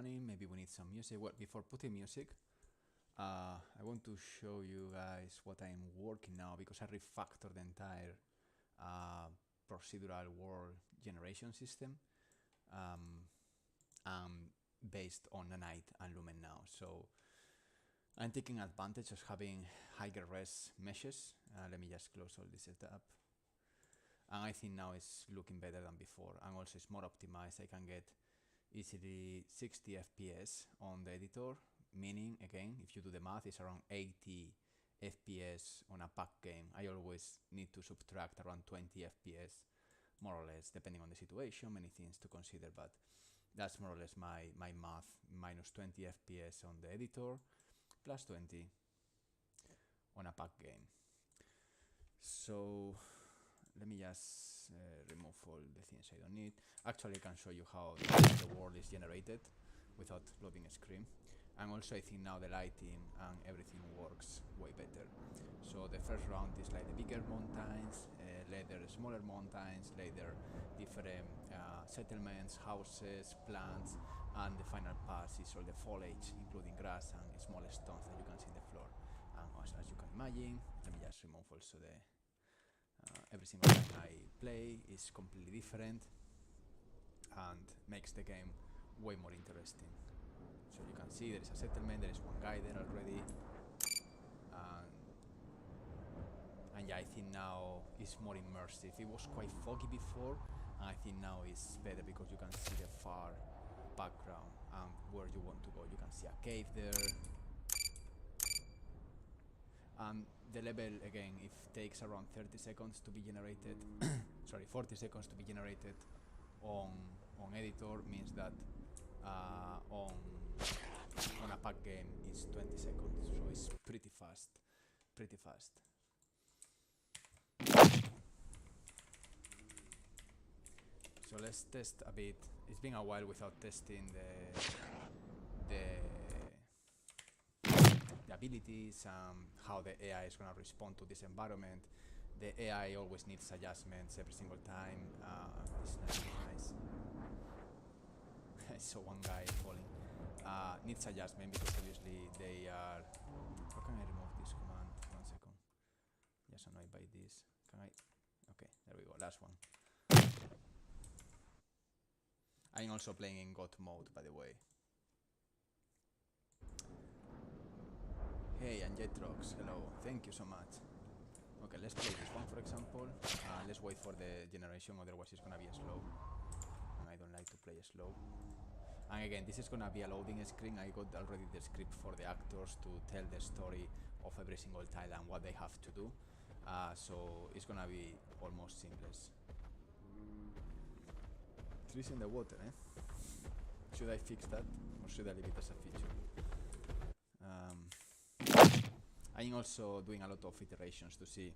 running. Maybe we need some music. Well, before putting music, I want to show you guys what I'm working now, because I refactored the entire procedural world generation system based on Nanite and Lumen now. So I'm taking advantage of having higher res meshes. Let me just close all this setup. And I think now it's looking better than before, and also it's more optimized. I can get easily 60 FPS on the editor, meaning, again, if you do the math, it's around 80 FPS on a pack game. I always need to subtract around 20 FPS, more or less, depending on the situation, many things to consider, but that's more or less my math. Minus 20 FPS on the editor, plus 20 on a pack game. So let me just remove all the things I don't need. Actually, I can show you how the world is generated without loading a screen. And also I think now the lighting and everything works way better. So the first round is like the bigger mountains, later smaller mountains, later different settlements, houses, plants, and the final pass is all the foliage, including grass and small stones that you can see in the floor. And as you can imagine, let me just remove also the every single time I play is completely different and makes the game way more interesting. So you can see there is a settlement, there is one guy there already, and yeah, I think now it's more immersive. It was quite foggy before, and I think now it's better because you can see the far background and where you want to go. You can see a cave there. The level, again, it takes around 30 seconds to be generated. Sorry, 40 seconds to be generated on editor, means that on a pack game is 20 seconds, so it's pretty fast. So let's test a bit. It's been a while without testing the abilities, how the AI is going to respond to this environment. The AI always needs adjustments every single time. It's nice. I saw one guy falling. Needs adjustment because obviously they are... How can I remove this command? 1 second. Just annoyed by this. Can I? Okay, there we go. Last one. I'm also playing in God mode, by the way. Hey, and Jetrox, hello, thank you so much. Okay, let's play this one, for example. Let's wait for the generation, otherwise it's gonna be slow. And I don't like to play slow. And again, this is gonna be a loading screen. I got already the script for the actors to tell the story of every single tile and what they have to do. So it's gonna be almost seamless. Trees in the water, eh? Should I fix that, or should I leave it as a feature? I'm also doing a lot of iterations to see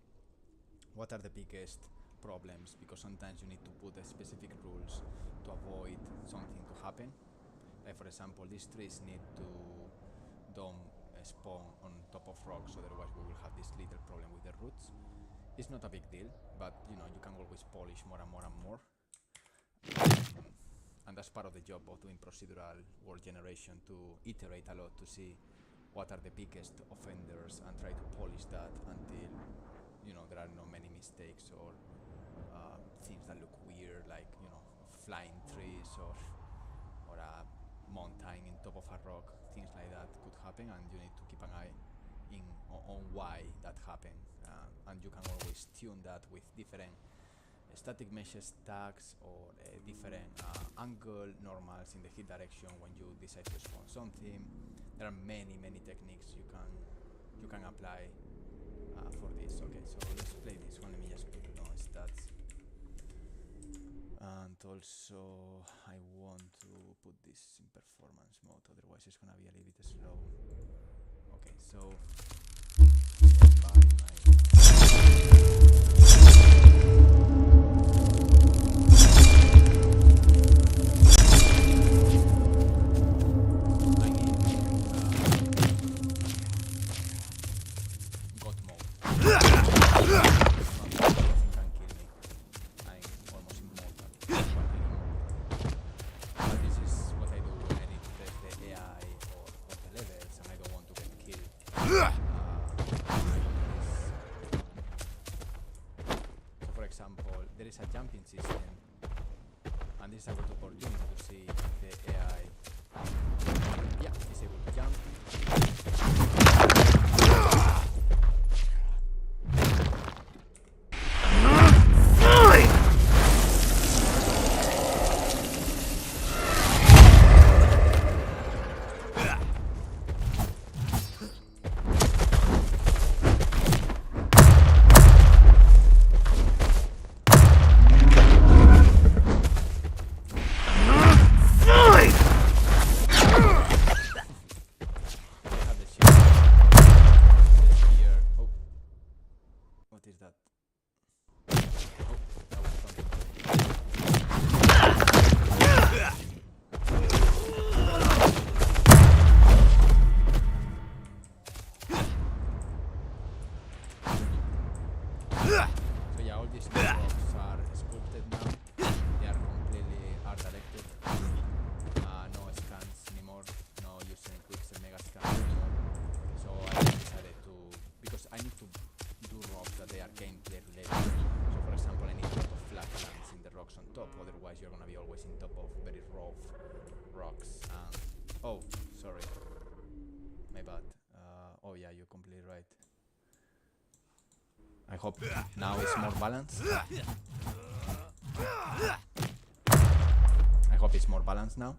what are the biggest problems, because sometimes you need to put specific rules to avoid something to happen. Like for example, these trees need to don't spawn on top of rocks, otherwise we will have this little problem with the roots. It's not a big deal, but you know, you can always polish more and more and more. And that's part of the job of doing procedural world generation, to iterate a lot to see what are the biggest offenders and try to polish that until, you know, there are not many mistakes or things that look weird, like, you know, flying trees or a mountain in top of a rock. Things like that could happen, and you need to keep an eye on why that happened. And you can always tune that with different static meshes tags or different angle normals in the hit direction when you decide to spawn something. There are many techniques you can apply for this. Okay, so let's play this one. Let me just put no stats. And also I want to put this in performance mode, otherwise it's gonna be a little bit slow. Okay, so example, there is a jumping system, and this is a good opportunity to see the AI. Yeah, it's able to jump. Otherwise, you're gonna be always in top of very rough rocks. Oh, sorry, my bad. Oh yeah, you're completely right. I hope now it's more balanced. I hope it's more balanced now.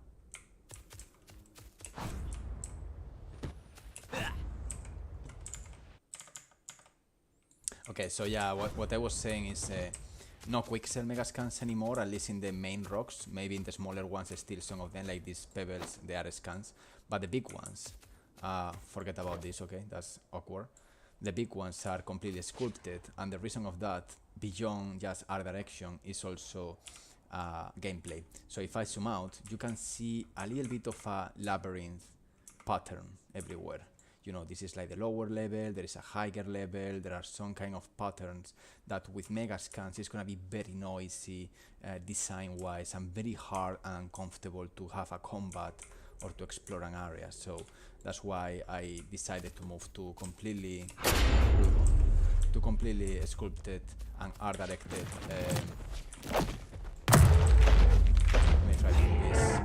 Okay, so yeah, what I was saying is no quicksell megascans anymore, at least in the main rocks. Maybe in the smaller ones, still some of them, like these pebbles, they are scans. But the big ones, forget about this, okay? That's awkward. The big ones are completely sculpted, and the reason of that, beyond just art direction, is also gameplay. So if I zoom out, you can see a little bit of a labyrinth pattern everywhere. You know, this is like the lower level, there is a higher level, there are some kind of patterns that with megascans is gonna be very noisy design-wise, and very hard and uncomfortable to have a combat or to explore an area. So that's why I decided to move to completely sculpted and art directed. Let me try to do this.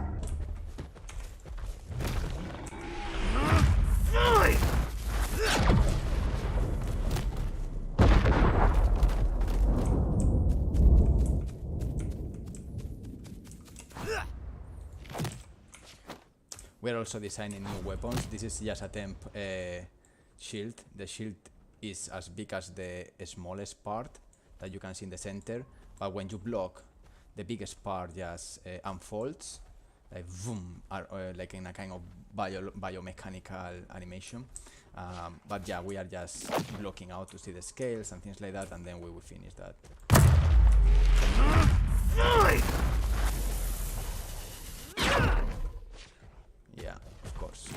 We're also designing new weapons. This is just a temp shield. The shield is as big as the smallest part that you can see in the center, but when you block, the biggest part just unfolds, like boom, like in a kind of biomechanical animation. But yeah, we are just blocking out to see the scales and things like that, and then we will finish that. Yeah, of course.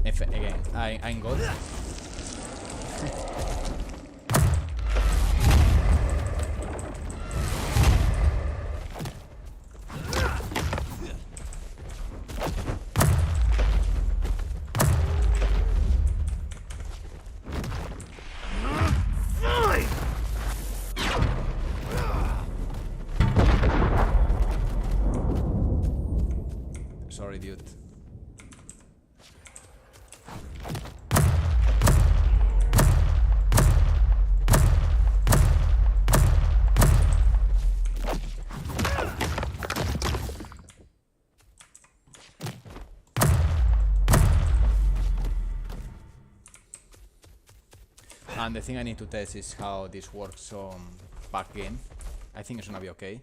If again, I'm good. Sorry, dude. And the thing I need to test is how this works on back game. I think it's gonna be okay.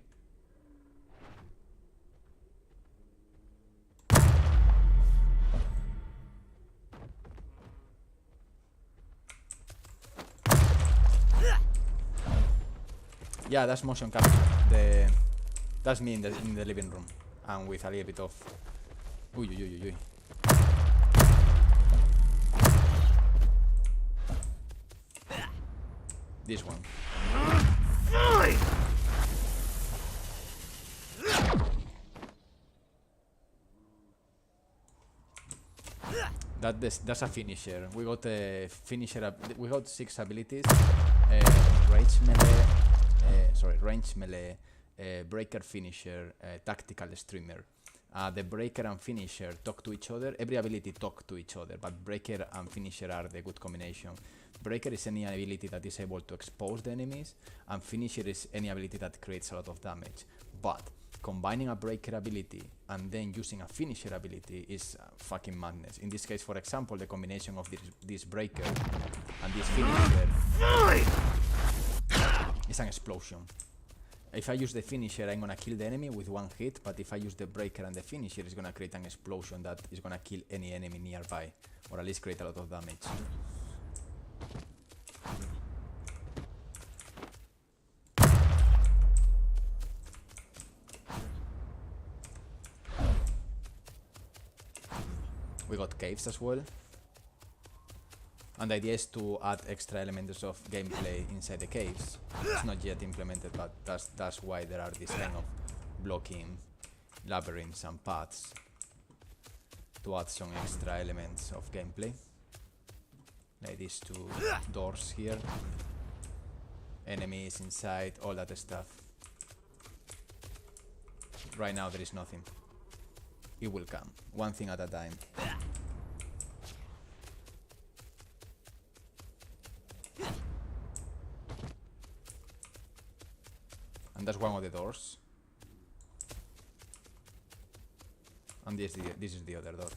Yeah, that's motion capture. That's me in the living room, and with a little bit of. Uy, uy, uy, uy. This one. That's a finisher. We got a finisher. We got 6 abilities. Range melee, breaker finisher, tactical streamer. The breaker and finisher talk to each other. Every ability talk to each other, but breaker and finisher are the good combination. Breaker is any ability that is able to expose the enemies, and finisher is any ability that creates a lot of damage. But combining a breaker ability and then using a finisher ability is fucking madness. In this case, for example, the combination of this breaker and this finisher is an explosion. If I use the finisher, I'm gonna kill the enemy with 1 hit, but if I use the breaker and the finisher, it's gonna create an explosion that is gonna kill any enemy nearby, or at least create a lot of damage. We got caves as well. And the idea is to add extra elements of gameplay inside the caves. It's not yet implemented, but that's why there are these kind of blocking labyrinths and paths to add some extra elements of gameplay. Like these 2 doors here. Enemies inside, all that stuff. Right now there is nothing. It will come, one thing at a time. And that's one of the doors. And this is the other door.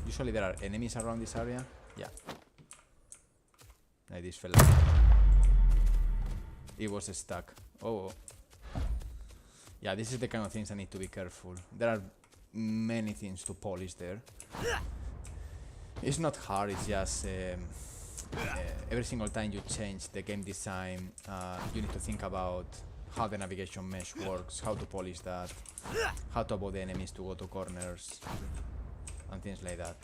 Usually there are enemies around this area. Yeah. Like this fella. It was stuck. Oh. Yeah, this is the kind of things I need to be careful. There are many things to polish there. It's not hard, it's just every single time you change the game design, you need to think about how the navigation mesh works, how to polish that, how to avoid the enemies to go to corners, and things like that.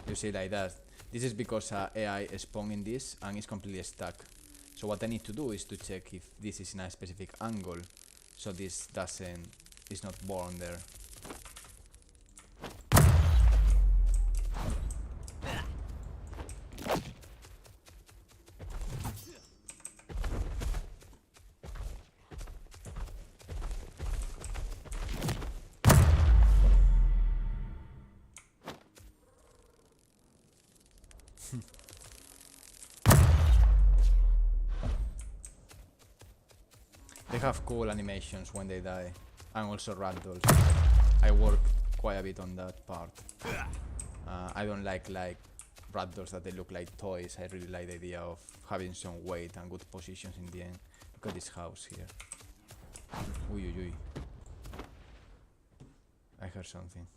You see, like that. This is because AI spawned in this and is completely stuck. So what I need to do is to check if this is in a specific angle, so this is not born there. They have cool animations when they die, and also ragdolls. I work quite a bit on that part. I don't like ragdolls that they look like toys. I really like the idea of having some weight and good positions in the end. Look at this house here. Uy, uy, uy. I heard something.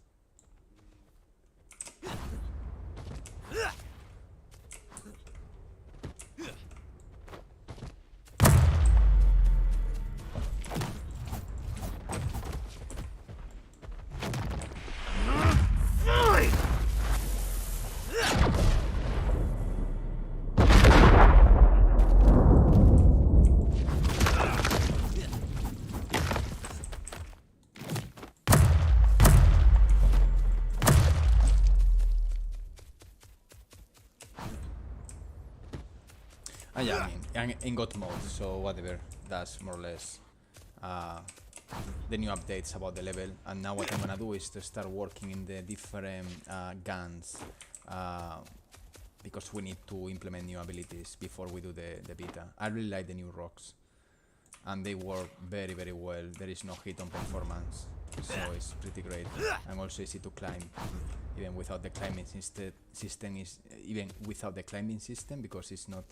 Yeah, I mean, in God mode, so whatever, that's more or less the new updates about the level. And now what I'm gonna do is to start working in the different guns, because we need to implement new abilities before we do the beta. I really like the new rocks, and they work very, very well. There is no hit on performance, so it's pretty great, and also easy to climb. Even without the climbing system, because it's not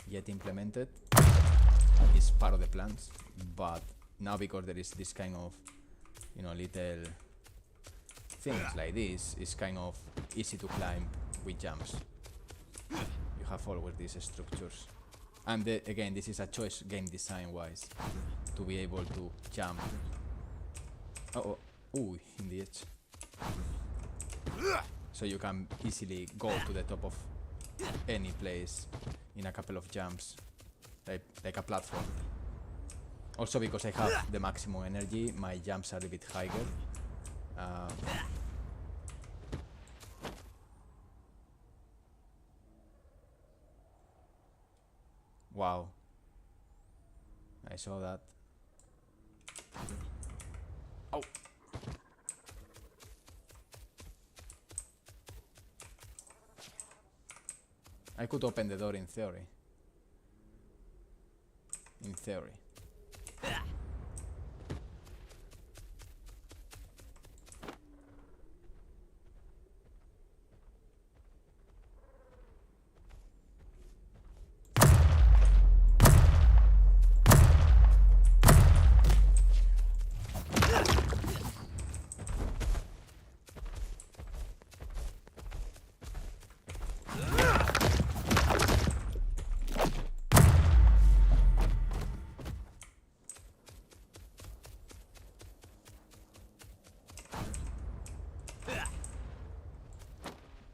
yet implemented. It's part of the plans, but now because there is this kind of, you know, little things like this, it's kind of easy to climb with jumps. You have always these structures, and again, this is a choice game design wise, to be able to jump. Ooh, in the edge. So you can easily go to the top of any place in a couple of jumps, like a platform. Also because I have the maximum energy, my jumps are a bit higher. Wow. I saw that. Oh. I could open the door in theory. In theory.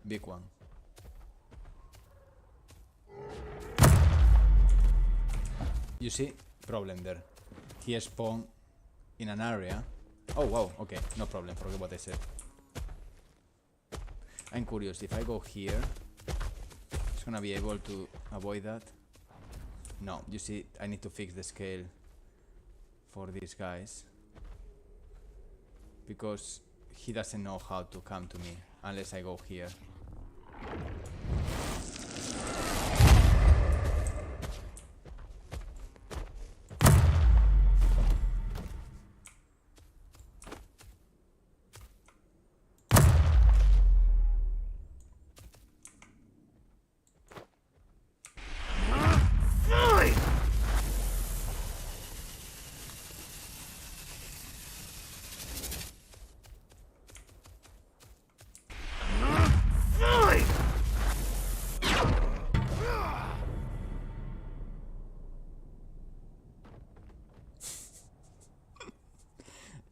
Big one. You see? Problem there. He spawned in an area. Oh wow, okay, no problem, forget what I said. I'm curious, if I go here, it's gonna be able to avoid that? No, you see, I need to fix the scale for these guys. Because he doesn't know how to come to me unless I go here.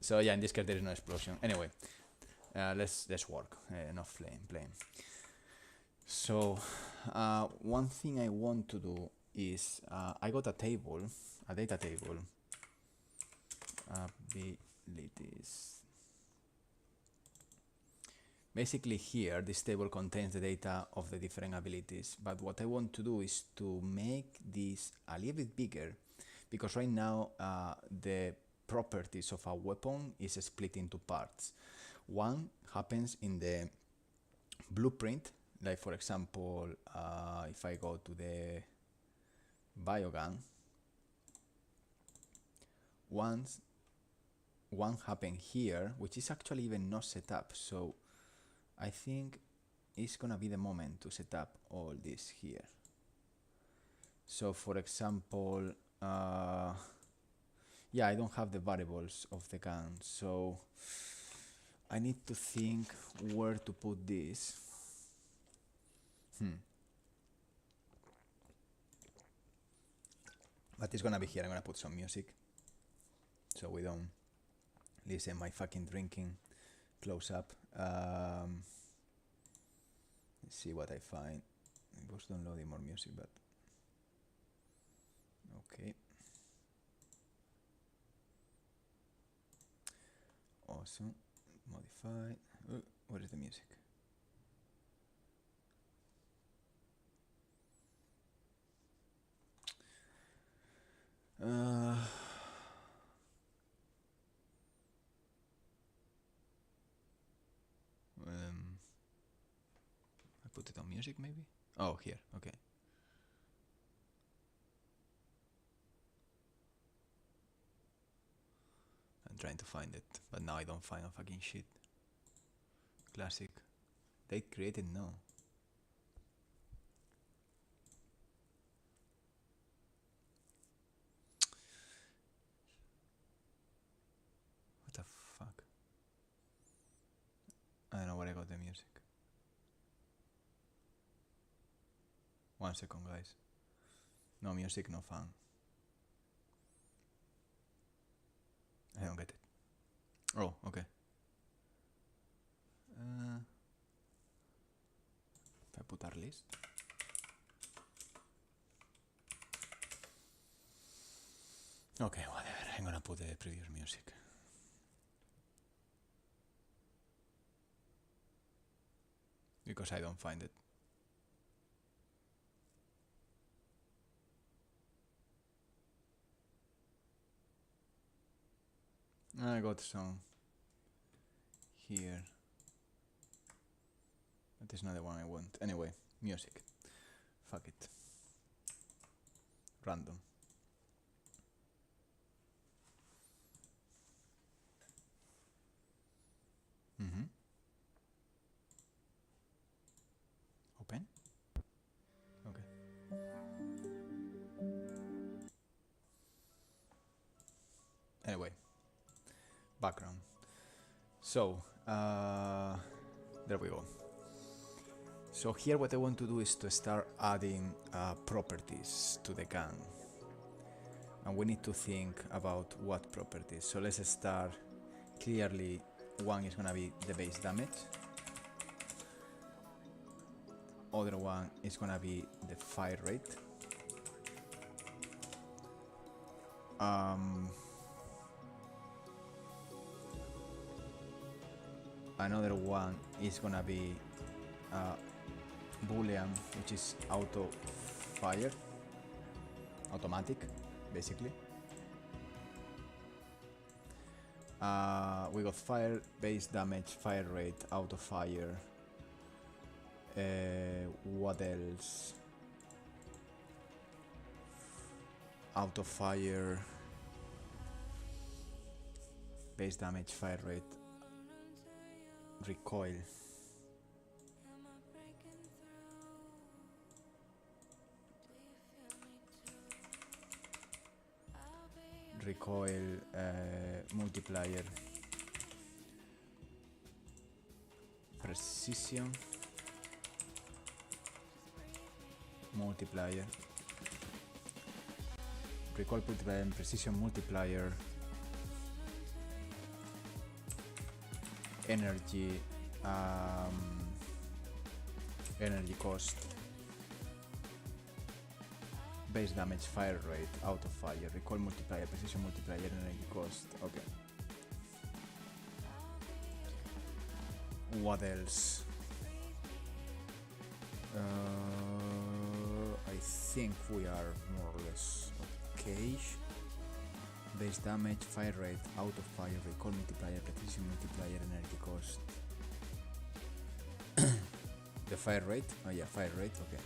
So yeah, in this case there is no explosion. Anyway, let's work. Enough playing. So one thing I want to do is I got a data table. Abilities. Basically here, this table contains the data of the different abilities. But what I want to do is to make this a little bit bigger, because right now the properties of a weapon is split into parts. One happens in the blueprint, like for example, if I go to the biogun, one happened here, which is actually even not set up, so I think it's gonna be the moment to set up all this here. So for example, yeah, I don't have the variables of the gun, so I need to think where to put this. But it's gonna be here. I'm gonna put some music so we don't listen my fucking drinking close up. Let's see what I find. It was downloading more music, but okay. Awesome. Modified. Where is the music? I put it on music maybe? Oh, here, okay. I'm trying to find it, but now I don't find a fucking shit. Classic. Date created? No. What the fuck? I don't know where I got the music. 1 second, guys. No music, no fun. I don't get it. Oh, okay. If I put our list. Okay, whatever. I'm gonna put the previous music. Because I don't find it. I got some here. That is not the one I want. Anyway, music. Fuck it. Random. Open. Okay. Anyway, background. So, there we go. So here what I want to do is to start adding properties to the gun. And we need to think about what properties. So let's start. Clearly, one is gonna be the base damage. Other one is gonna be the fire rate. Another one is gonna be Boolean, which is auto fire, automatic, basically. We got fire, base damage, fire rate, auto fire. What else? Auto fire, base damage, fire rate, recoil. Recoil, multiplier, precision, multiplier, recoil multiplier and precision multiplier, energy, energy cost, base damage, fire rate, auto fire, recoil multiplier, precision multiplier, energy cost. Okay. What else? I think we are more or less okay. Base damage, fire rate, auto fire, recoil multiplier, precision multiplier, energy cost. The fire rate? Oh yeah, fire rate, okay.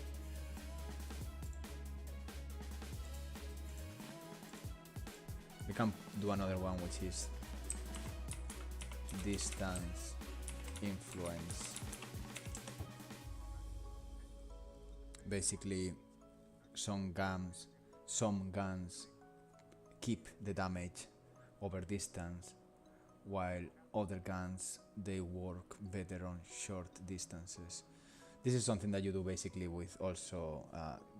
We can do another one, which is distance influence. Basically, some guns keep the damage over distance, while other guns they work better on short distances. This is something that you do basically with also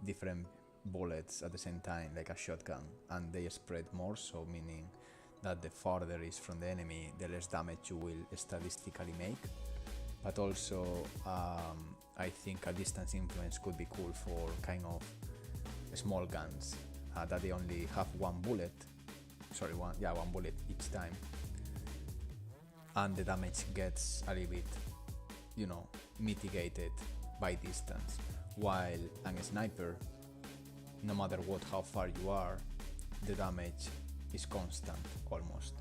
different bullets at the same time, like a shotgun, and they spread more, so meaning that the farther is from the enemy, the less damage you will statistically make. But also I think a distance influence could be cool for kind of small guns that they only have one bullet each time, and the damage gets a little bit, mitigated by distance, while a sniper, no matter what, how far you are, the damage is constant almost.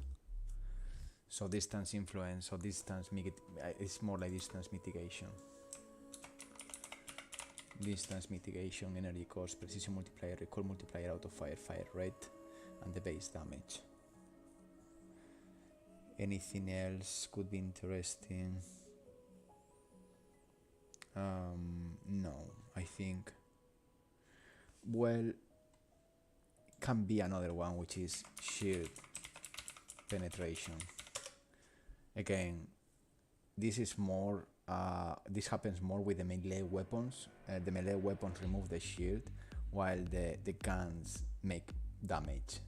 So distance influence or it's more like distance mitigation. Distance mitigation, energy cost, precision multiplier, recoil multiplier, auto fire, fire rate, and the base damage. Anything else could be interesting? No, I think. Well, can be another one, which is shield penetration. Again, this is more. This happens more with the melee weapons. The melee weapons remove the shield, while the guns make damage.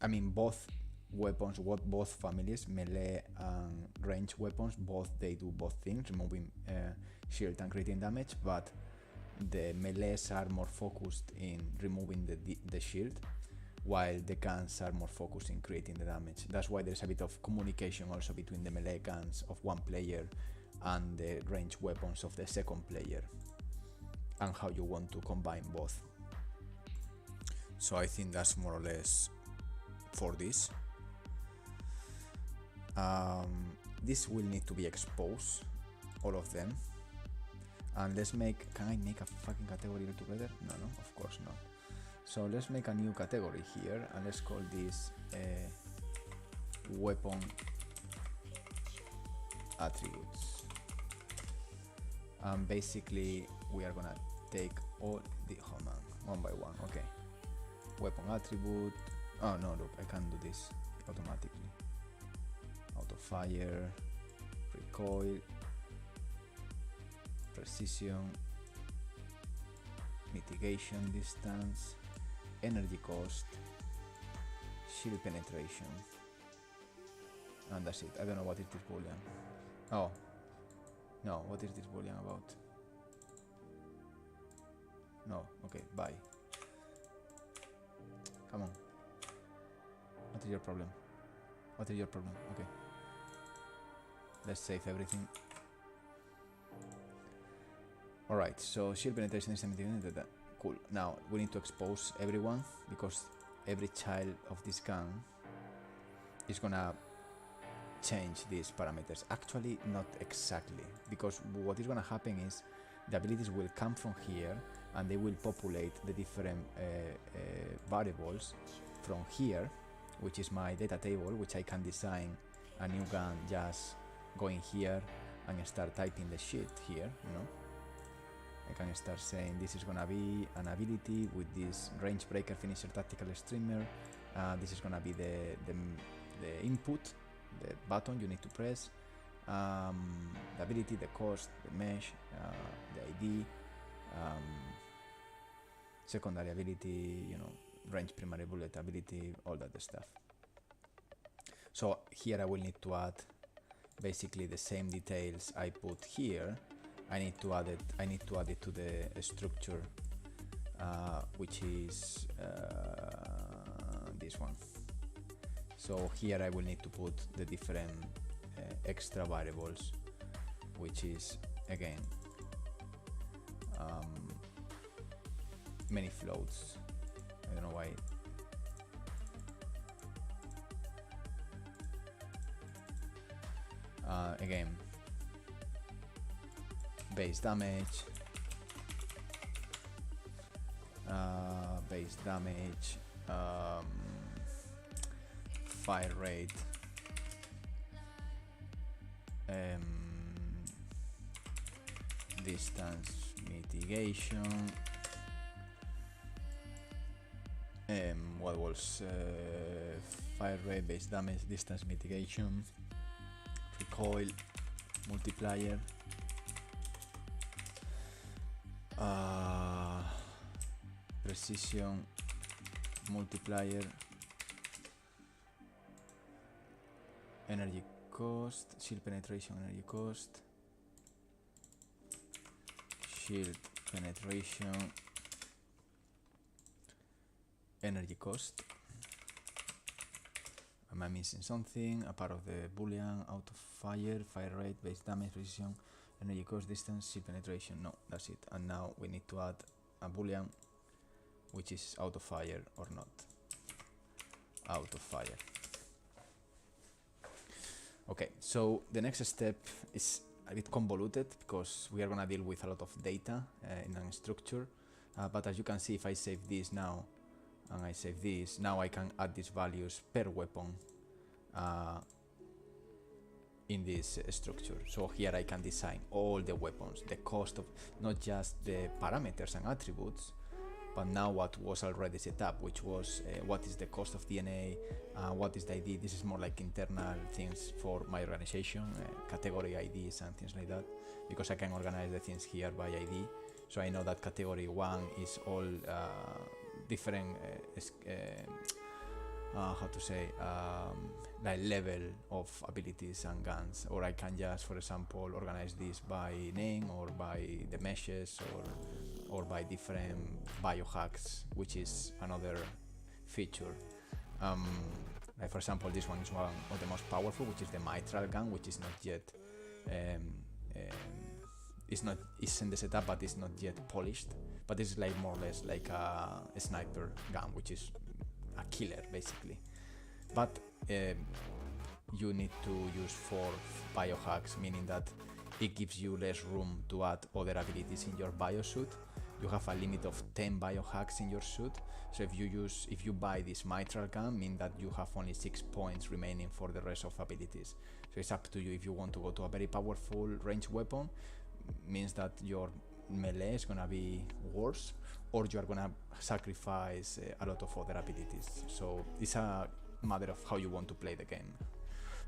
I mean, both weapons, both families, melee and range weapons, they do both things, removing shield and creating damage. But the melees are more focused in removing the shield, while the guns are more focused in creating the damage. That's why there's a bit of communication also between the melee guns of one player and the ranged weapons of the second player, and how you want to combine both. So I think that's more or less for this. This will need to be exposed, all of them. And let's make, can I make a fucking category altogether? No, of course not. So let's make a new category here, and let's call this weapon attributes. And basically we are gonna take all the, hold on, one by one. Okay, weapon attribute. Oh no, look, I can't do this automatically. Auto fire, recoil, precision, mitigation distance, energy cost, shield penetration, and that's it. I don't know what is this boolean. Oh no, what is this boolean about? No, okay, bye. Come on, what is your problem? What is your problem? Okay, let's save everything. Alright, so shield penetration is cool. Now we need to expose everyone, because every child of this gun is gonna change these parameters. Actually, not exactly, because what is gonna happen is the abilities will come from here and they will populate the different variables from here, which is my data table, which I can design a new gun just going here and start typing the shit here, you know. I can start saying this is gonna be an ability with this range breaker, finisher, tactical streamer. This is gonna be the input, the button you need to press, the ability, the cost, the mesh, the ID, secondary ability, you know, range primary bullet ability, all that stuff. So here I will need to add basically the same details I put here. I need to add it to the structure, which is this one. So here I will need to put the different extra variables, which is again many floats. I don't know why. Again, base damage, fire rate, distance mitigation, what was fire rate, base damage, distance mitigation, recoil, multiplier, precision, multiplier, energy cost, shield penetration, energy cost, shield penetration, energy cost. Am I missing something? A part of the boolean, auto fire, fire rate, base damage, precision, energy cost, distance, shield penetration. No, that's it. And now we need to add a boolean, which is auto fire or not. Auto fire. Okay, so the next step is a bit convoluted because we are gonna deal with a lot of data in a structure. But as you can see, if I save this now and I save this, now I can add these values per weapon in this structure. So here I can design all the weapons, the cost of not just the parameters and attributes, but now what was already set up, which was what is the cost of DNA, what is the ID. This is more like internal things for my organization, category IDs and things like that, because I can organize the things here by ID. So I know that category 1 is all different how to say, like level of abilities and guns, or I can just, for example, organize this by name or by the meshes or or by different biohacks, which is another feature. Like for example, this one is one of the most powerful, which is the mitral gun, which is not yet it's in the setup, but it's not yet polished. But it's like more or less like a sniper gun, which is a killer basically. But you need to use 4 biohacks, meaning that it gives you less room to add other abilities in your biosuit. You have a limit of 10 biohacks in your suit. So if you buy this mitral gun, mean that you have only 6 points remaining for the rest of abilities. So it's up to you if you want to go to a very powerful ranged weapon, means that your melee is gonna be worse, or you are gonna sacrifice a lot of other abilities. So it's a matter of how you want to play the game,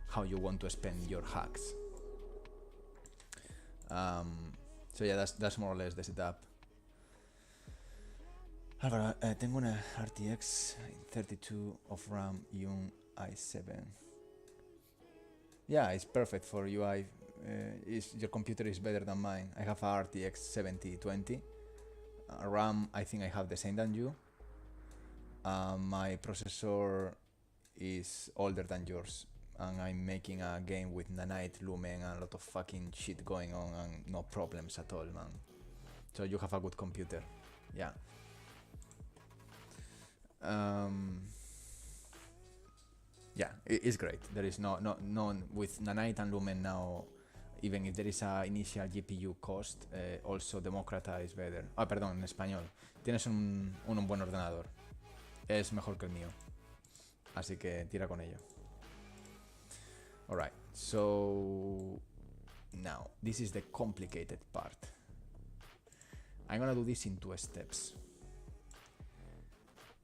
how you want to spend your hacks. So yeah, that's more or less the setup. Alvaro, tengo una RTX 32 of RAM Young i7. Yeah, it's perfect for UI. Your computer is better than mine. I have a RTX 7020. RAM, I think I have the same than you. My processor is older than yours, and I'm making a game with Nanite, Lumen, and a lot of fucking shit going on, and no problems at all, man. So you have a good computer, yeah. Yeah, it's great. There is no with Nanite and Lumen now. Even if there is a initial GPU cost, also democratize better. Ah, perdón, en español. Tienes un buen ordenador. Es mejor que el mío. Así que tira con ello. Alright, so now this is the complicated part. I'm gonna do this in 2 steps.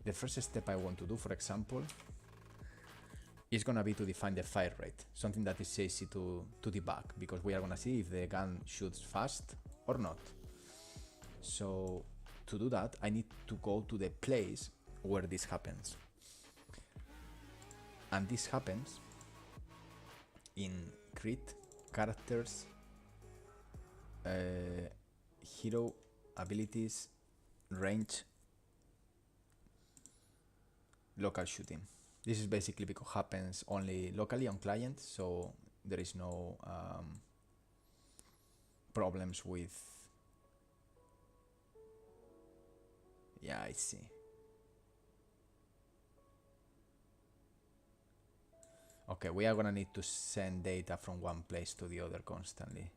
The first step I want to do, for example, is gonna be to define the fire rate, something that is easy to debug, because we are gonna see if the gun shoots fast or not. So to do that, I need to go to the place where this happens. And this happens in CRETE, characters, hero, abilities, range, local shooting. This is basically because happens only locally on client, so there is no problems with... Yeah, I see. Okay, we are gonna need to send data from one place to the other constantly.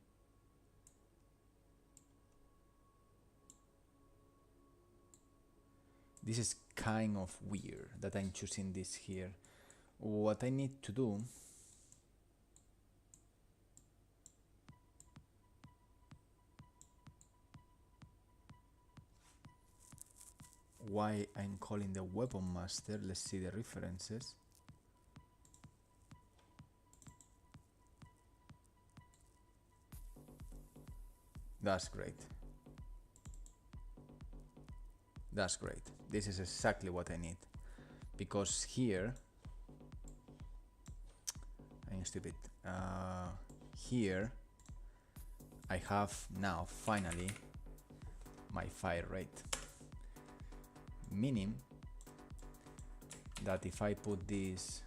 This is kind of weird that I'm choosing this here. What I need to do why I'm calling the weapon master, let's see the references. That's great. That's great. This is exactly what I need, because here I'm stupid. Here I have now finally my fire rate, meaning that if I put this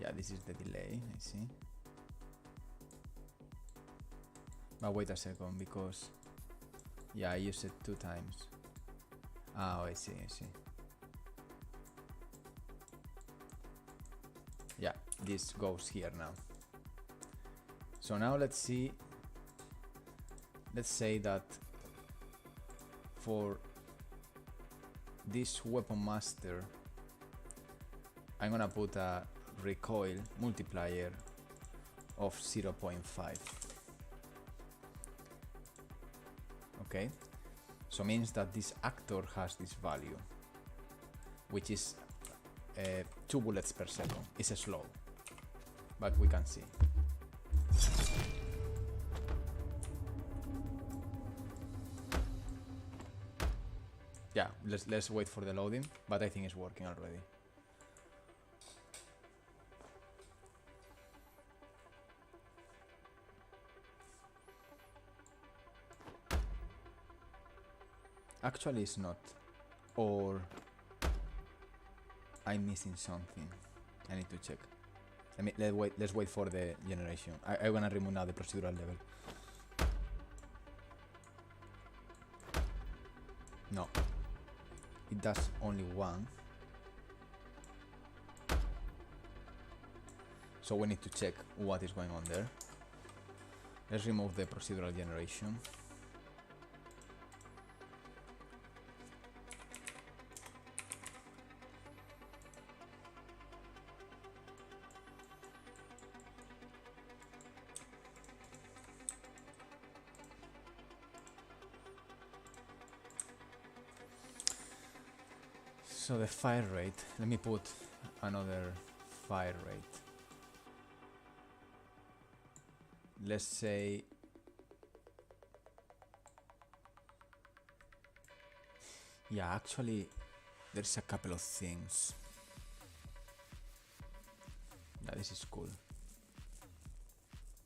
yeah, this is the delay, I see. But wait a second, because yeah, I used it 2 times. Oh, I see, I see. Yeah, this goes here now. So now let's see. Let's say that for this weapon master, I'm gonna put a recoil multiplier of 0.5. Okay, so means that this actor has this value, which is 2 bullets per second. It's slow, but we can see. Yeah, let's wait for the loading, but I think it's working already. Actually, it's not. Or I'm missing something. I need to check. Let's wait for the generation. I wanna remove now the procedural level. No. It does only one. So we need to check what is going on there. Let's remove the procedural generation. So the fire rate, let me put another fire rate. Let's say yeah, actually there's a couple of things. Yeah, this is cool.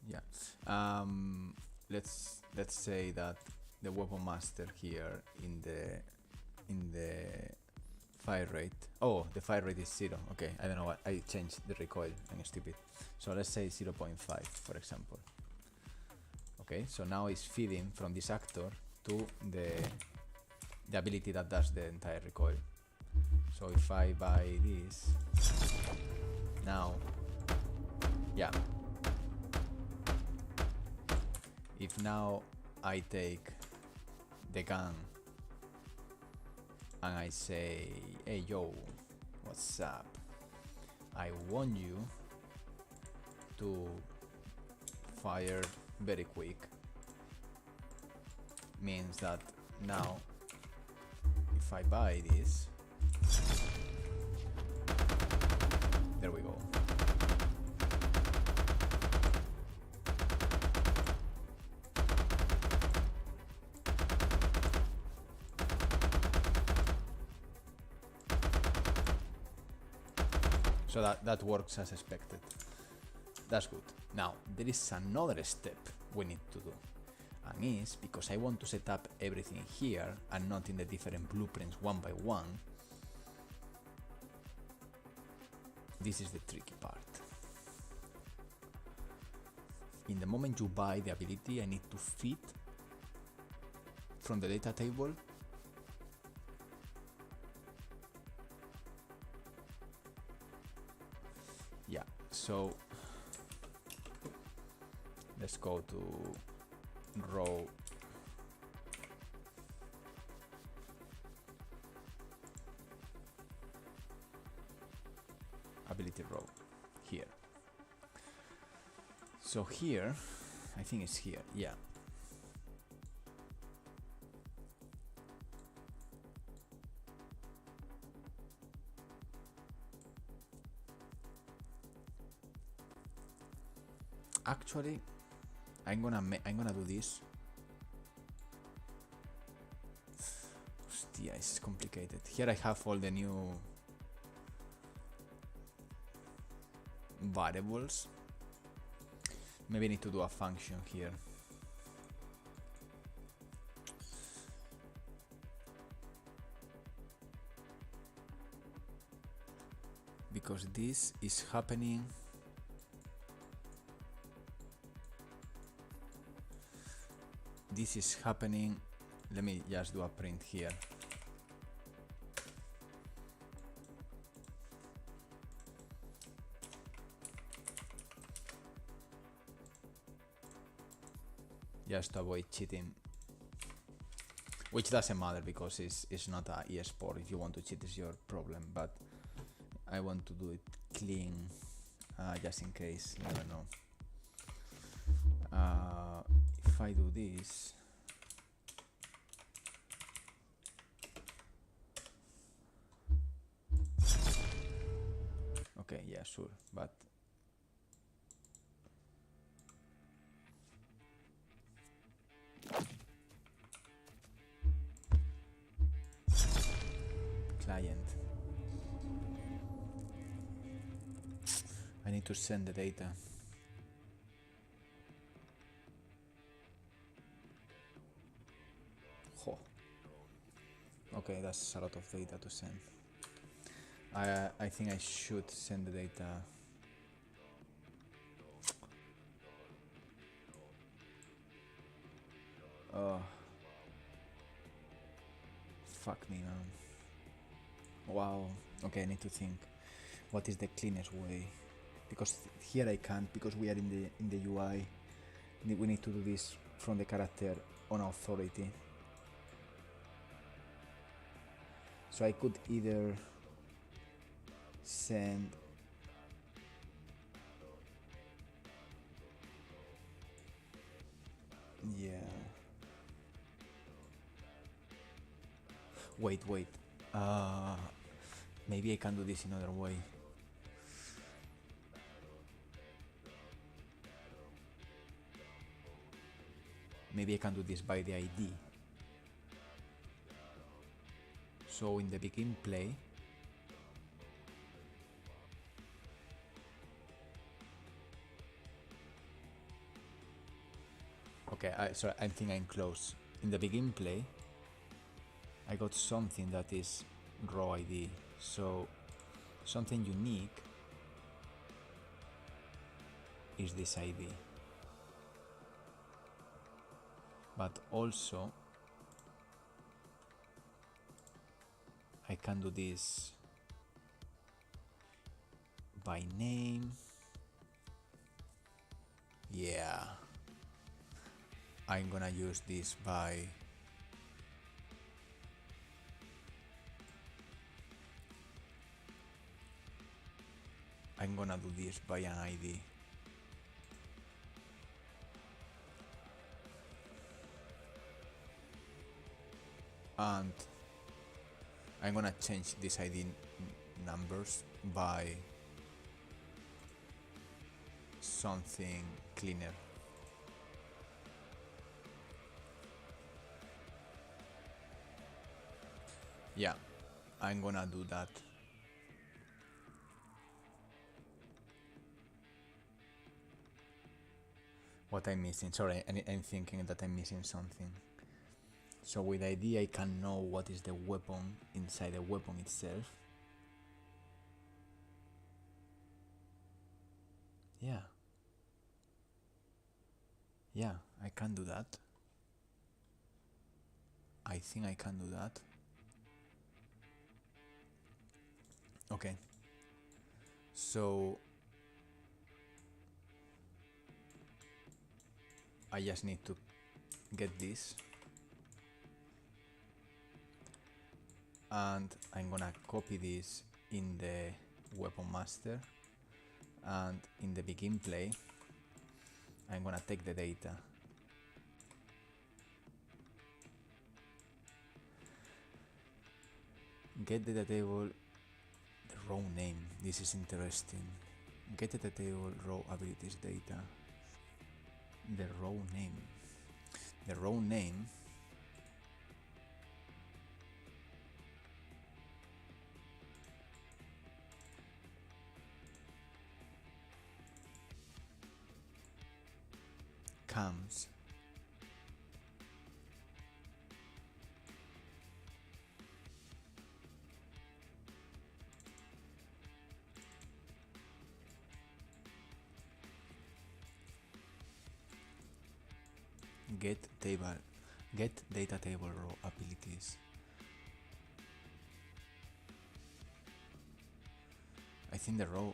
Yeah. Let's say that the weapon master here in the fire rate. Oh, the fire rate is 0. Okay, I don't know what I changed the recoil. I'm stupid. So let's say 0.5 for example. Okay, so now it's feeding from this actor to the ability that does the entire recoil. So if I buy this now, yeah. If now I take the gun and I say, hey yo, what's up? I want you to fire very quick. Means that now if I buy this, there we go. So that works as expected. That's good. Now, there is another step we need to do. And is, because I want to set up everything here and not in the different blueprints one by one, this is the tricky part. In the moment you buy the ability, I need to feed from the data table yeah, so let's go to row ability row here. So here, I think it's here, yeah. Actually, I'm gonna do this. Hostia, it's complicated. Here I have all the new variables. Maybe I need to do a function here. Because this is happening. This is happening. Let me just do a print here. Just to avoid cheating. Which doesn't matter because it's not a eSport. If you want to cheat, it's your problem. But I want to do it clean, just in case. I don't know. If I do this, okay, yeah, sure, but I need to send the data. Oh. Okay, that's a lot of data to send. I think I should send the data. Oh. Fuck me, man. Wow. Okay, I need to think. What is the cleanest way? Because here I can't, because we are in the UI. We need to do this from the character on authority. So I could either send wait, maybe I can do this another way. Maybe I can do this by the ID. So in the begin play, okay, I think I'm close. In the begin play, I got something that is raw ID. So something unique is this ID. But also I can do this by name. Yeah. I'm gonna use this by I'm gonna do this by an ID. And I'm gonna change this ID numbers by something cleaner. Yeah, I'm gonna do that. What I'm missing? Sorry, I'm thinking that I'm missing something. So with ID I can know what is the weapon inside the weapon itself. Yeah. Yeah, I can do that. I think I can do that. Okay. So I just need to get this. And I'm gonna copy this in the weapon master, and in the begin play I'm gonna take the data. Get data table, the raw name. This is interesting. Get data table, raw abilities data. The raw name. The raw name comes get data table raw abilities. I think the raw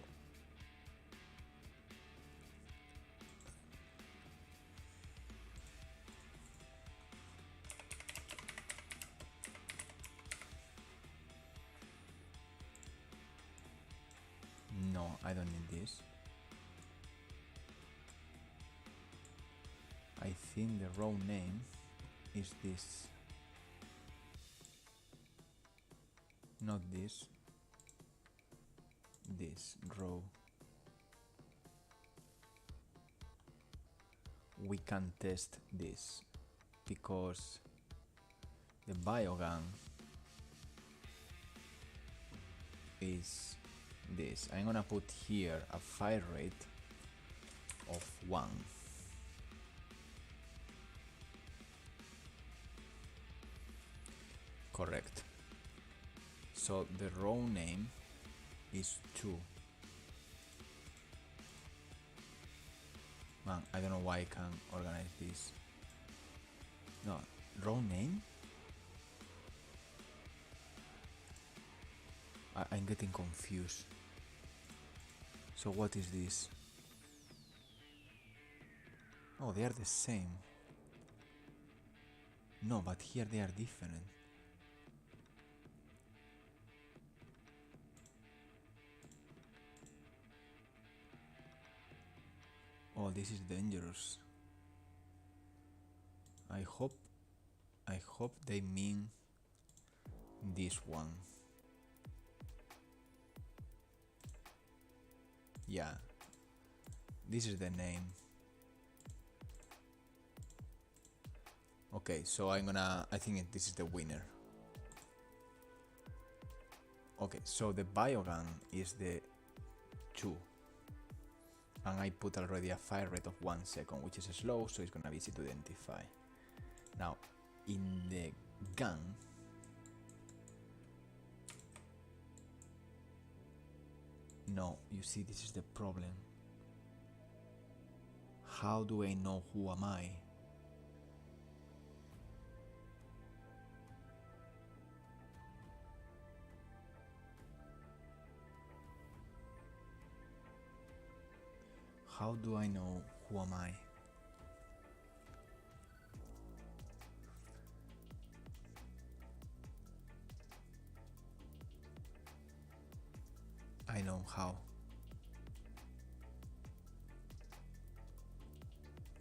no, I don't need this. I think the raw name is this. Not this. This raw. We can test this because the biogun is this. I'm gonna put here a fire rate of 1. Correct. So the row name is 2. Man, I don't know why I can't organize this. No, row name? I'm getting confused. So what is this? Oh, they are the same. No, but here they are different. Oh, this is dangerous. I hope they mean this one. Yeah, this is the name. Okay, so I think this is the winner. Okay, so the biogun is the 2. And I put already a fire rate of 1 second, which is slow, so it's gonna be easy to identify. Now, in the gun, no, you see, this is the problem. How do I know who am I? How do I know who am I? I know how.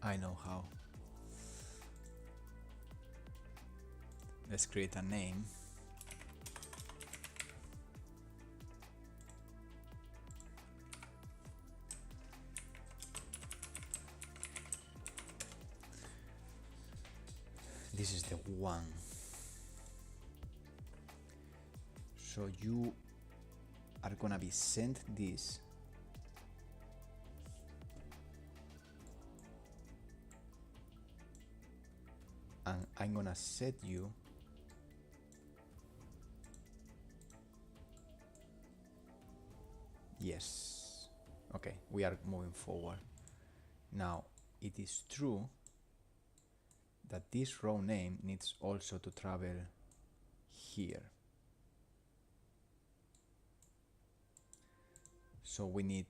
I know how. Let's create a name. This is the 1. So you are gonna be sent this and I'm gonna set you yes. Okay, we are moving forward. Now it is true that this row name needs also to travel here. So we need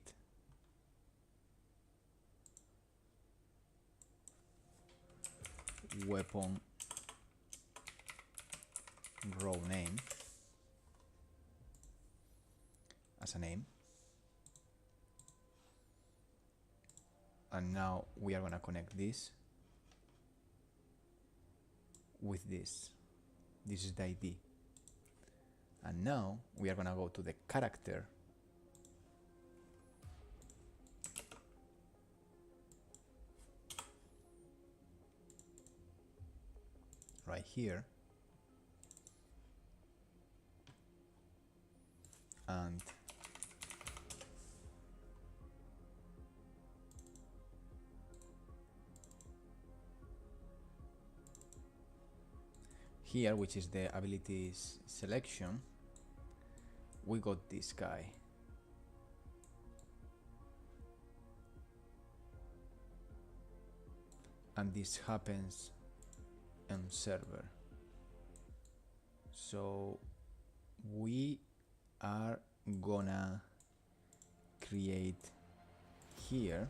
weapon row name as a name. And now we are gonna connect this with this. This is the ID. And now we are gonna go to the character right here, and here, which is the abilities selection, we got this guy. And this happens on server. So we are gonna create here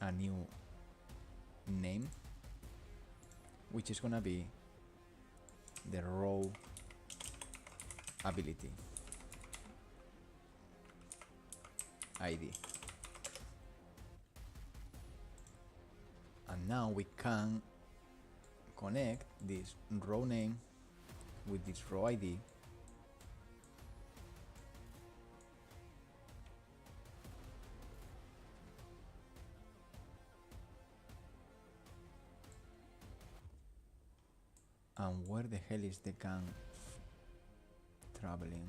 a new name, which is gonna be the row ability ID. And now we can connect this row name with this row ID. And where the hell is the gun traveling?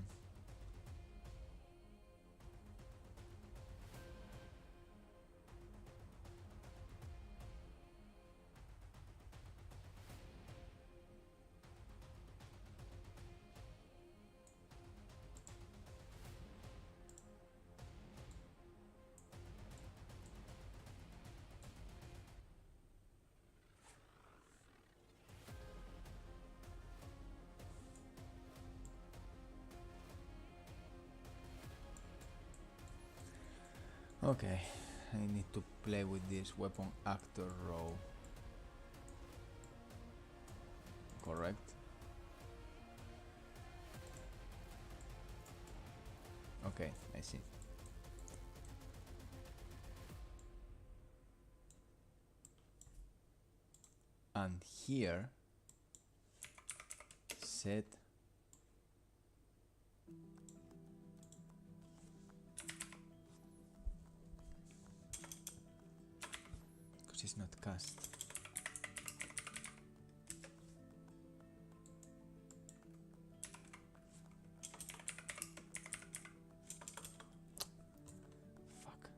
Okay, I need to play with this weapon actor row. Correct. Okay, I see. And here set because it's not cast. Fuck.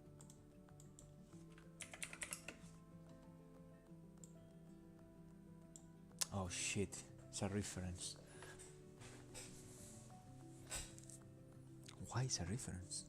Oh shit, it's a reference. Why is a reference?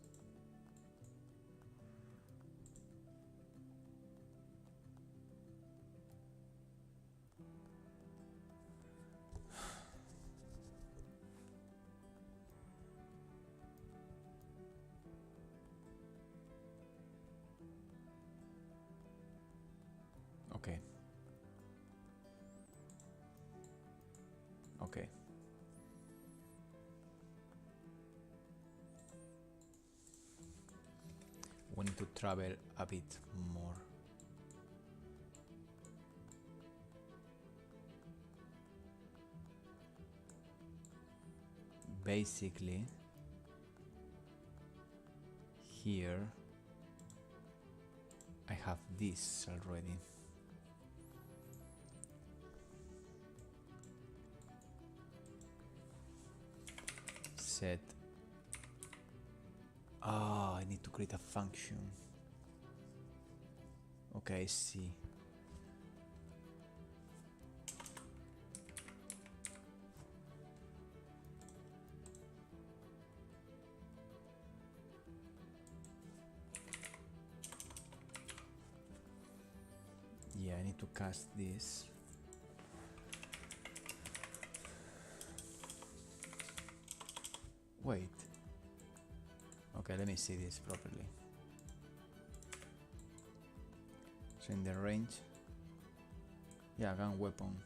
Okay. Okay. We need to travel a bit more. Basically, here I have this already. Set. Ah, I need to create a function. Okay, I see. Yeah, I need to cast this. Wait. Okay, let me see this properly. So in the range, yeah, gun weapon.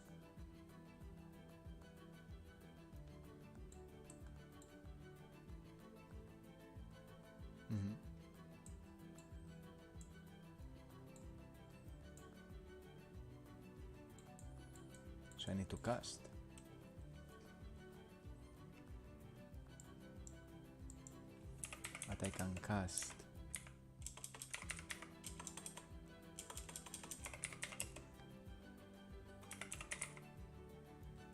So I need to cast. But I can cast.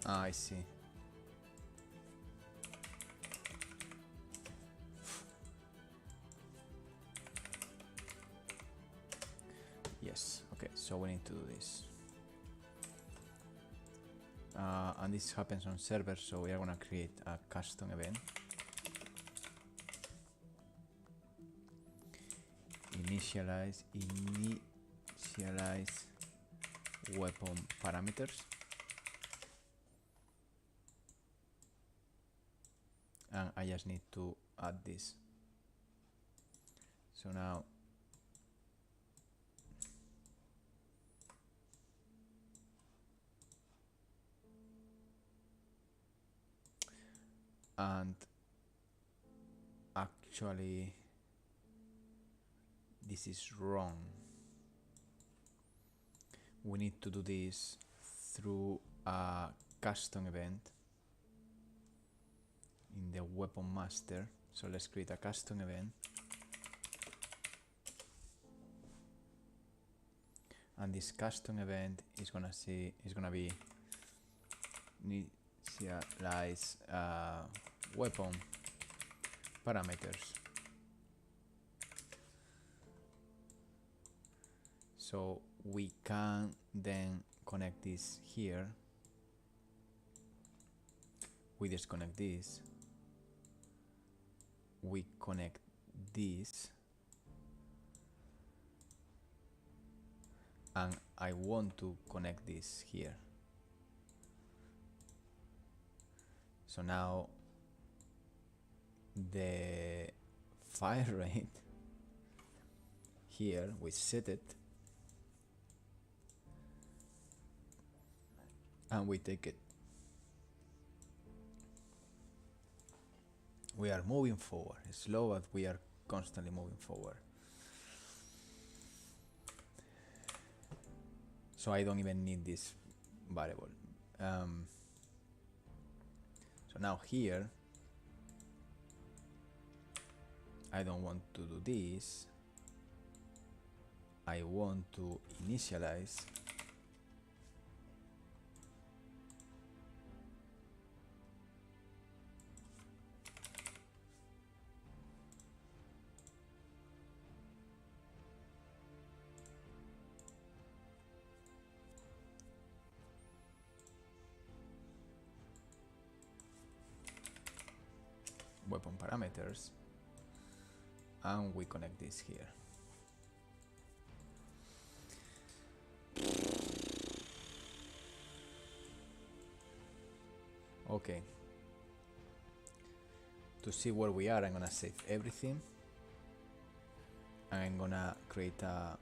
Ah, I see. Yes, okay, so we need to do this. And this happens on server, so we are gonna create a custom event. Initialize weapon parameters. And I just need to add this. So now and actually this is wrong. We need to do this through a custom event in the weapon master. So let's create a custom event. And this custom event is gonna be initialize weapon parameters. So we can then connect this here. We disconnect this. We connect this. And I want to connect this here. So now the fire rate here we set it and we take it. We are moving forward. It's slow, but we are constantly moving forward. So I don't even need this variable. So now here, I don't want to do this. I want to initialize weapon parameters, and we connect this here. Okay. To see where we are, I'm gonna save everything. I'm gonna create a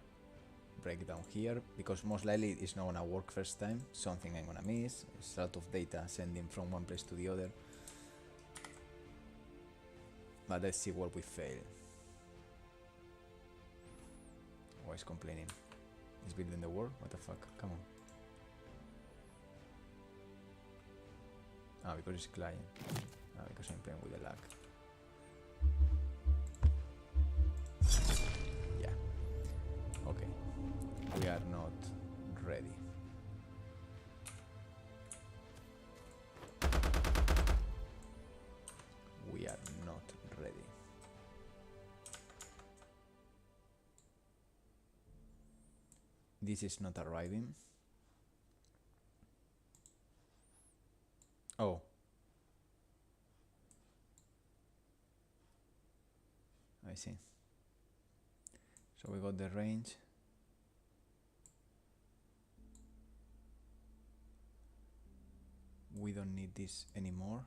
breakdown here because most likely it's not gonna work first time. Something I'm gonna miss. It's a lot of data sending from one place to the other. But let's see what we fail. Oh, it's complaining. It's building the wall? What the fuck? Come on. Ah, because it's client. Ah, because I'm playing with the lag. Yeah. Okay. We are not ready. We are not ready. This is not arriving. Oh. I see. So we got the range. We don't need this anymore.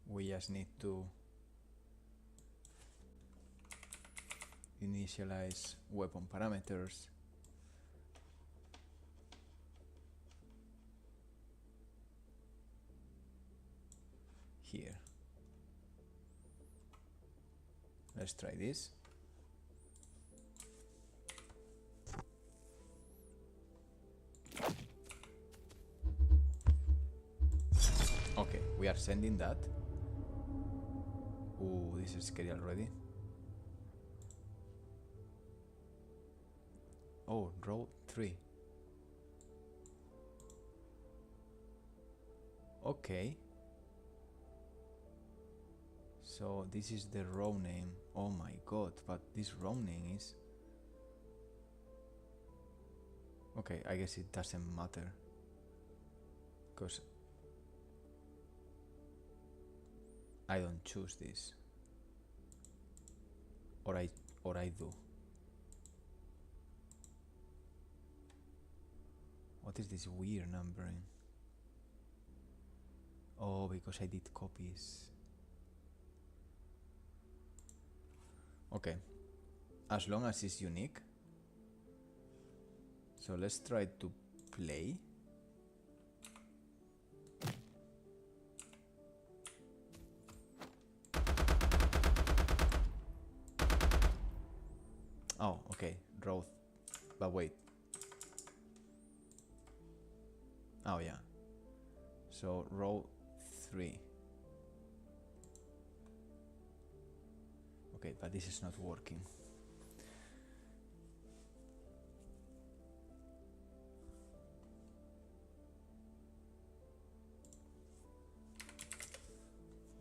We just need to initialize weapon parameters. Here. Let's try this. Okay, we are sending that. Ooh, this is scary already. Oh, row 3. Okay. So this is the row name. Oh my god, but this row name is... Okay, I guess it doesn't matter. Because I don't choose this. Or I do. What is this weird numbering? Oh, because I did copies. Okay. As long as it's unique. So let's try to play. Oh, okay. Row. But wait. Oh, yeah. So row 3. Okay, but this is not working.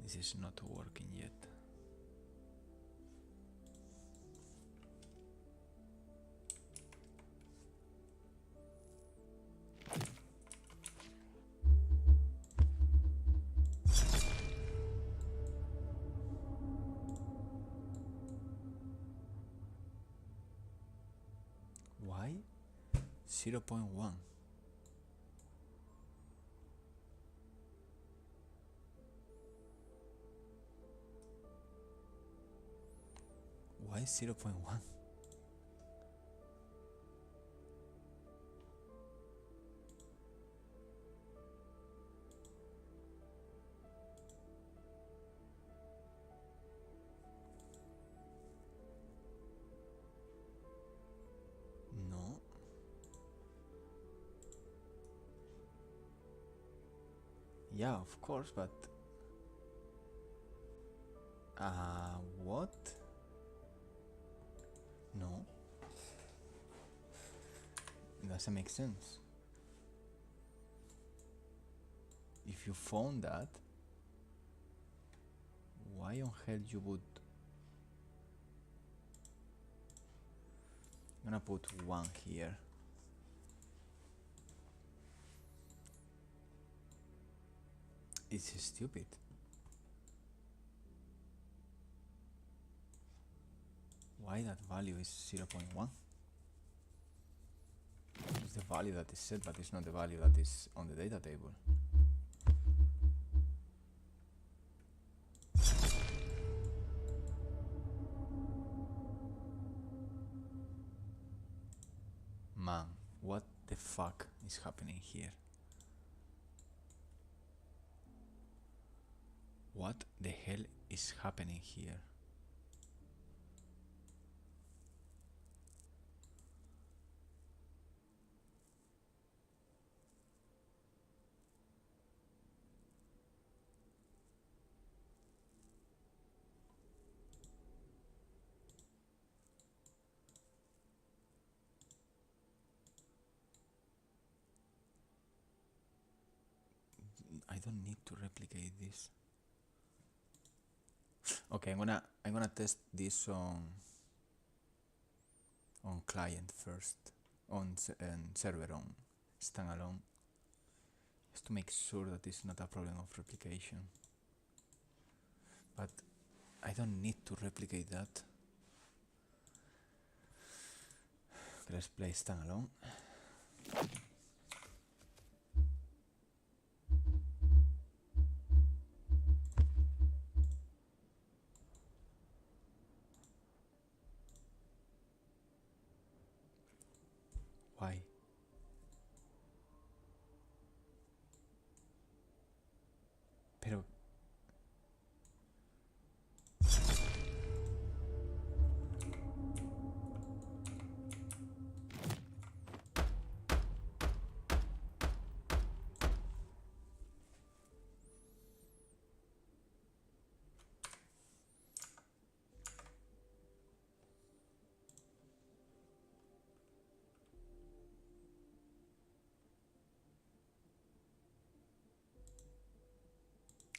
This is not working yet. Why 0.1? Why 0.1? No. Yeah, of course, but what? No, it doesn't make sense. If you found that, why on hell you would? I'm gonna put 1 here. It's stupid. Why that value is 0.1? It's the value that is set, but it's not the value that is on the data table. Man, what the fuck is happening here? What the hell is happening here? I don't need to replicate this. Okay, I'm gonna test this on client first, on server on standalone, just to make sure that it's not a problem of replication. But I don't need to replicate that. Let's play standalone. Why? Pero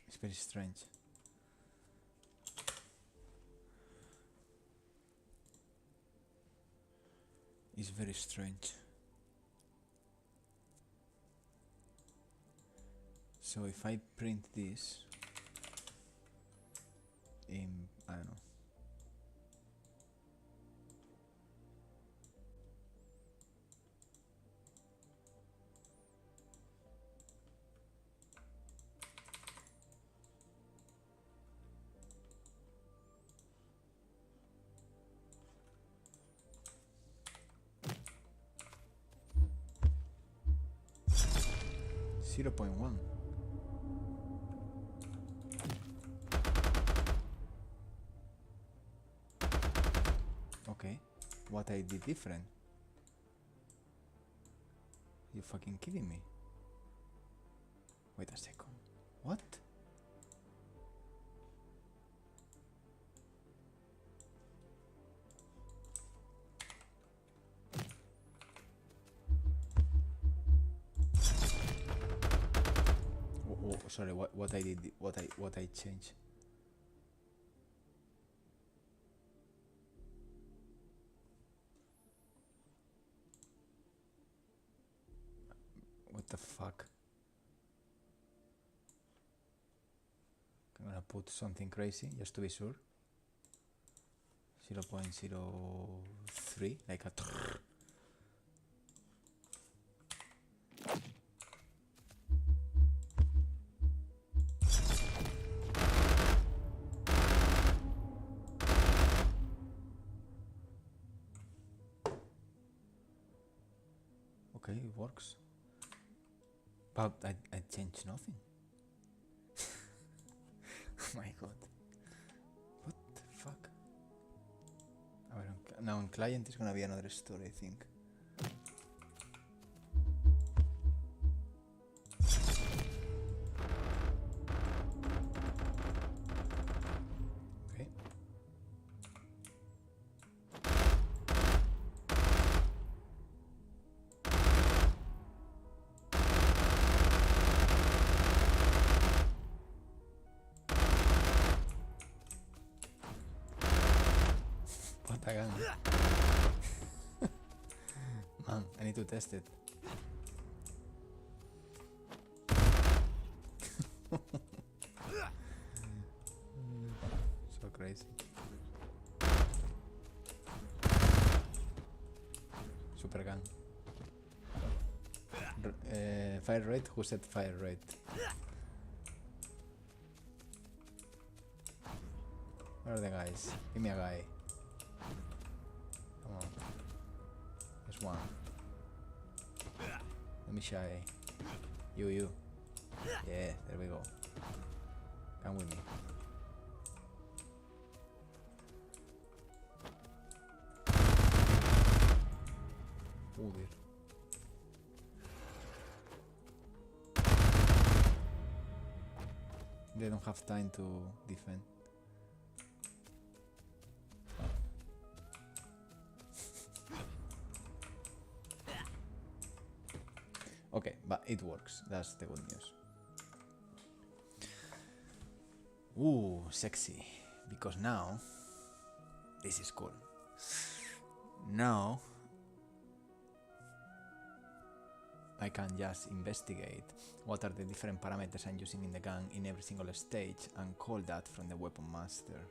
it's very strange. It's very strange. So if I print this in, I don't know, .1. Okay, what I did different? You fucking kidding me? Wait a second. What? Oh, sorry. What I did? What I changed? What the fuck? I'm gonna put something crazy just to be sure. 0.03, like a Okay, it works. But I changed nothing. Oh my god. What the fuck? Now on client is gonna be another story, I think. Okay. What a gun. Man, I need to test it. So crazy. Super gun. Fire rate? Who said fire rate? Where are the guys? Give me a guy. Come on. There's one. Let me shy. You. Yeah, there we go. Come with me. Oh dear. They don't have time to defend. Okay, but it works. That's the good news. Ooh, sexy. Because now, this is cool. Now, I can just investigate what are the different parameters I'm using in the gun in every single stage and call that from the weapon master.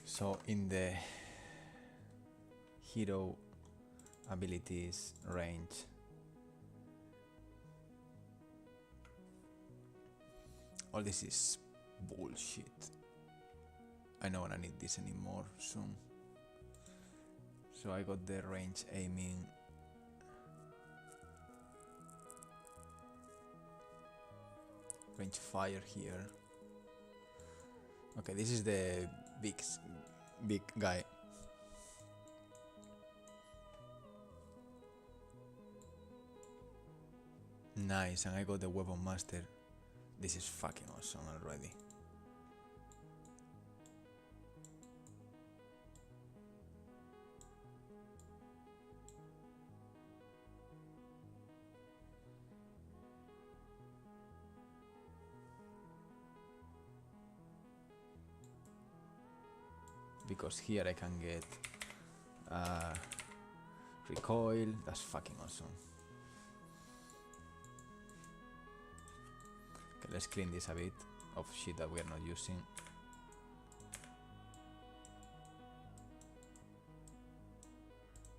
So in the hero abilities range, all this is bullshit. I don't wanna need this anymore soon. So I got the range aiming. Range fire here. Okay, this is the big guy. Nice, and I got the weapon master. This is fucking awesome already. Because here I can get recoil. That's fucking awesome. Okay, let's clean this a bit of shit that we are not using.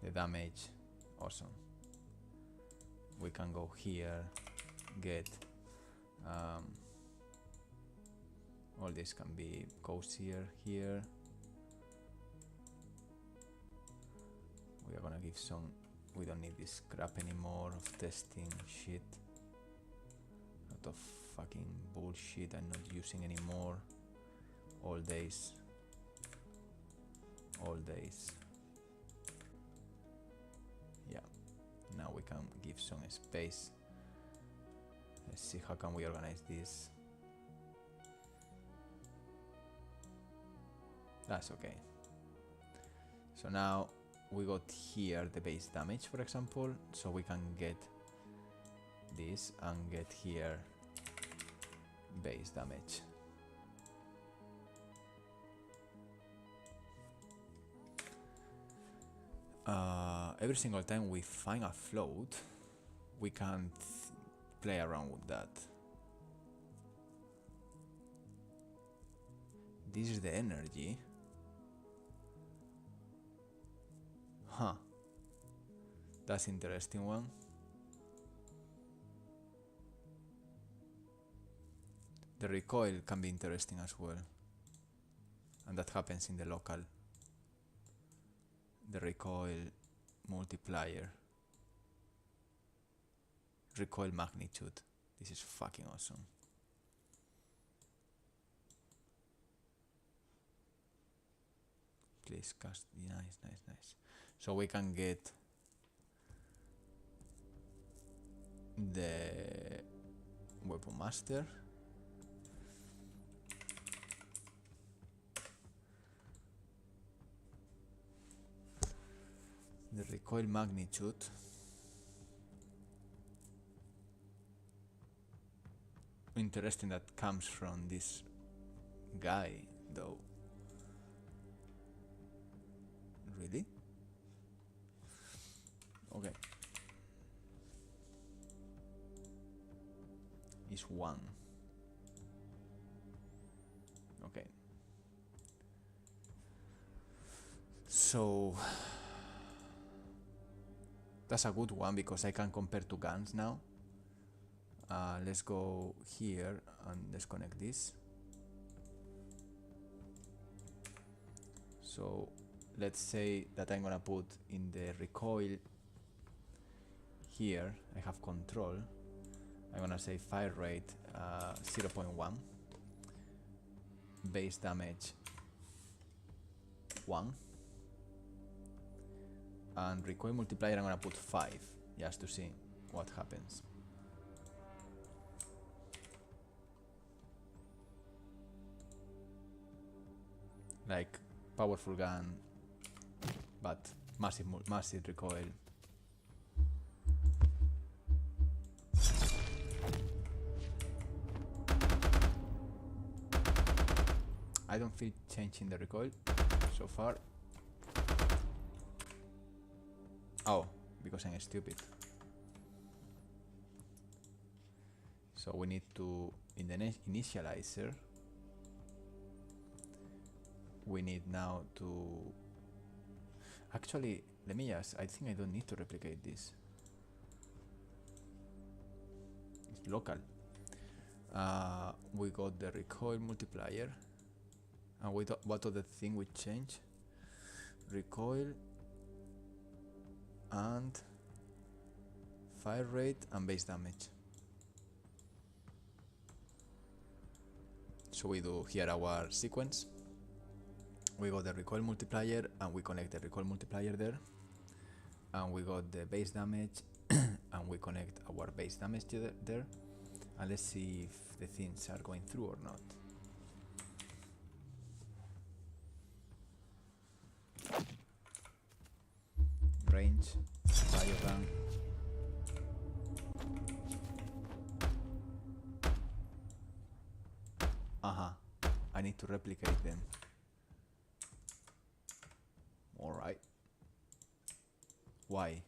The damage, awesome. We can go here, get all this can be cozier here. We are gonna give some. We don't need this crap anymore of testing shit. Lot of fucking bullshit I'm not using anymore. All days. Yeah. Now we can give some space. Let's see how can we organize this. That's okay. So now we got here the base damage, for example, so we can get this and get here base damage. Every single time we find a float, we can play around with that. This is the energy. Huh. That's interesting one. The recoil can be interesting as well. And that happens in the local. The recoil multiplier. Recoil magnitude. This is fucking awesome. Please cast. Nice, nice, nice. So we can get the weapon master. The recoil magnitude. Interesting that comes from this guy though. Really? Okay. Is 1. Okay. So that's a good one because I can compare two guns now. Let's go here and let's connect this. So let's say that I'm gonna put in the recoil here, I have control. I'm gonna say fire rate 0.1, base damage 1, and recoil multiplier I'm gonna put 5 just to see what happens. Like powerful gun, but massive recoil. I don't feel change in the recoil so far. Oh, because I'm stupid. So we need to, in the initializer, we need now to, actually, let me just, I think I don't need to replicate this. It's local. We got the recoil multiplier. And what other thing we change? Recoil and fire rate and base damage. So we do here our sequence. We got the recoil multiplier and we connect the recoil multiplier there. And we got the base damage and we connect our base damage to there. And let's see if the things are going through or not. Range, biogun. I need to replicate them. Alright. Why?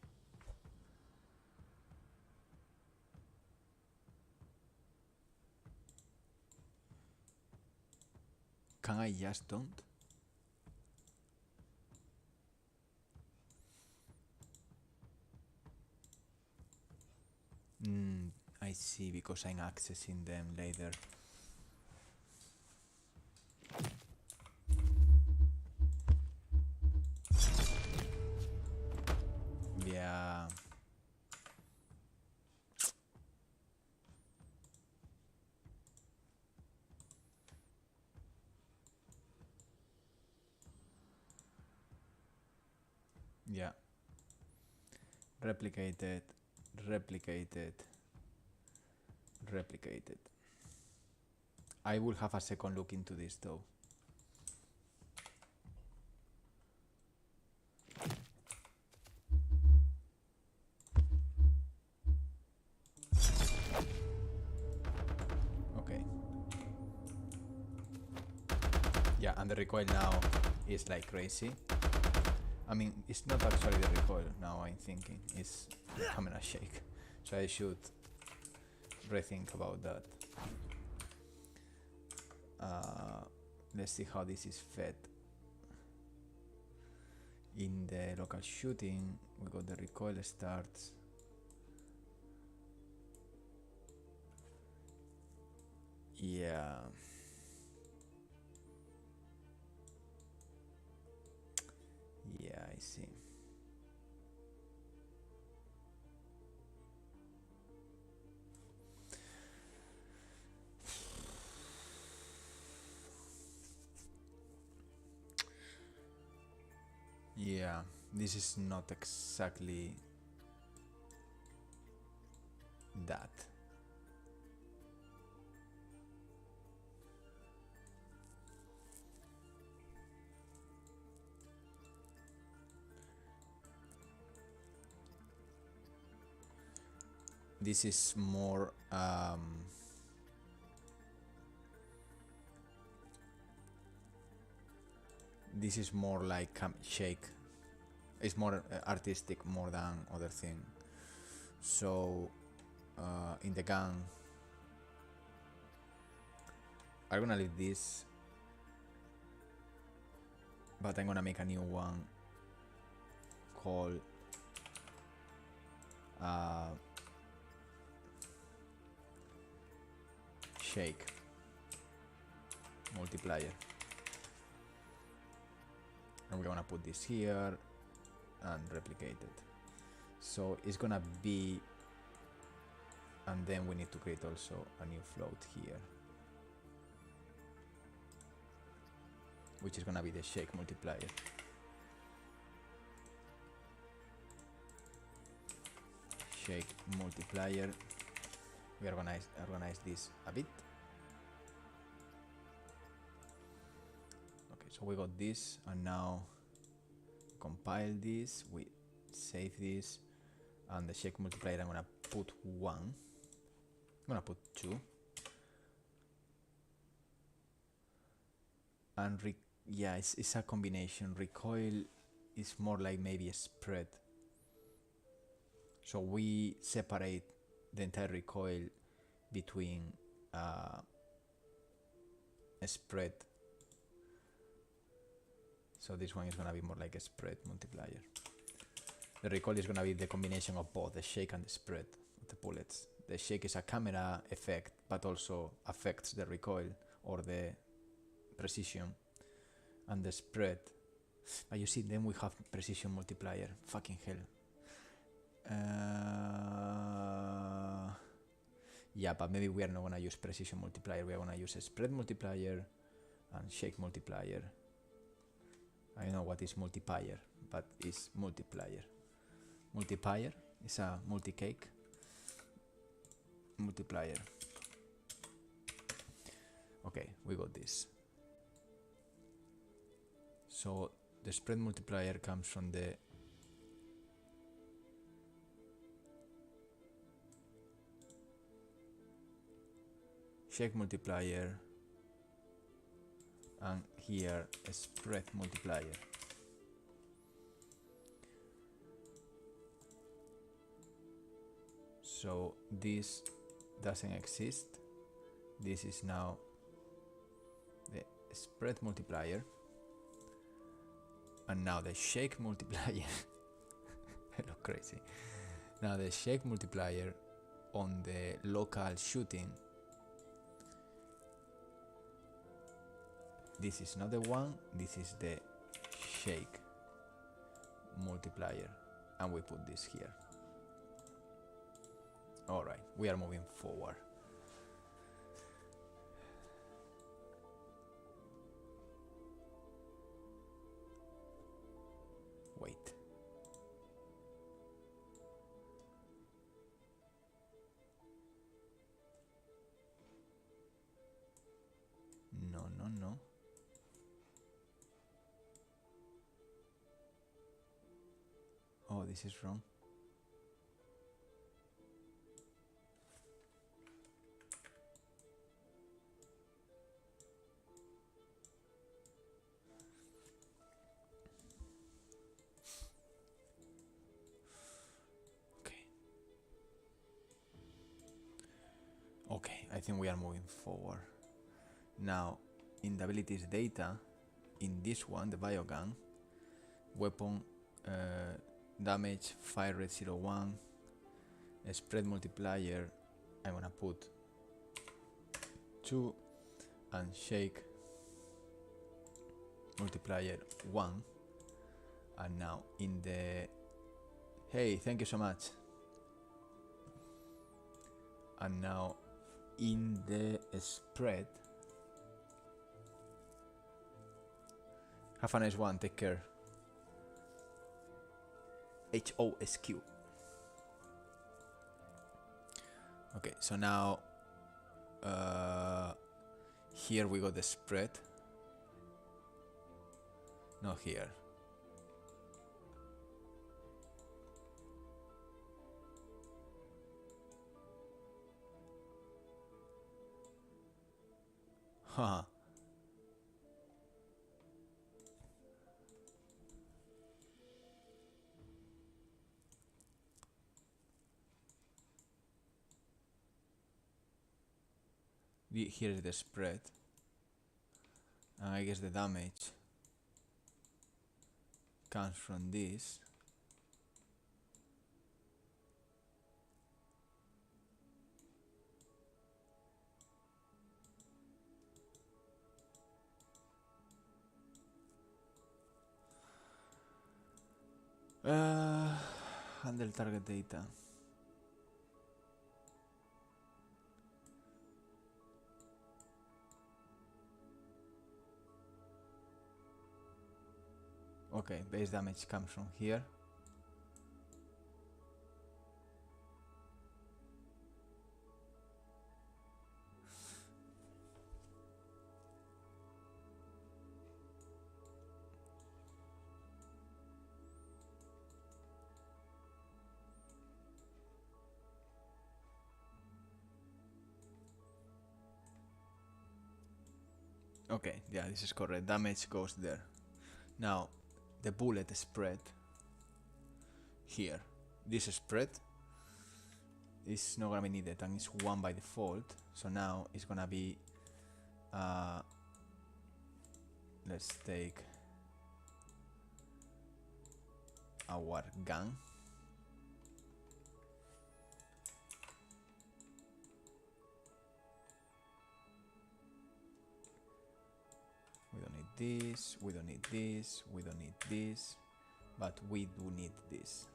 Can I just don't? I see, because I'm accessing them later. Yeah. Yeah. Replicated. I will have a second look into this though. Okay. Yeah, and the recoil now is like crazy. I mean, it's not actually the recoil now I'm thinking, it's camera shake. So I should rethink about that. let's see how this is fed. In the local shooting, we got the recoil starts. Yeah. Yeah, I see. Yeah, this is not exactly that. This is more this is more like shake. It's more artistic more than other thing. So in the gun, I'm gonna leave this, but I'm gonna make a new one called shake multiplier, and we're gonna put this here and replicate it. So it's gonna be, and then we need to create also a new float here, which is gonna be the shake multiplier. Shake multiplier. We organize this a bit. Okay, so we got this, and now compile this, we save this, and the shake multiplier I'm gonna put 1. I'm gonna put 2. And yeah, it's a combination. Recoil is more like maybe a spread. So we separate the entire recoil between a spread. So this one is gonna be more like a spread multiplier. The recoil is gonna be the combination of both the shake and the spread of the bullets. The shake is a camera effect, but also affects the recoil or the precision, and the spread. But you see, then we have precision multiplier. Fucking hell. Yeah, but maybe we are not gonna use precision multiplier. We are gonna use a spread multiplier and shake multiplier. I don't know what is multiplier, but it's multiplier. Multiplier is a multi-cake. Multiplier. Okay, we got this. So the spread multiplier comes from the shake multiplier, and here a spread multiplier. So this doesn't exist. This is now the spread multiplier, and now the shake multiplier. I look crazy. Now the shake multiplier on the local shooting. This is not the one, this is the shake multiplier, and we put this here. Alright, we are moving forward. Wait. No. Oh, this is wrong. Okay, I think we are moving forward. Now, in the abilities data, in this one, the biogun, weapon damage, fire rate 0.1, spread multiplier, I'm gonna put 2, and shake multiplier 1. And now in the, hey, thank you so much. And now in the spread, have a nice one, take care. HOSQ. Okay, so now here we got the spread. Not here. Haha. Here is the spread, and I guess the damage comes from this. Handle target data. Okay, base damage comes from here. Okay, yeah, this is correct. Damage goes there. Now, the bullet spread here. This spread is not gonna be needed, and it's 1 by default. So now it's gonna be. Let's take our gun. We don't need this, we don't need this, we don't need this, but we do need this.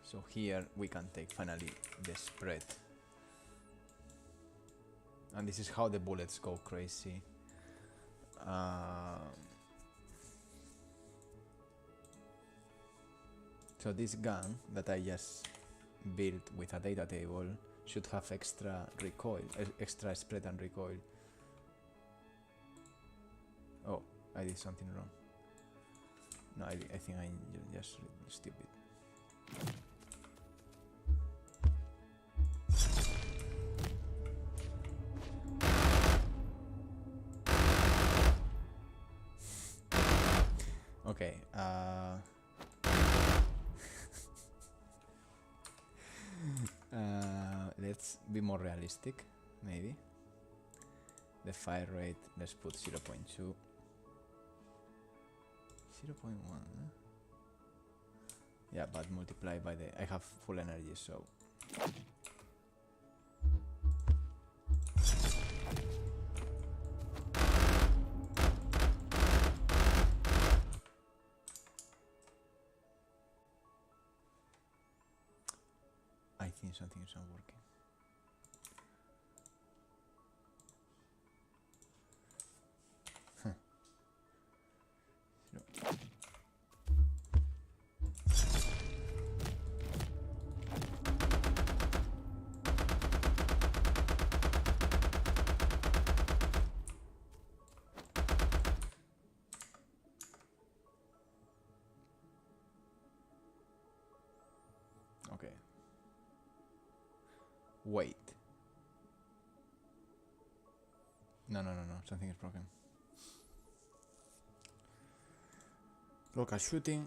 So here we can take finally the spread. And this is how the bullets go crazy. So this gun that I just built with a data table should have extra recoil, extra spread and recoil. Oh, I did something wrong. No, I think I just stupid. Okay, let's be more realistic, maybe. The fire rate, let's put 0.2. 0.1, yeah, but multiply by the, I have full energy, so I think something is not working. Okay. Wait. No, something is broken. Local shooting.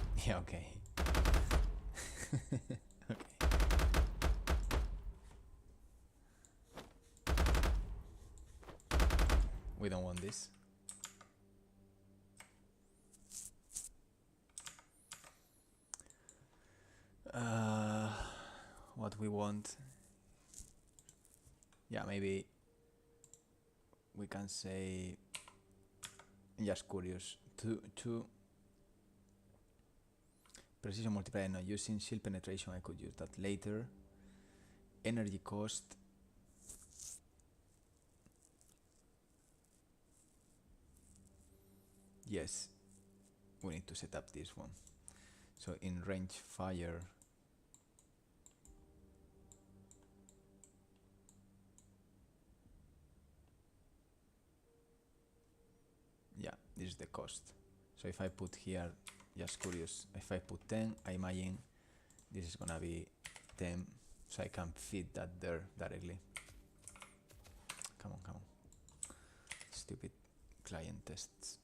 Yeah, okay. Okay. We don't want this. What we want, yeah, maybe we can say, just curious, to precision multiplier not using, shield penetration I could use that later, energy cost, yes, we need to set up this one. So in range fire, yeah, this is the cost. So if I put here, just curious, if I put 10, I imagine this is gonna be 10, so I can feed that there directly. Come on, come on. Stupid client tests.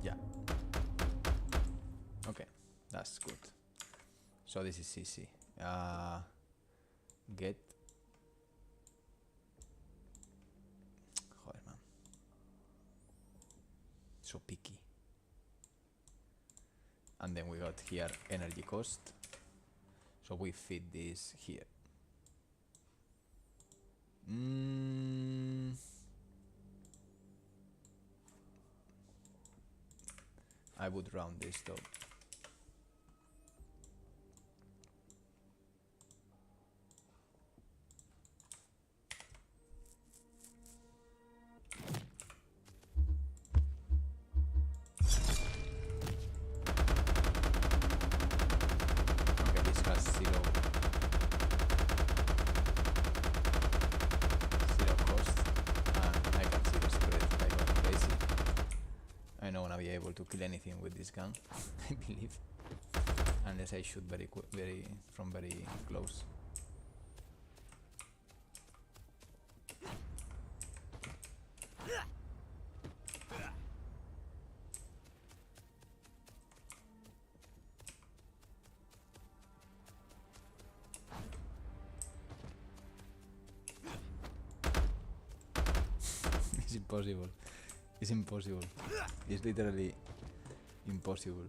Yeah. Okay, that's good. So this is CC. Get. Joder, man. So picky. And then we got here energy cost. So we feed this here. I would round this though. Okay, this has zero cost, and I can see the spread by going crazy. I'm not gonna be able to kill anything with this gun, I believe, unless I shoot very close. It's impossible. It's impossible. It's literally impossible.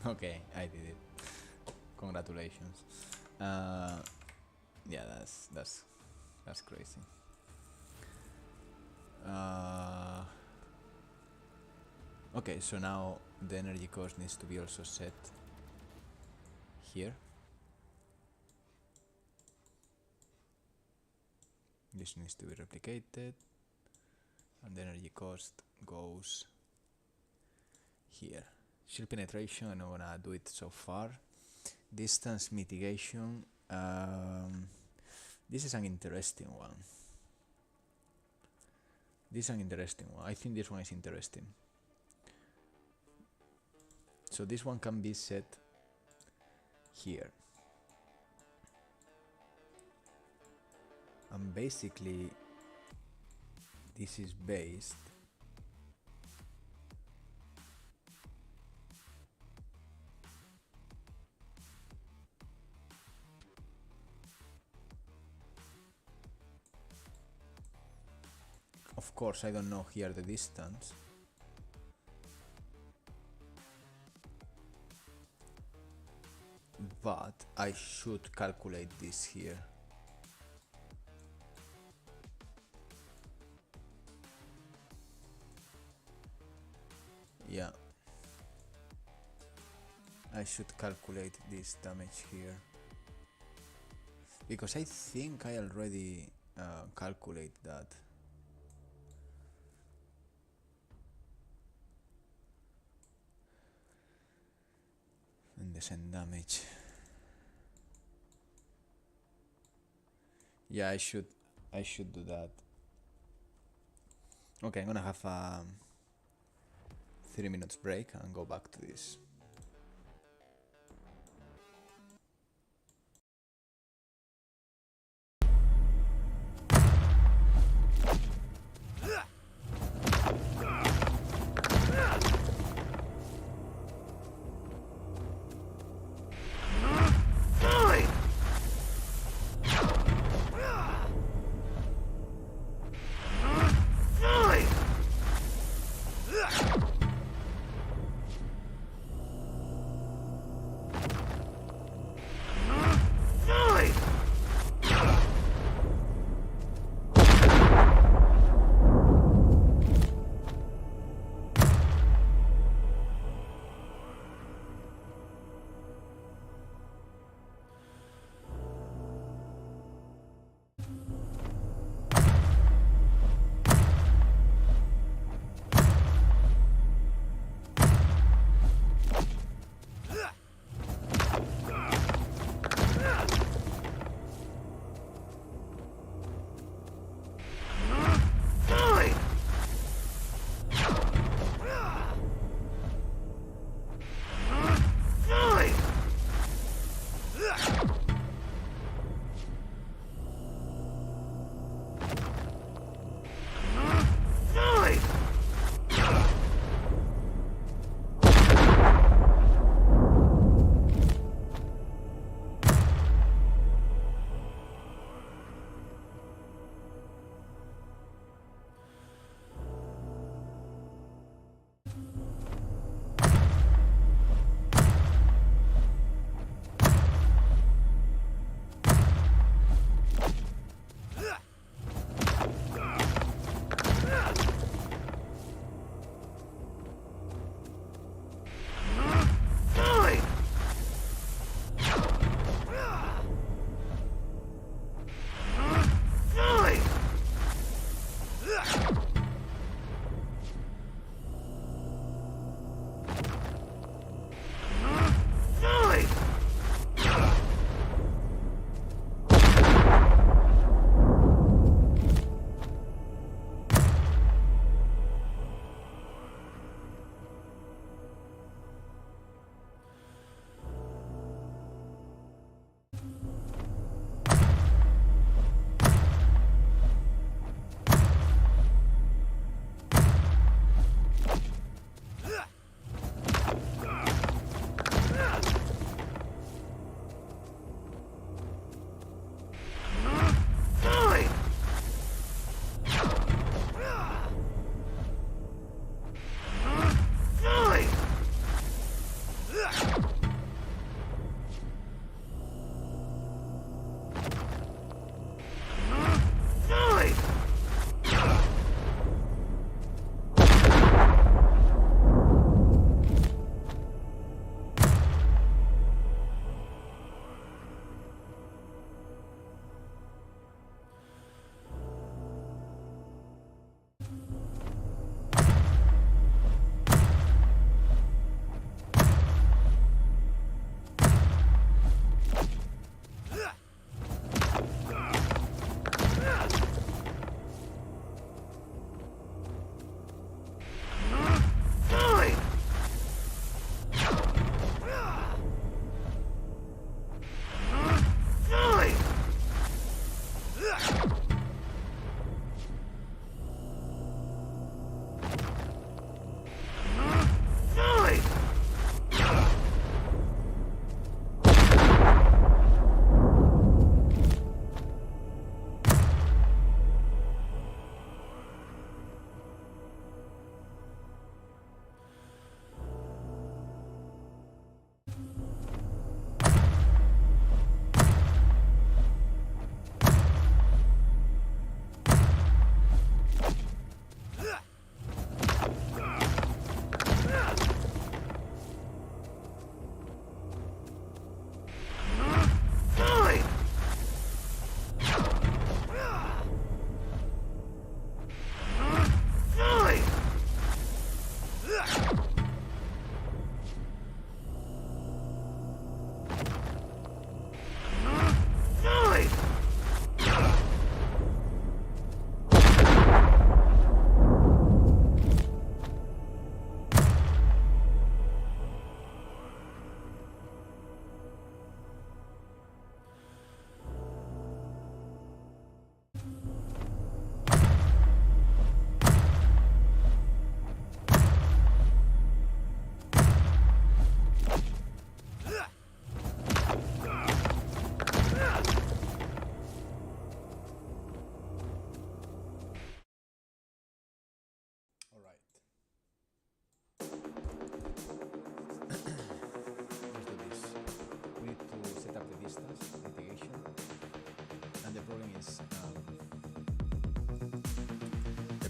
Okay, I did it. Congratulations. Yeah, that's crazy. Okay, so now the energy cost needs to be also set here. This needs to be replicated, and the energy cost goes here. Shield penetration, I'm not gonna do it so far. Distance mitigation, this is an interesting one. I think this one is interesting. So this one can be set here. And basically, this is based of course I don't know here the distance, but I should calculate this here. Yeah, I should calculate this damage here, because I think I already calculate that. And the send damage. Yeah, I should do that. Okay, I'm gonna have a 3 minutes break and go back to this.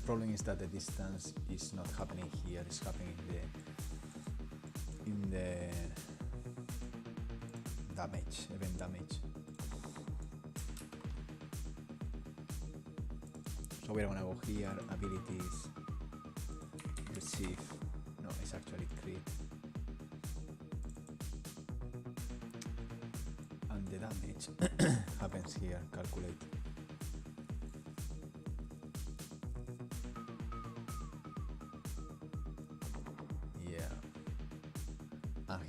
problem is that the distance is not happening here, it's happening in the damage, event damage. So we're gonna go here, abilities, receive, no, it's actually CRETE. And the damage happens here, calculate.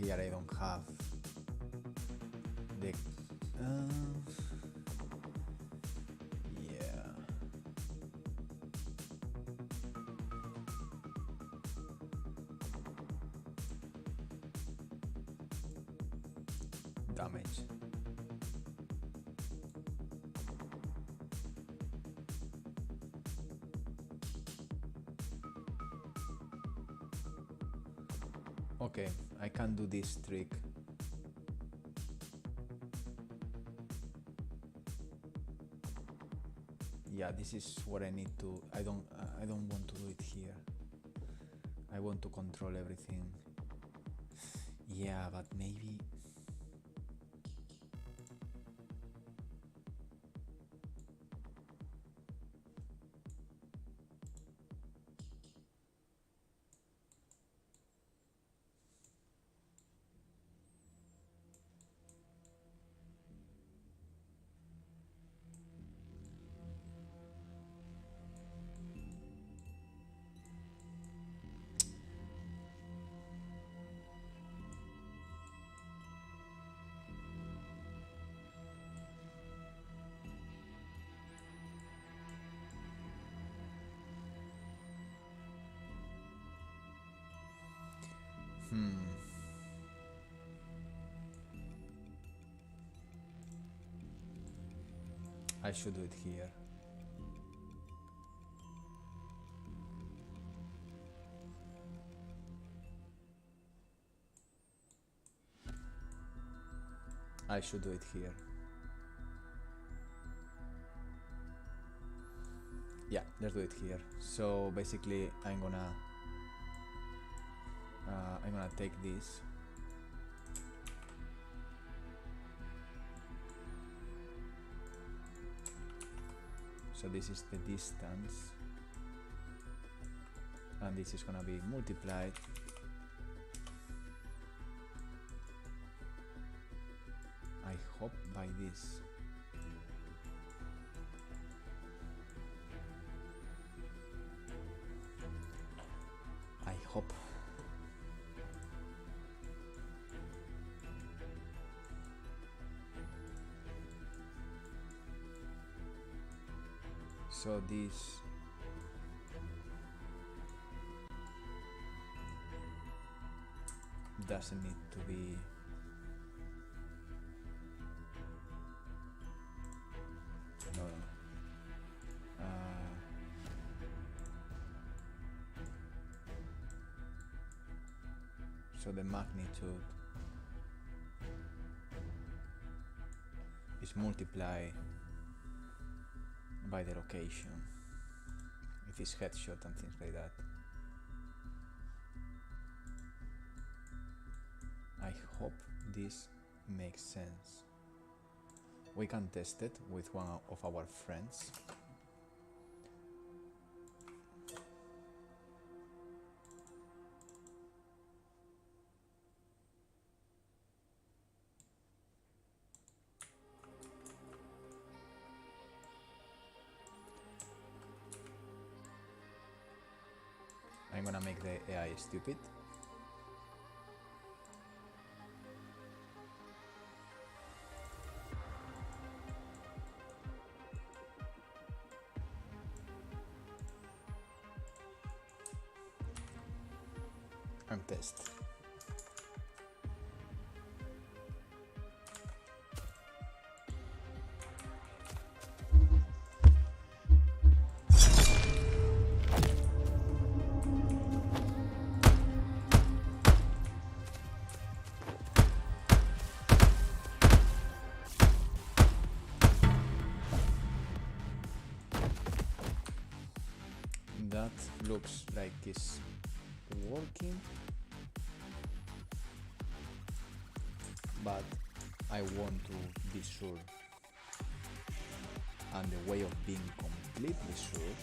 Here I don't have the yeah, damage. Okay, I can do this trick. Yeah, this is what I need to. I don't want to do it here. I want to control everything. Yeah, but maybe. I should do it here. I should do it here. Yeah, let's do it here. So basically I'm gonna take this. So this is the distance, and this is gonna be multiplied I hope by this. I hope. So this doesn't need to be no. So the magnitude is multiplied by the location, if it's headshot and things like that. I hope this makes sense. We can test it with one of our friends. I'm gonna make the AI stupid. And test. that looks like it's working, but I want to be sure, and the way of being completely sure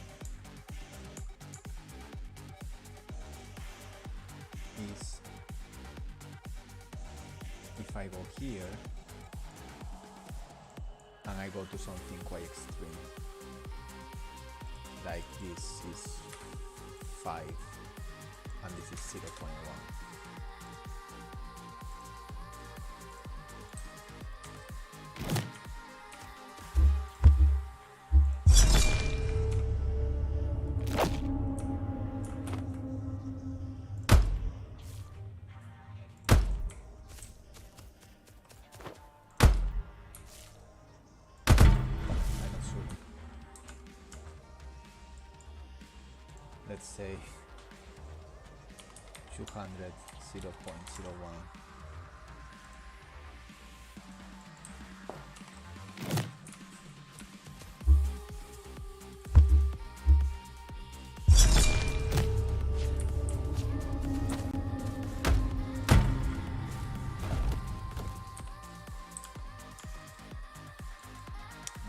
is if I go here and I go to something quite extreme, like this is 5 and this is 0.1. Let's say 200 0.01.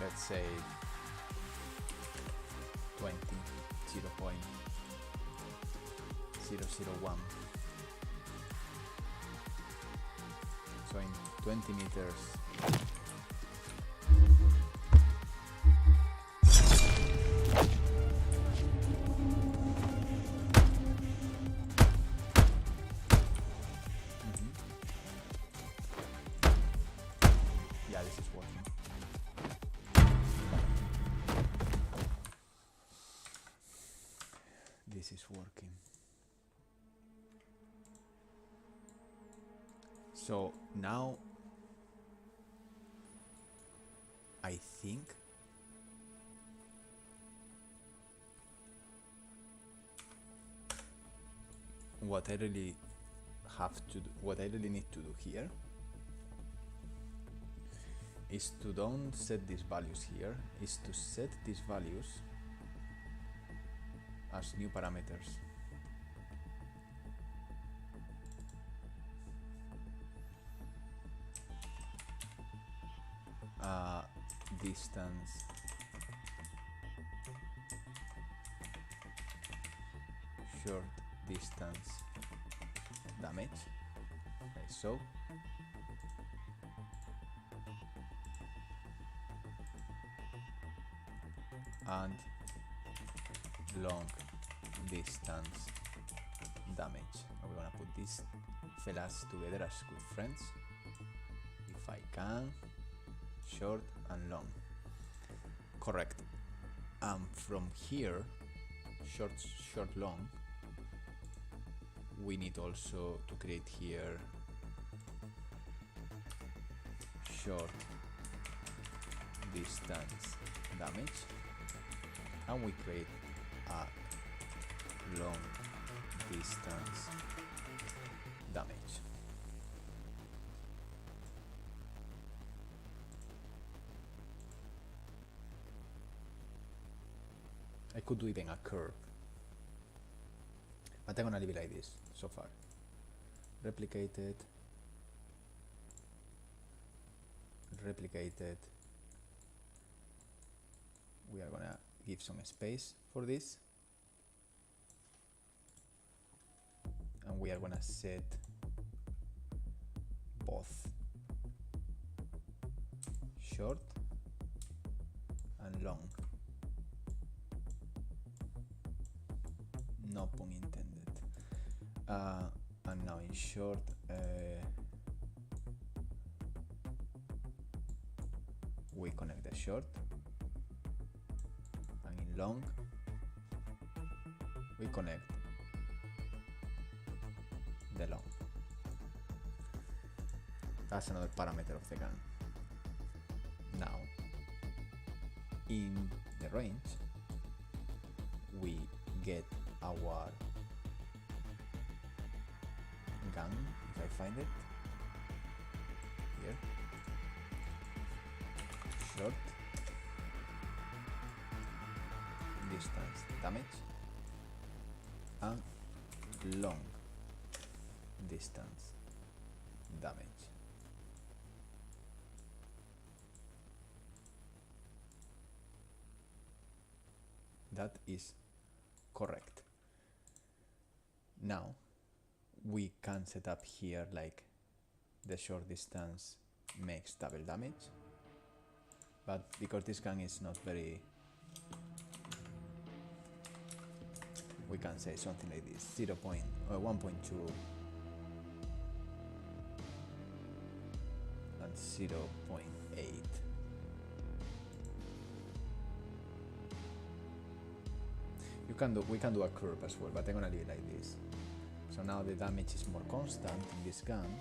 Let's say 20 0.001. So in 20 meters yeah, this is working. This is working. So now I think what I really need to do here is to don't set these values here, is to set these values as new parameters. Distance short distance damage, like so. And long distance damage. We're gonna put these fellas together as good friends if I can. Short and long. Correct. From here, short, long, we need also to create here short distance damage, and we create a long distance damage. I could do even a curve, but I'm gonna leave it like this so far. Replicated, we are gonna give some space for this, and we are gonna set both short and long. No pun intended. And now in short, we connect the short, and in long, we connect the long. That's another parameter of the gun. Now, in the range, we get our gun, if I find it here, short distance damage, and long distance damage. That is correct. Now we can set up here like the short distance makes double damage, but because this gun is not very, we can say something like this, 1.2 and 0.8. We can do a curve as well, but I'm gonna leave it like this. So now the damage is more constant in this gun.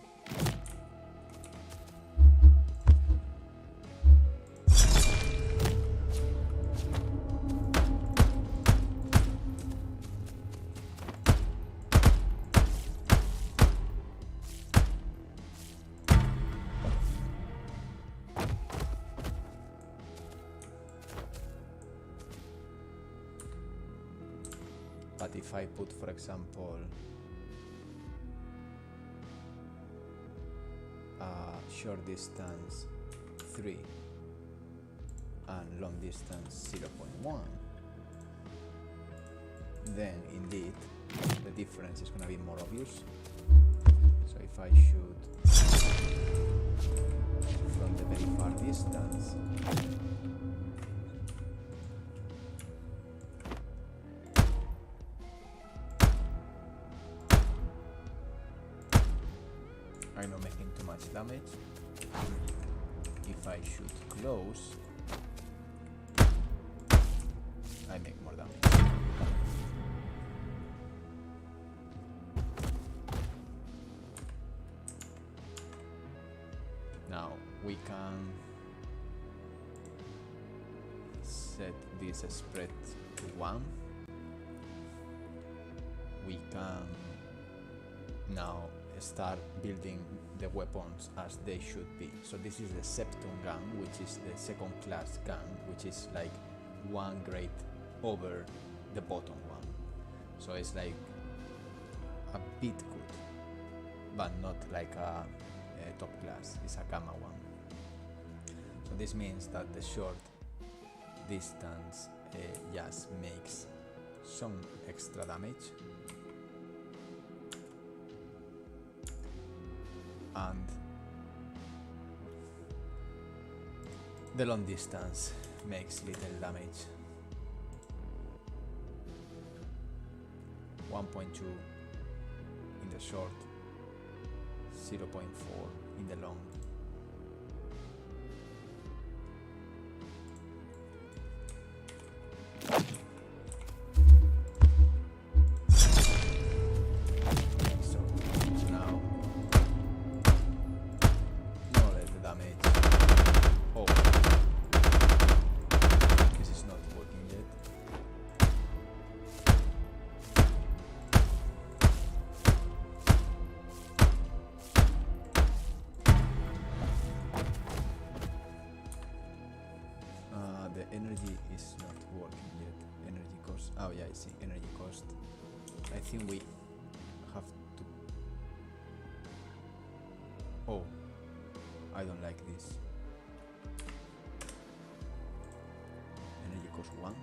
But if I put, for example, short distance 3 and long distance 0.1, then indeed the difference is going to be more obvious. So if I shoot from the very far distance, I'm not making too much damage. If I shoot close, I make more damage. Now we can set this spread to 1. We can now start building the weapons as they should be. So this is the Septum gun, which is the second class gun, which is like one grade over the bottom one. So it's like a bit good, but not like a top class. It's a gamma one. So this means that the short distance just makes some extra damage, and the long distance makes little damage. 1.2 in the short, 0.4 in the long. Energy is not working yet. Energy cost. Oh yeah, I see. Energy cost. I think we have to. Oh, I don't like this. Energy cost 1.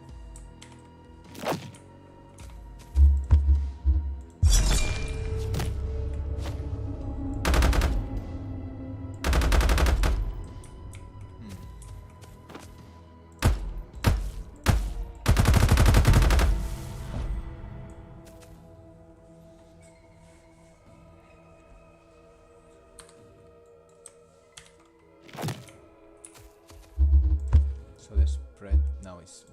So the spread now is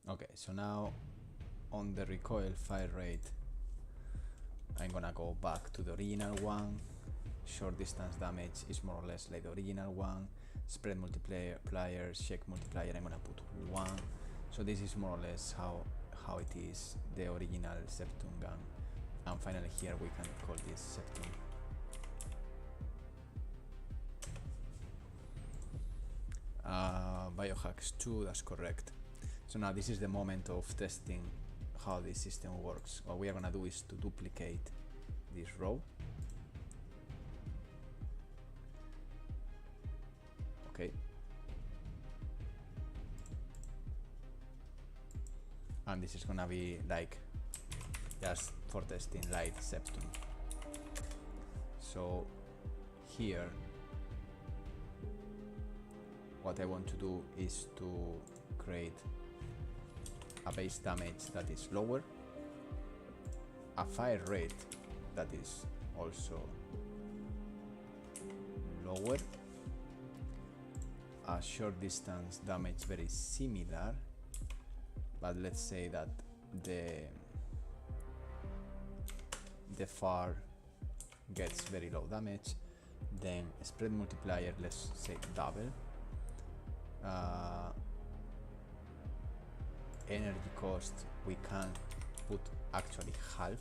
okay. So now on the recoil fire rate, I'm gonna go back to the original one. Short distance damage is more or less like the original one. Spread multiplier, check multiplier, I'm gonna put 1. So this is more or less how it is, the original septum gun. And finally here we can call this septum. Biohacks 2, that's correct. So now this is the moment of testing how this system works. What we are gonna do is to duplicate this row. Okay. And this is gonna be like just for testing light septum. So here what I want to do is to create a base damage that is lower, a fire rate that is also lower, a short distance damage very similar, but let's say that the far gets very low damage. Then spread multiplier, let's say double. Energy cost we can put actually half.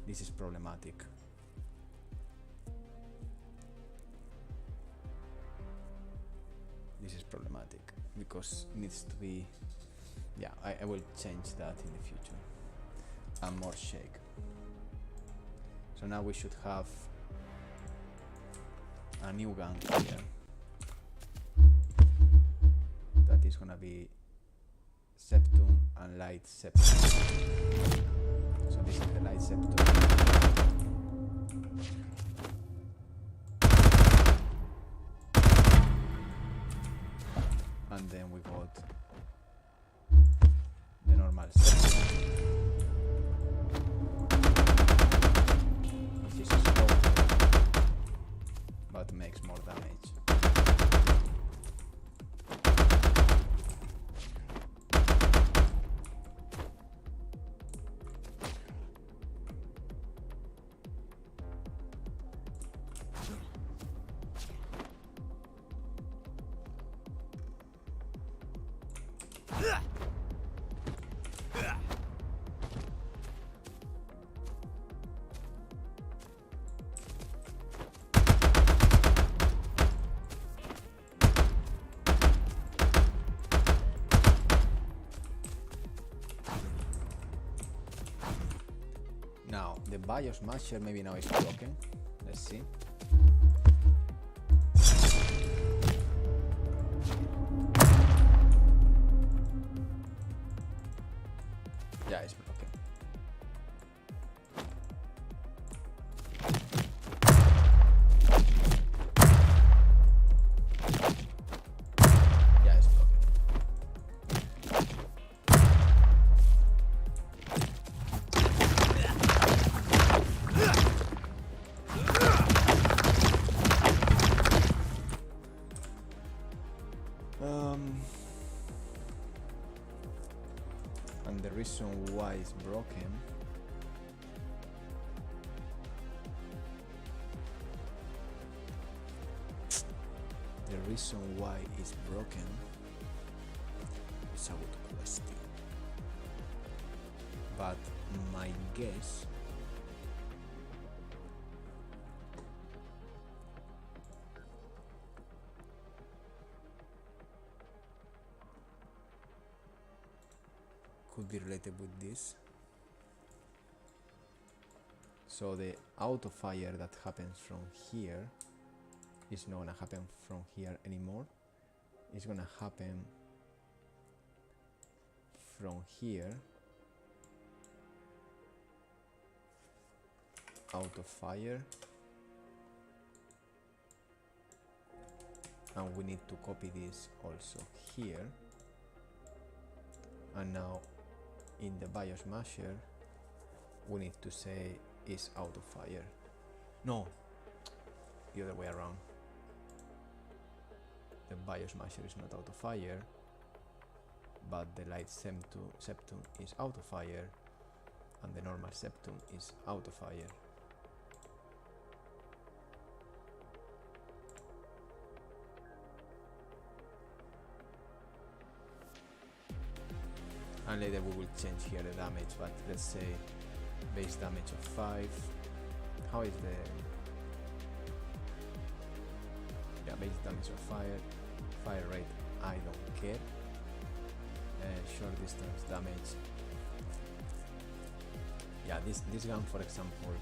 This is problematic. This is problematic because it needs to be, yeah, I will change that in the future. And more shake. So now we should have a new gun here. That is gonna be septum and light septum. So this is the light septum. And then we got the normal septum. Which is slow, but makes more damage. Now, the BIOS masher maybe now is broken. Let's see. Yeah, it's broken. Yeah, it's broken. And the reason why it's broken is a good question, but my guess could be related with this. So the auto fire that happens from here is not gonna happen from here anymore. It's gonna happen from here. Auto fire. And we need to copy this also here. And now in the BIOS masher we need to say is auto fire. No, the other way around. The BIOS masher is not auto fire, but the light septum is auto fire and the normal septum is auto fire. And later we will change here the damage, but let's say base damage of 5. How is the... Yeah, base damage of fire rate, I don't care. Short distance damage. Yeah, this gun, for example,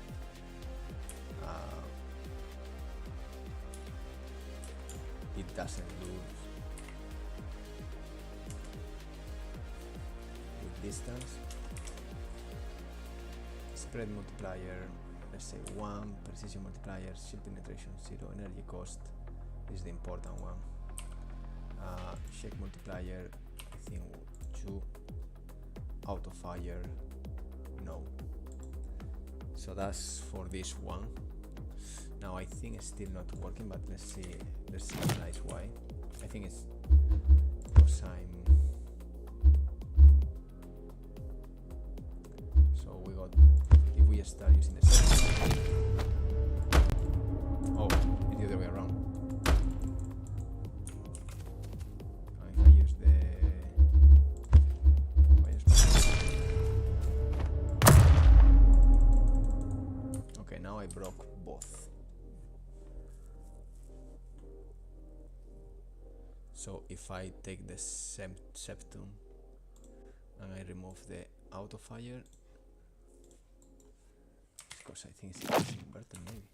it doesn't lose with distance. Spread multiplier, let's say 1, precision multiplier, shield penetration 0, energy cost is the important one. Shake multiplier, I think 2, auto fire, no. So that's for this one. Now I think it's still not working, but let's analyze why. I think it's because so we got, if we start using the second, oh, it's the other way around. If I use okay, now I broke both. So if I take the septum and I remove the auto fire, because I think it's inverted maybe.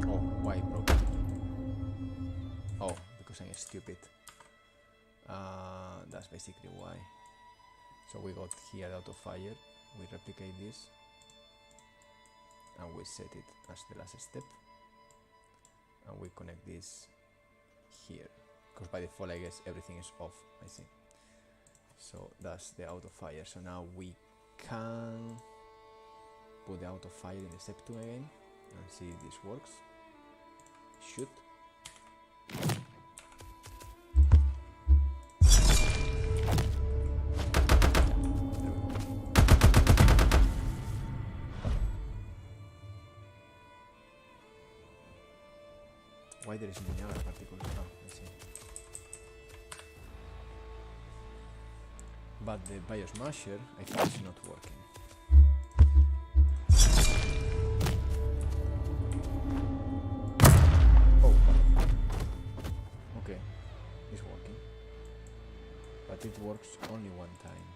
Oh, why broke it? Oh, because I'm stupid. That's basically why. So we got here the auto fire, we replicate this and we set it as the last step. And we connect this here, because by default I guess everything is off, I see. So that's the auto fire. So now we can put the auto fire in the septum again and see if this works. Shoot. Why there is many other particles? Oh, I see. But the biosmasher, I think, is not working. Oh, okay, it's working. But it works only one time.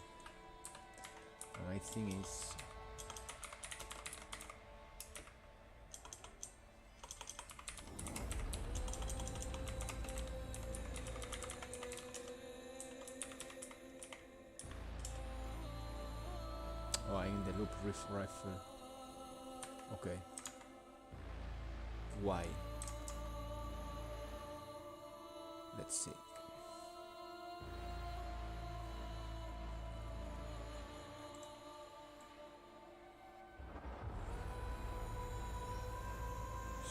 And I think it's... Oh, in the loop rifle. Okay. Why? Let's see.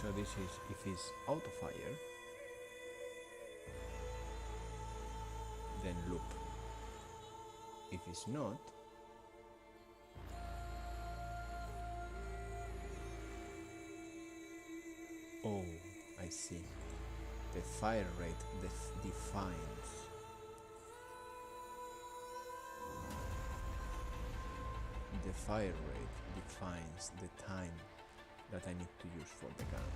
So this is if it's auto fire, then loop. If it's not, oh, I see. The fire rate defines. The fire rate defines the time that I need to use for the gun.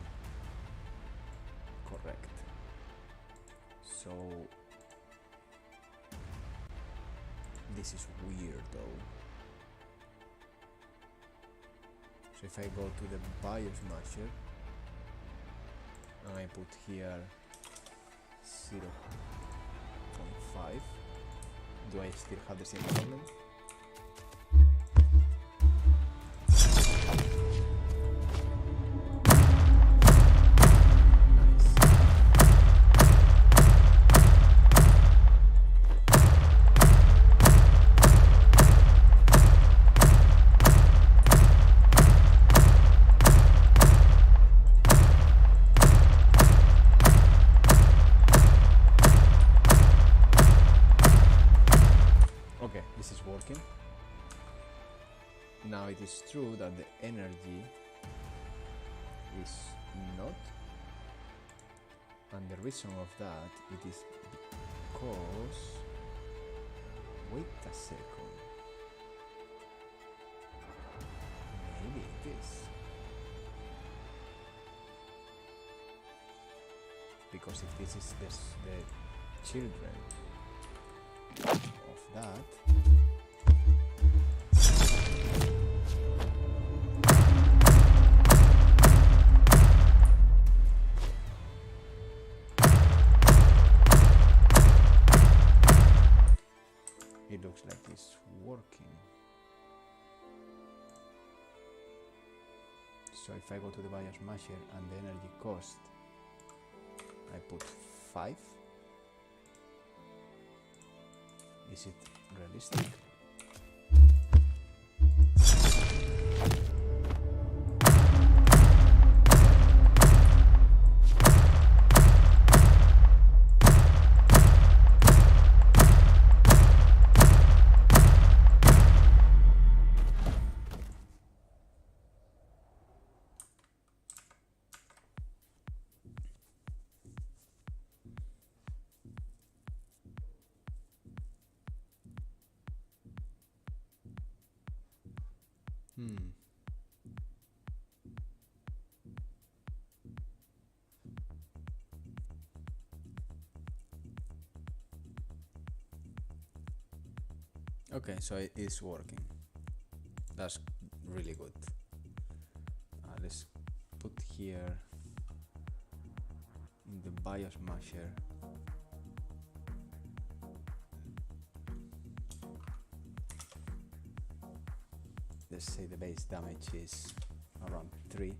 Correct. So this is weird though. So if I go to the biosmasher and I put here 0.5, do I still have the same problem? Now it is true that the energy is not, and the reason of that it is because wait a second, maybe it is because if this is the children of that, it looks like it's working. So if I go to the bias measure and the energy cost, I put 5. Is it realistic? Okay, so it is working. That's really good. Let's put here in the bias measure. Let's say the base damage is around 3.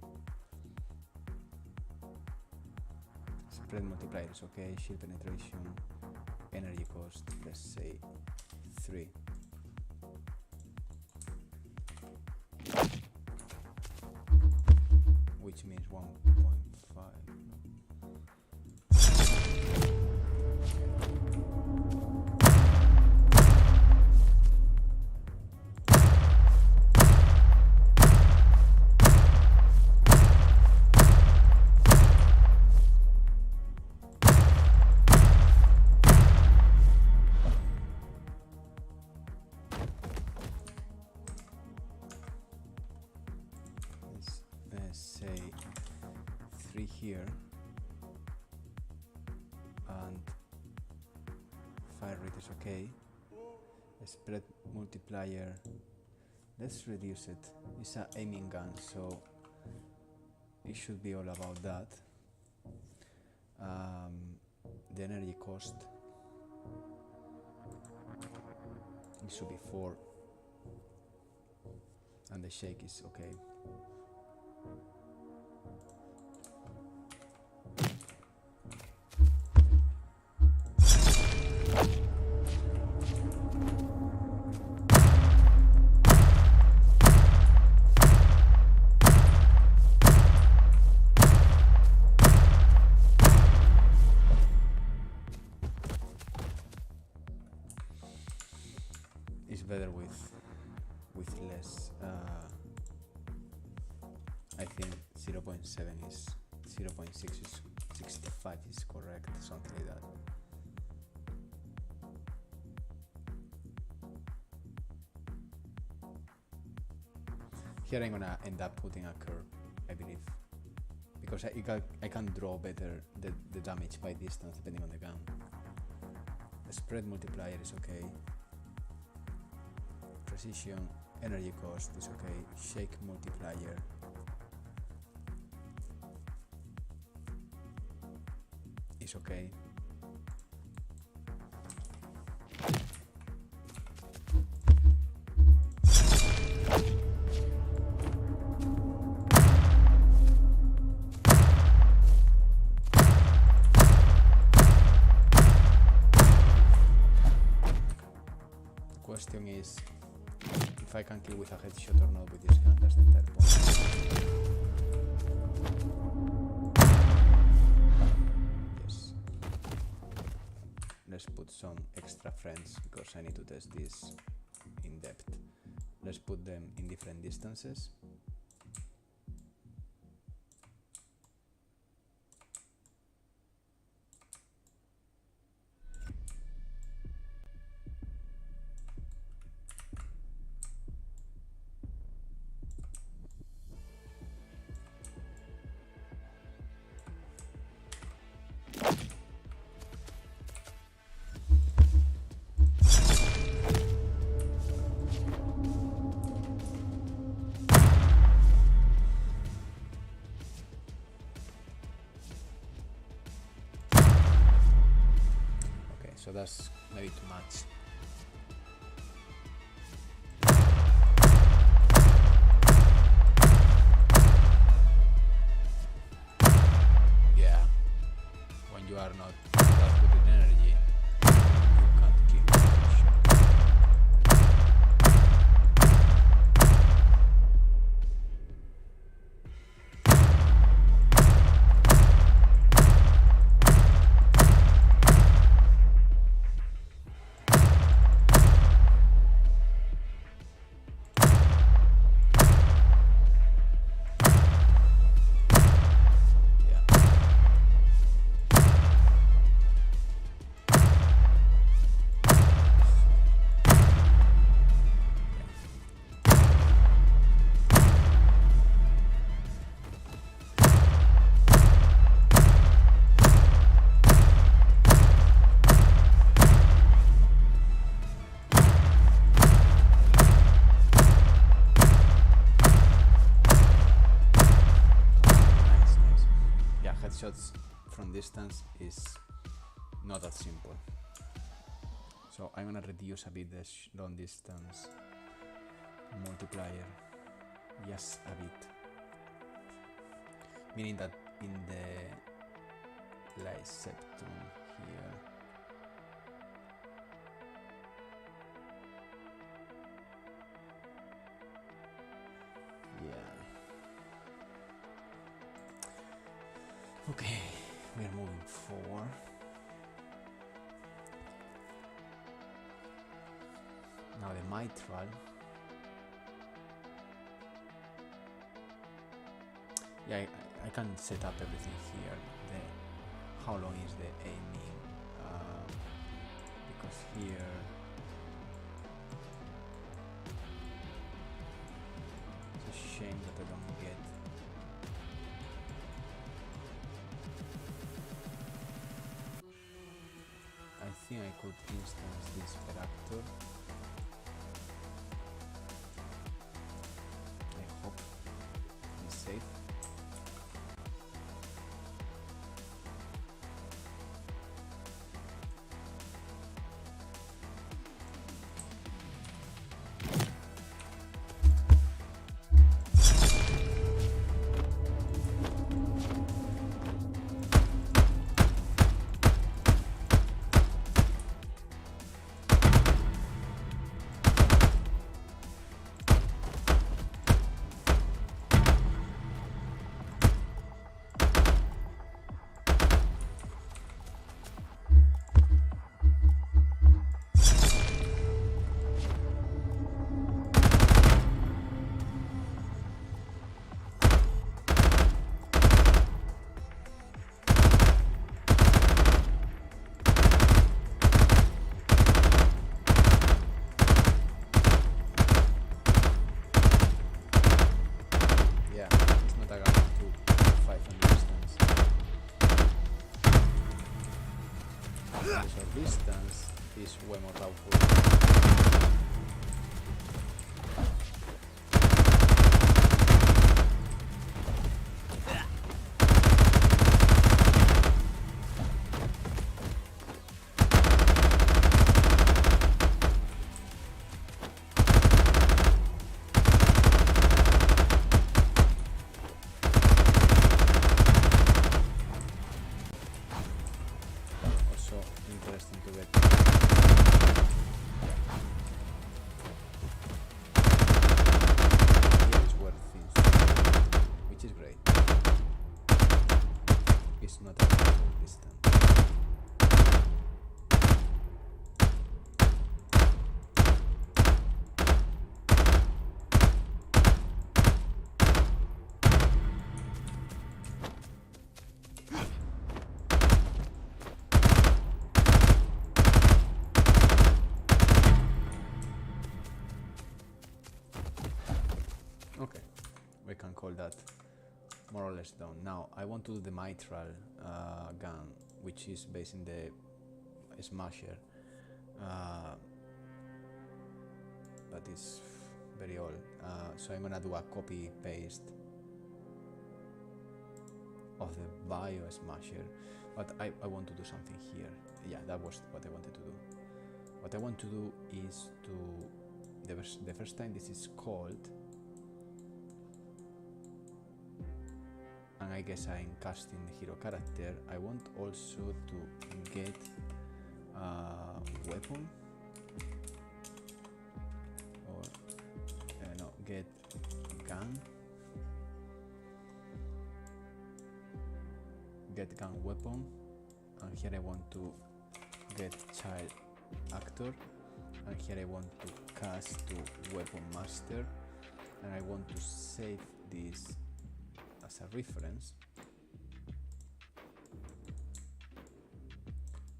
Spread multiplier is okay. Shield penetration, energy cost, let's say 3. Which means 1.5. Let's say 3 here and fire rate is okay. Spread multiplier, let's reduce it. It's an aiming gun, so it should be all about that. The energy cost, it should be 4, and the shake is okay. It's better with less. I think 0.7 is 0.6 is 65 is correct, something like that. Here I'm gonna end up putting a curve, I believe, because I can draw better the damage by distance depending on the gun. The spread multiplier is okay. Precision, energy cost is okay. Shake multiplier is okay. Question is if I can kill with a headshot or not with this gun. That's the entire point. Yes. Let's put some extra friends because I need to test this in depth. Let's put them in different distances. but that's maybe too much. Yeah, when you are not that good in energy, you can't kill the shot. Shots from distance is not that simple, so I'm gonna reduce a bit the long distance multiplier, just a bit, meaning that in the light septum here okay, we are moving forward. Now the mitral. Yeah, I can set up everything here. How long is the aiming? Because here it's a shame that I don't get. I think I could instance this per actor. I hope it's safe. Distance is way more powerful. Also interesting to get. Here is where things, which is great. It's not a full distance. Okay, we can call that more or less done. Now I want to do the mitral gun, which is based in the smasher, but it's very old. So I'm gonna do a copy paste of the bio smasher, but I want to do something here. yeah, that was what I wanted to do. What I want to do is to the first time this is called, and I guess I'm casting the hero character. I want also to get a weapon, or no, get gun. Get gun weapon, and here I want to get child actor, and here I want to cast to weapon master, and I want to save this as a reference,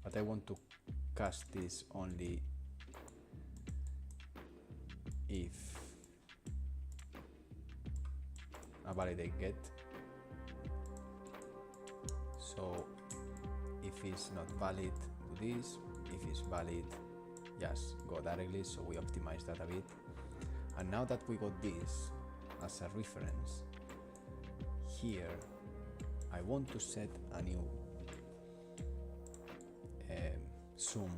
but I want to cast this only if a validate get. So if it's not valid, do this. If it's valid, just go directly. So we optimize that a bit. And now that we got this as a reference, here I want to set a new zoom.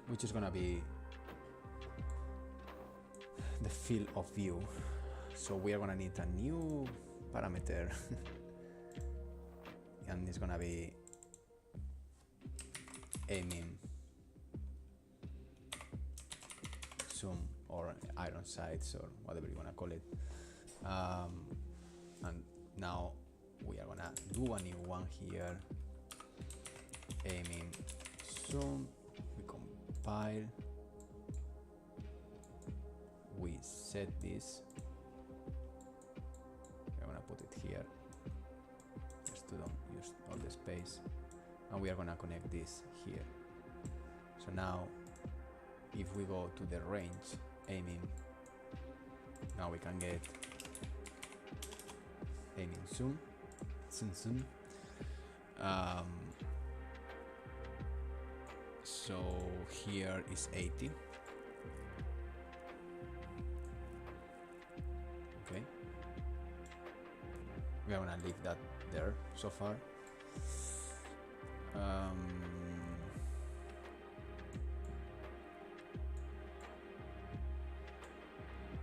Which is gonna be the field of view. So we are gonna need a new parameter and it's gonna be aiming zoom or iron sights or whatever you wanna call it. And now we are gonna do a new one here, aiming zoom. We compile, we set this, we're gonna put it here just to don't use all the space, and we are gonna connect this here. So now if we go to the range aiming, now we can get aiming zoom. So here is 80. Okay. We are gonna leave that there so far.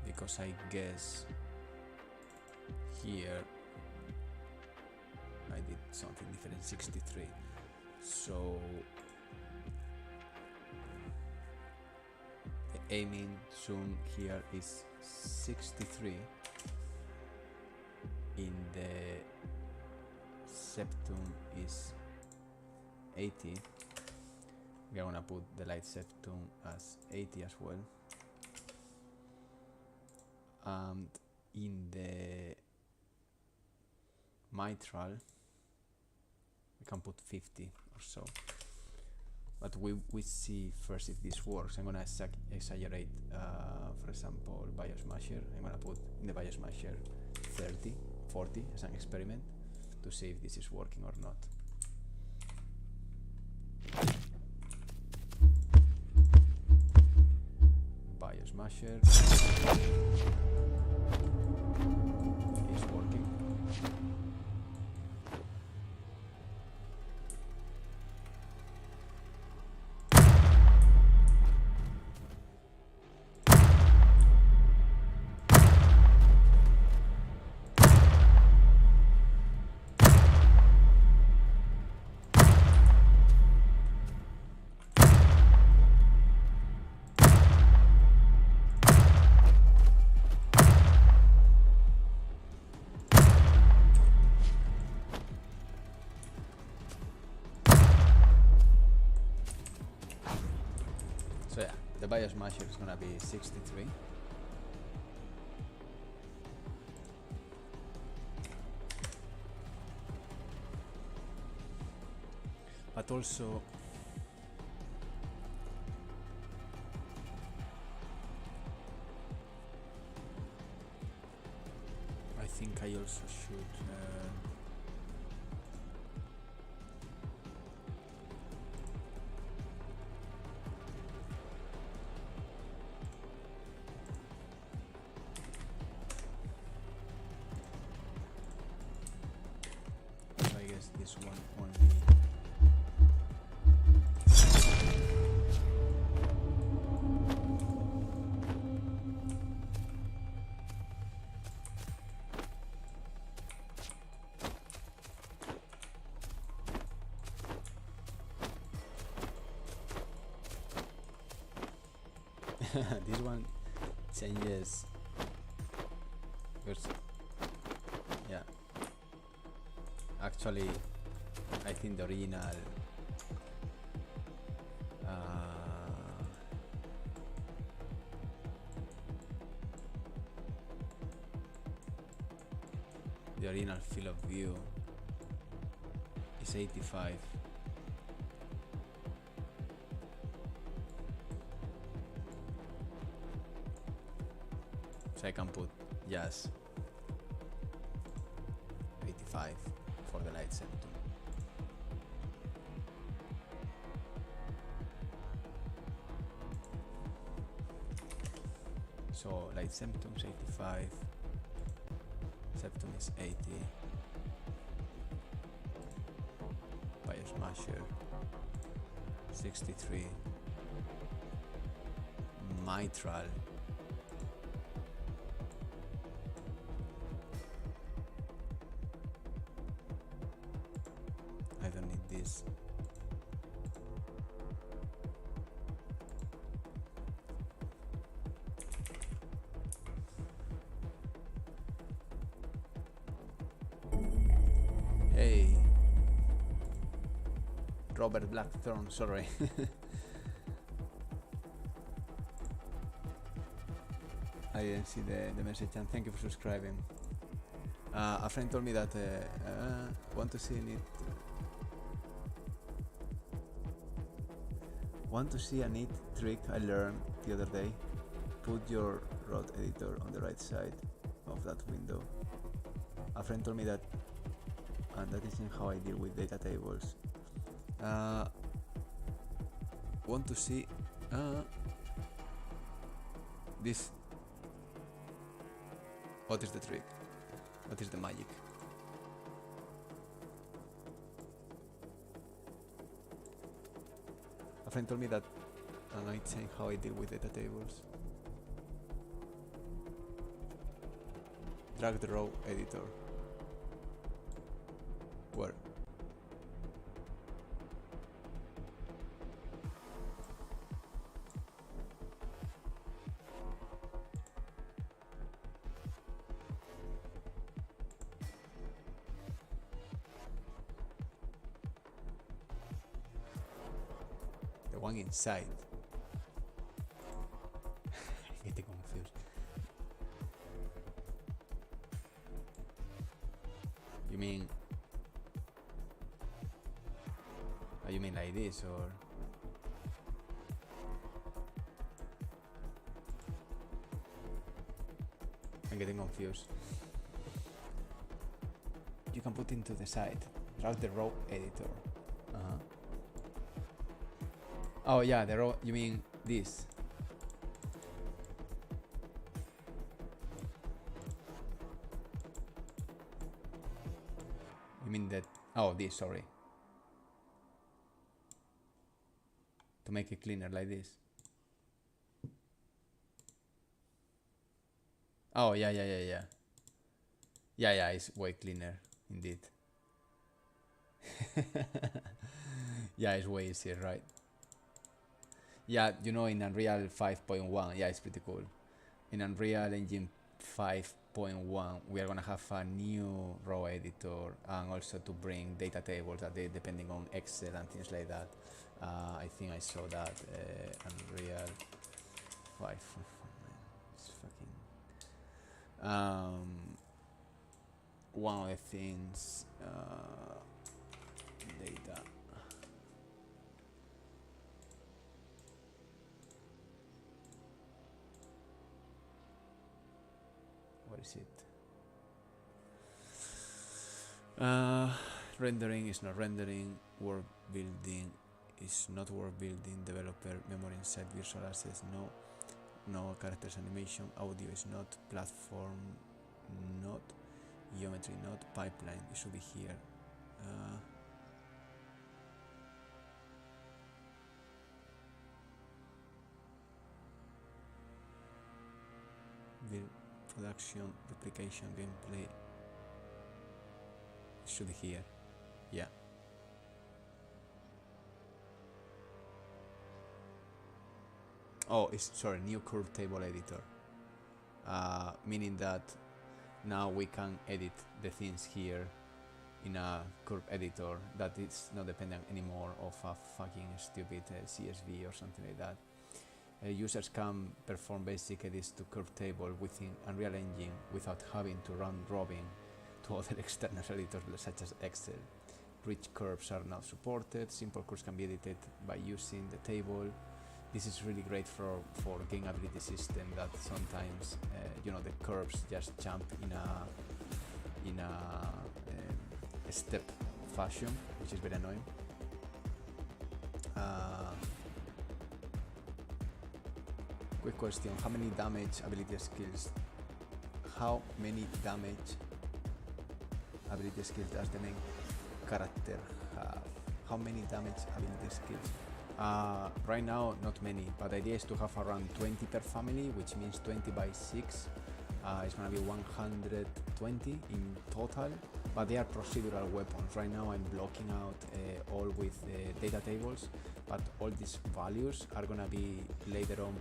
Because I guess here I did something different, 63. So the aiming zoom here is 63. In the septum is 80. We are gonna put the light septum as 80 as well. And in the mitral we can put 50 or so, but we see first if this works. I'm gonna exaggerate, for example, Biosmasher. I'm gonna put in the Biosmasher 30, 40 as an experiment to see if this is working or not. Biosmasher is working. So yeah, the Biosmasher is gonna be 63. But also I think I also should This one changes. Because, yeah. Actually, I think the original. The original field of view is 85. So I can put just 85 for the light symptom. So light symptoms 85. Septum is 80. Bias Masher 63. Mitral I don't need this. Hey, Robert Blackthorne, sorry. I didn't see the message, and thank you for subscribing. A friend told me that want to see a neat trick I learned the other day. Put your road editor on the right side of that window. A friend told me that, and that isn't how I deal with data tables. Want to see this? What is the trick? What is the magic? A friend told me that, and I'm saying how I deal with data tables. Drag the row editor. Where? The one inside. I'm getting confused. You mean? You mean like this, or? I'm getting confused. You can put into the side. Drag the row editor. Oh yeah, the row. You mean this? You mean that? Oh, this. Sorry. To make it cleaner like this. Oh yeah. Yeah, it's way cleaner indeed. Yeah, it's way easier, right? Yeah, you know, in Unreal 5.1, yeah, it's pretty cool. In Unreal Engine 5.1, we are gonna have a new row editor, and also to bring data tables that they depending on Excel and things like that. I think I saw that Unreal 5. It's fucking one of the things data. What is it? Rendering is not rendering. World building is not world building. Developer memory inside visual assets. No characters animation. Audio is not. Platform not. Geometry not. Pipeline, it should be here. Production, replication, gameplay, it should be here. Yeah. Oh, it's sorry, new curve table editor. Meaning that now we can edit the things here in a curve editor that is not dependent anymore of a fucking stupid CSV or something like that. Users can perform basic edits to curve table within Unreal Engine without having to round robin to other external editors such as Excel. Rich curves are now supported. Simple curves can be edited by using the table. This is really great for gameability system that sometimes the curves just jump in a step fashion, which is very annoying. Quick question: how many damage ability skills does the main character have? How many damage ability skills? Right now, not many, but the idea is to have around 20 per family, which means 20 by 6. It's gonna be 120 in total, but they are procedural weapons. Right now I'm blocking out all with data tables, but all these values are gonna be later on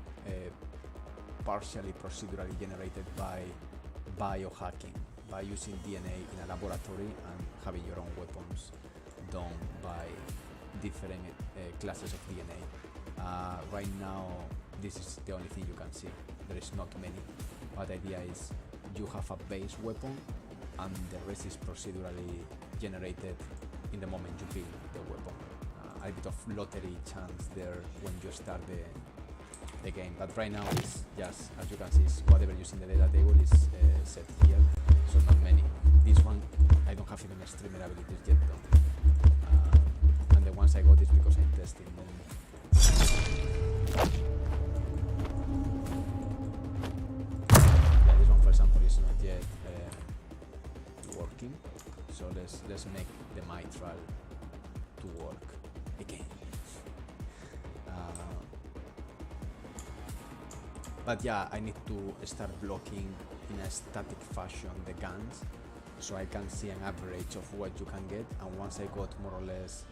partially procedurally generated by biohacking, by using DNA in a laboratory and having your own weapons done by different classes of DNA. Right now, this is the only thing you can see. There is not many, but the idea is you have a base weapon and the rest is procedurally generated in the moment you build the weapon. A bit of lottery chance there when you start the game, but right now it's just, as you can see, whatever using the data table is set here, so not many. This one, I don't have even streamer abilities yet though. And the ones I got is because I'm testing them. Yeah, this one for example is not yet working, so let's make the mitral to work again. But yeah, I need to start blocking in a static fashion the guns, so I can see an average of what you can get, and once I got more or less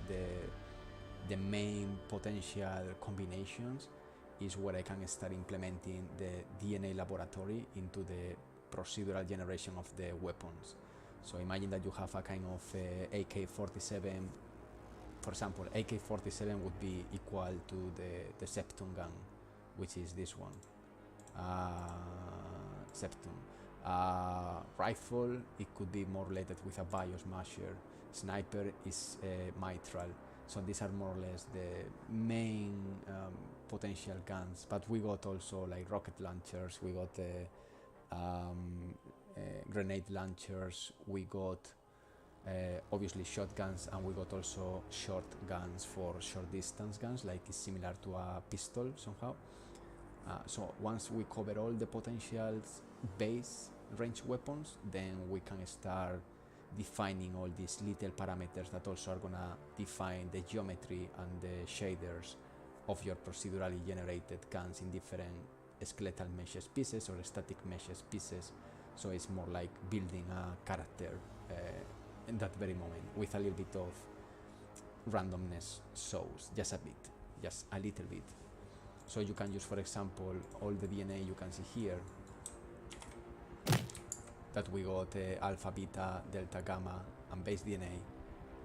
the main potential combinations is where I can start implementing the DNA laboratory into the procedural generation of the weapons. So imagine that you have a kind of AK-47, for example. AK-47 would be equal to the Septum gun, which is this one. Septum. Rifle, it could be more related with a Biosmasher. Sniper is mitral. So these are more or less the main potential guns, but we got also like rocket launchers, we got grenade launchers, we got obviously shotguns, and we got also short guns for short distance guns, like it's similar to a pistol somehow. So once we cover all the potentials base range weapons, then we can start defining all these little parameters that also are gonna define the geometry and the shaders of your procedurally generated guns in different skeletal meshes pieces or static meshes pieces. So it's more like building a character in that very moment with a little bit of randomness, so just a little bit. So you can use, for example, all the DNA you can see here that we got alpha, beta, delta, gamma, and base DNA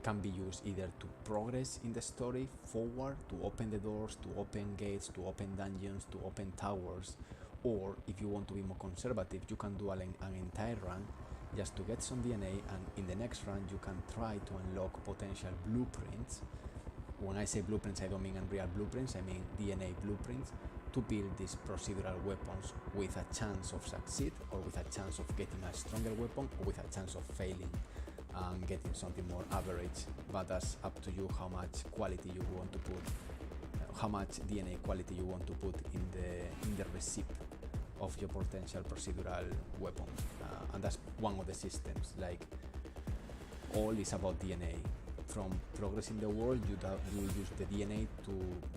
can be used either to progress in the story forward, to open the doors, to open gates, to open dungeons, to open towers, or if you want to be more conservative, you can do an entire run just to get some DNA, and in the next run you can try to unlock potential blueprints. When I say blueprints, I don't mean Unreal blueprints, I mean DNA blueprints, to build these procedural weapons with a chance of succeed, or with a chance of getting a stronger weapon, or with a chance of failing and getting something more average. But that's up to you how much quality you want to put, how much DNA quality you want to put in the receipt of your potential procedural weapon. And that's one of the systems, like all is about DNA. From progressing the world, you use the DNA to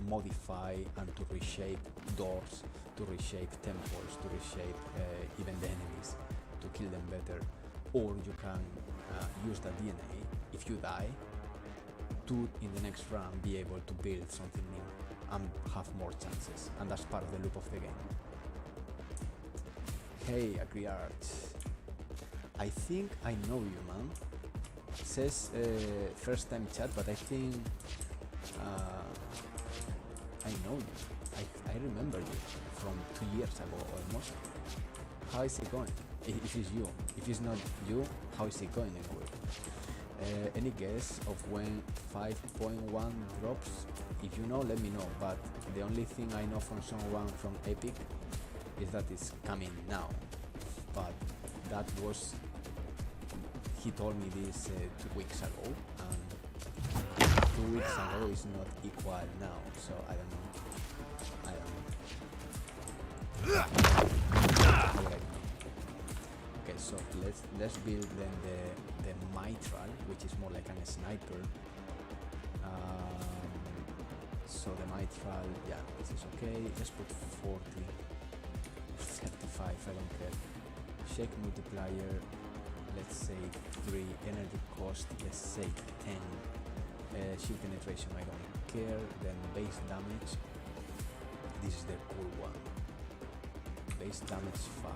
modify and to reshape doors, to reshape temples, to reshape even the enemies, to kill them better. Or you can use that DNA, if you die, to in the next run be able to build something new. and have more chances, and that's part of the loop of the game. Hey, Agriart. I think I know you, man. It says first time chat, but I think I know you. I remember you from 2 years ago almost. How is it going? If it's you. If it's not you, how is it going anyway? Any guess of when 5.1 drops? If you know, let me know. But the only thing I know from someone from Epic is that it's coming now. But that was... He told me this 2 weeks ago, and 2 weeks ago is not equal now, so I don't know. Okay, so let's build then the mitral, which is more like a sniper. So the mitral, yeah, this is okay. Let's put 40, 35, I don't care. Shake multiplier, let's say 3. Energy cost, let's say 10. Shield penetration, I don't care. Then base damage, this is the cool one. Base damage 5.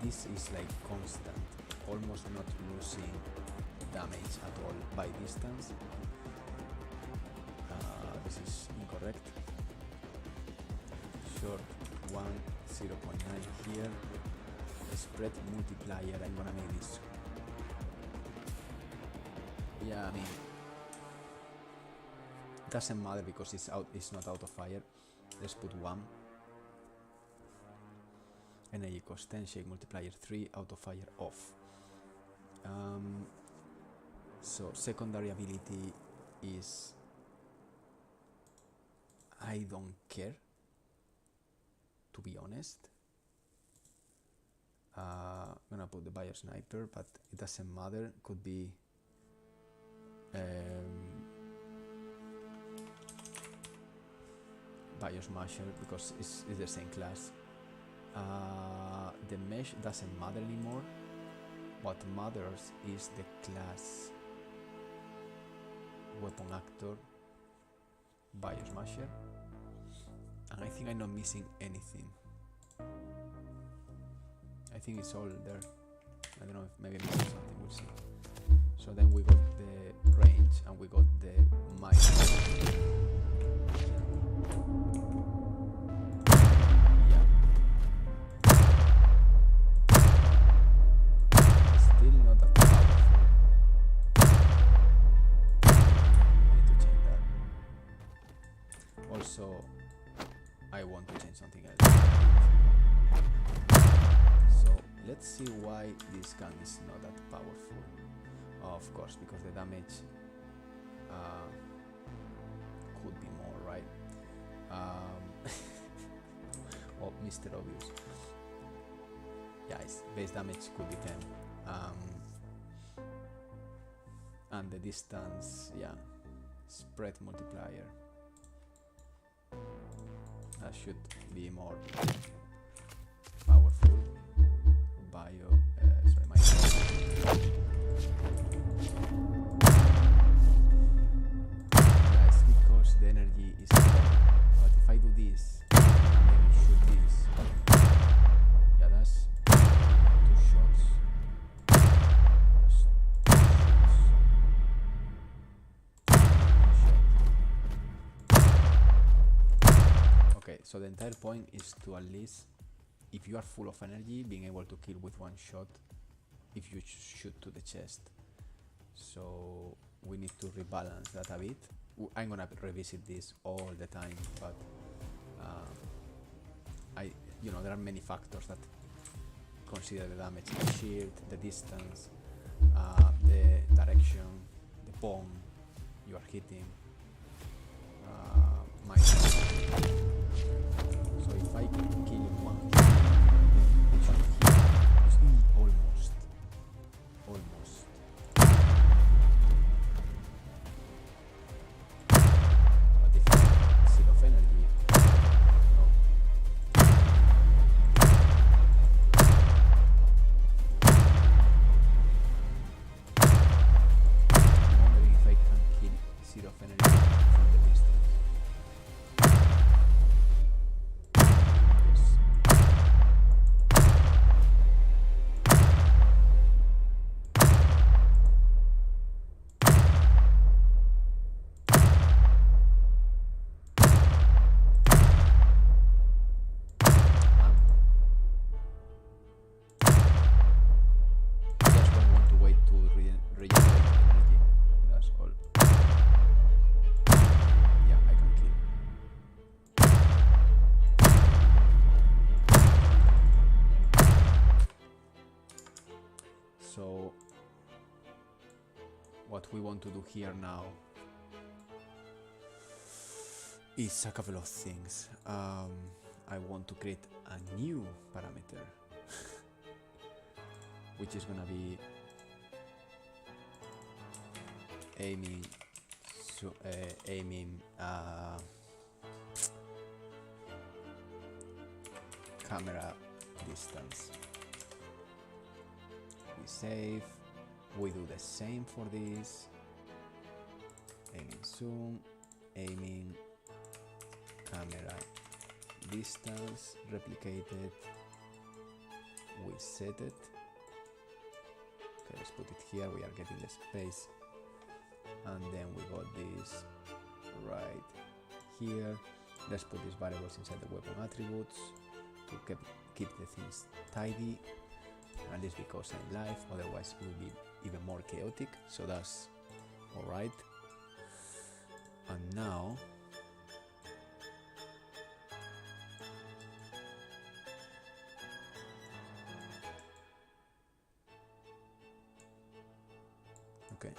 This is like constant, almost not losing damage at all by distance. This is incorrect. Short 1, 0.9 here. Spread multiplier, I'm gonna make this. Yeah, I mean, doesn't matter because it's not out of fire. Let's put 1. Energy cost 10, shake multiplier 3, auto fire off. So secondary ability is I don't care, to be honest. I'm gonna put the bio sniper, but it doesn't matter. Could be bio smasher because it's the same class. The mesh doesn't matter anymore. What matters is the class. Weapon actor, bio smasher, and I think I'm not missing anything. I think it's all there. I don't know if maybe I'm missing something, we'll see. So then we got the range and we got the mic. Yeah. Still not that powerful. Need to change that. Also, I want to change something else. Let's see why this gun is not that powerful. Of course, because the damage could be more, right? Oh, Mr. Obvious. Yeah, its base damage could be 10. And the distance, yeah, spread multiplier. That should be more powerful. Bio, sorry, my yeah, it's because the energy is low. But if I do this, maybe shoot this. Yeah, that's 2 shots. That's 2 shots. Okay, so the entire point is to at least, if you are full of energy, being able to kill with 1 shot if you shoot to the chest. So we need to rebalance that a bit. I'm gonna revisit this all the time, but there are many factors that consider the damage: the shield, the distance, the direction, the bomb you are hitting. So if I can kill him once, almost. But if I seal of energy, no. I'm wondering if I can kill seal of energy from the distance. So what we want to do here now is a couple of things. I want to create a new parameter which is gonna be aiming camera distance. We save, we do the same for this, aiming zoom, aiming camera distance, replicated, we set it. Okay, let's put it here, we are getting the space, and then we got this right here. Let's put these variables inside the weapon attributes to keep the things tidy, at least because I'm live, otherwise it will be even more chaotic, so that's alright. And now okay,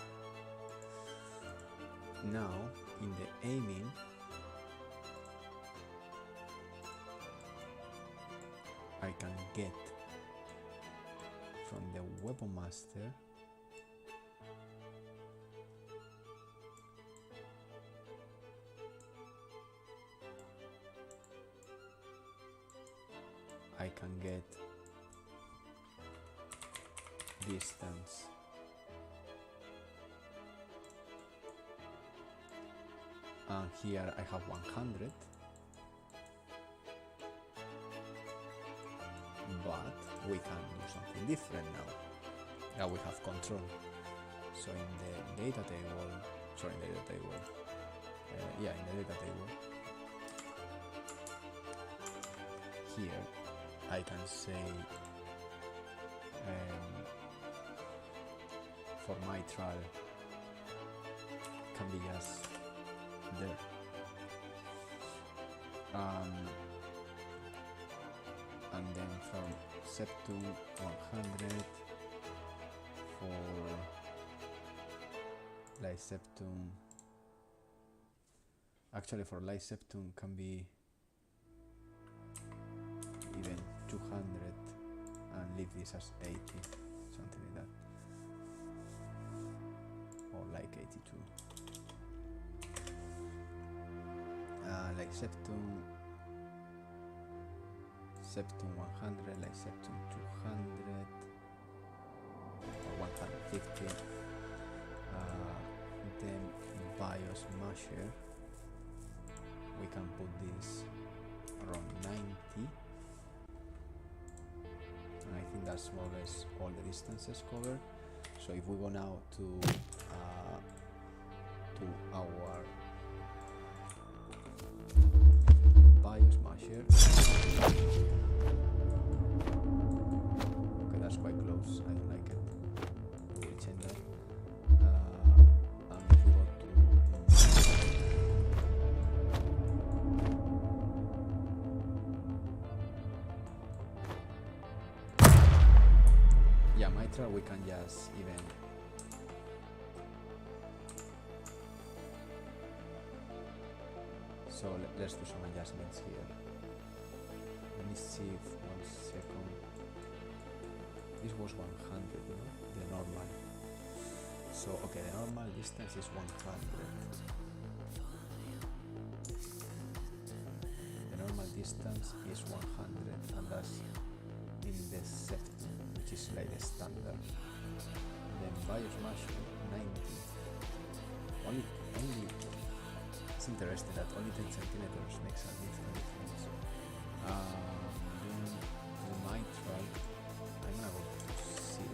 now in the aiming I can get from the weapon master I can get distance and here I have 100, but we can do something different now that we have control. So in the data table, in the data table here I can say for mitral can be just there. And then from septum 100 for light septum. Actually, for light septum can be even 200 and leave this as 80, something like that, or like 82. Like septum 100, like septum 200 or 150. Then BIOS measure, we can put this around 90, and I think that's more or less all the distances covered. So if we go now to our BIOS measure, okay, that's quite close, I don't like it, we'll change that. And if we go to mitral, we can just even so let's do some adjustments here. Let me see if 1 second. This was 100, no? The normal. So okay, the normal distance is 100. The normal distance is 100, and that's in the septum, which is like the standard. Then BIOS measure 90. Only. It's interesting that only 10 centimeters makes a difference. Then the mitral, I'm gonna go to 0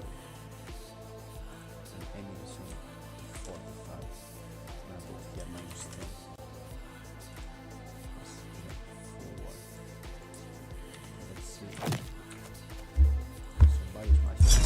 and aiming zone to 45. I'm gonna put here -10. Let's forward. Let's see. So BIOS measure.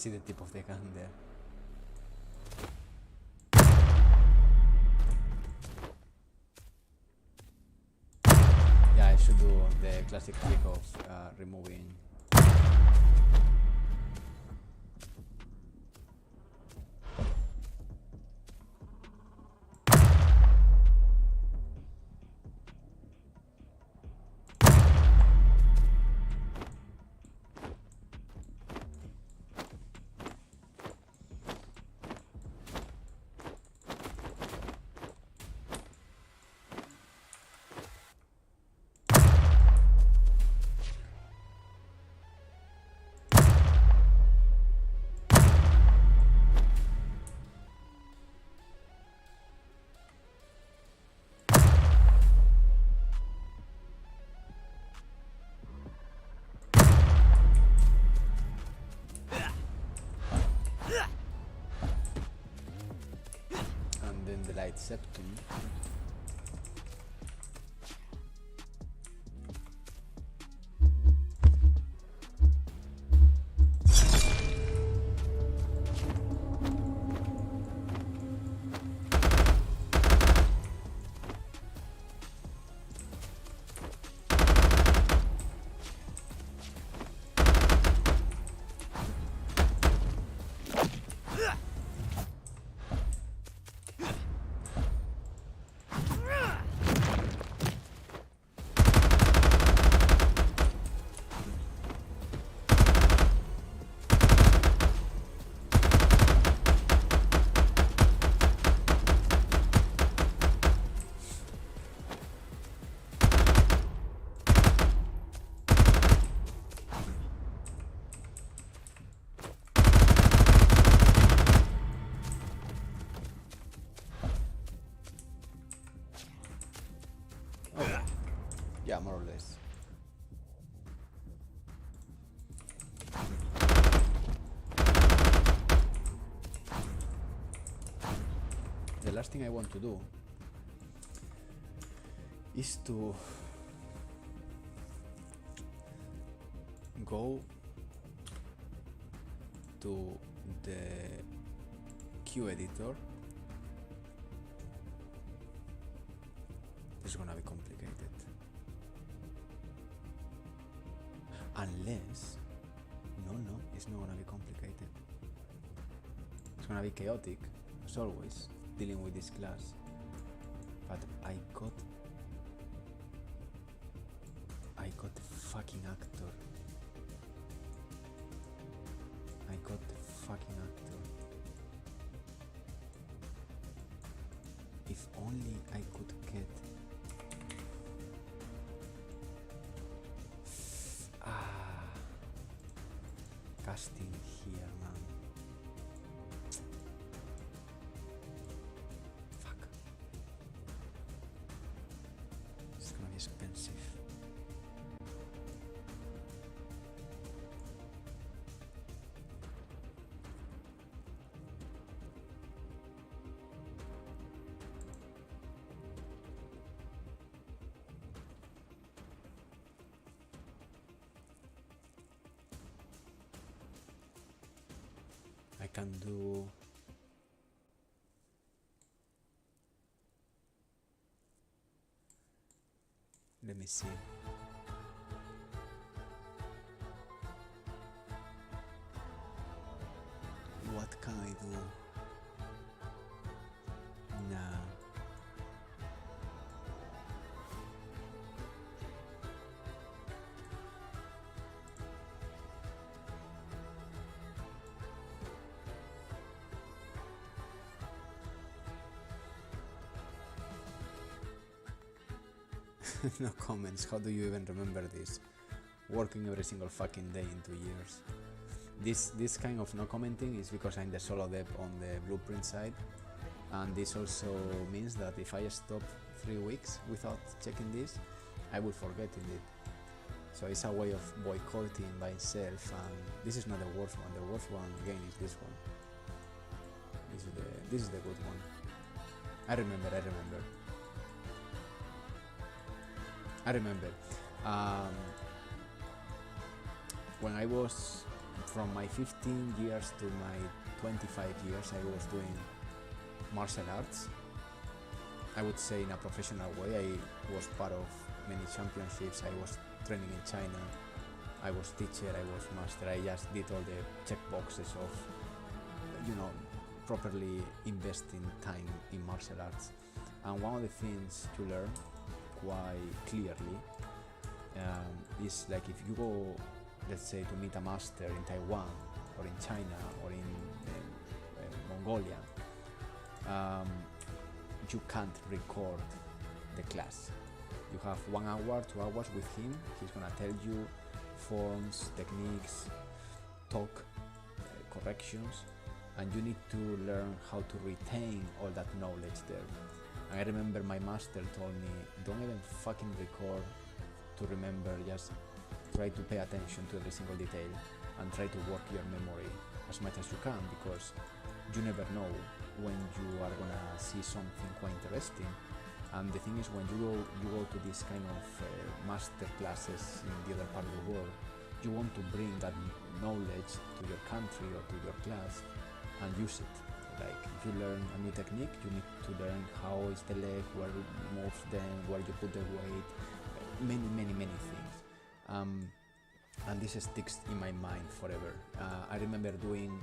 see the tip of the gun there. Yeah, I should do the classic trick of removing. And then the light septum. Yeah, more or less. The last thing I want to do is to go to the Q editor. This is gonna be complicated. Unless, no, it's not gonna be complicated. It's gonna be chaotic, as always, dealing with this class. But I got the fucking actor. I got the fucking actor. If only I could get casting here, man. Fuck. It's gonna be expensive. I can do let me see. What can I do? Nah. No comments. How do you even remember this? Working every single fucking day in 2 years. This kind of no commenting is because I'm the solo dev on the blueprint side, and this also means that if I stop 3 weeks without checking this, I will forget it. So it's a way of boycotting by itself, and this is not the worst one. The worst one again is this one. This is the good one. I remember. When I was from my 15 years to my 25 years, I was doing martial arts. I would say in a professional way. I was part of many championships. I was training in China. I was teacher, I was master. I just did all the check boxes of, properly investing time in martial arts. And one of the things to learn quite clearly is like if you go, let's say, to meet a master in Taiwan or in China or in Mongolia, you can't record the class. You have 1 hour, 2 hours with him. He's gonna tell you forms, techniques, talk, corrections, and you need to learn how to retain all that knowledge there. And I remember my master told me, don't even fucking record to remember, just try to pay attention to every single detail and try to work your memory as much as you can, because you never know when you are gonna see something quite interesting. And the thing is, when you go to these kind of master classes in the other part of the world, you want to bring that knowledge to your country or to your class and use it. Like if you learn a new technique, you need to learn how is the leg, where it moves them, where you put the weight, many things. And this sticks in my mind forever. I remember doing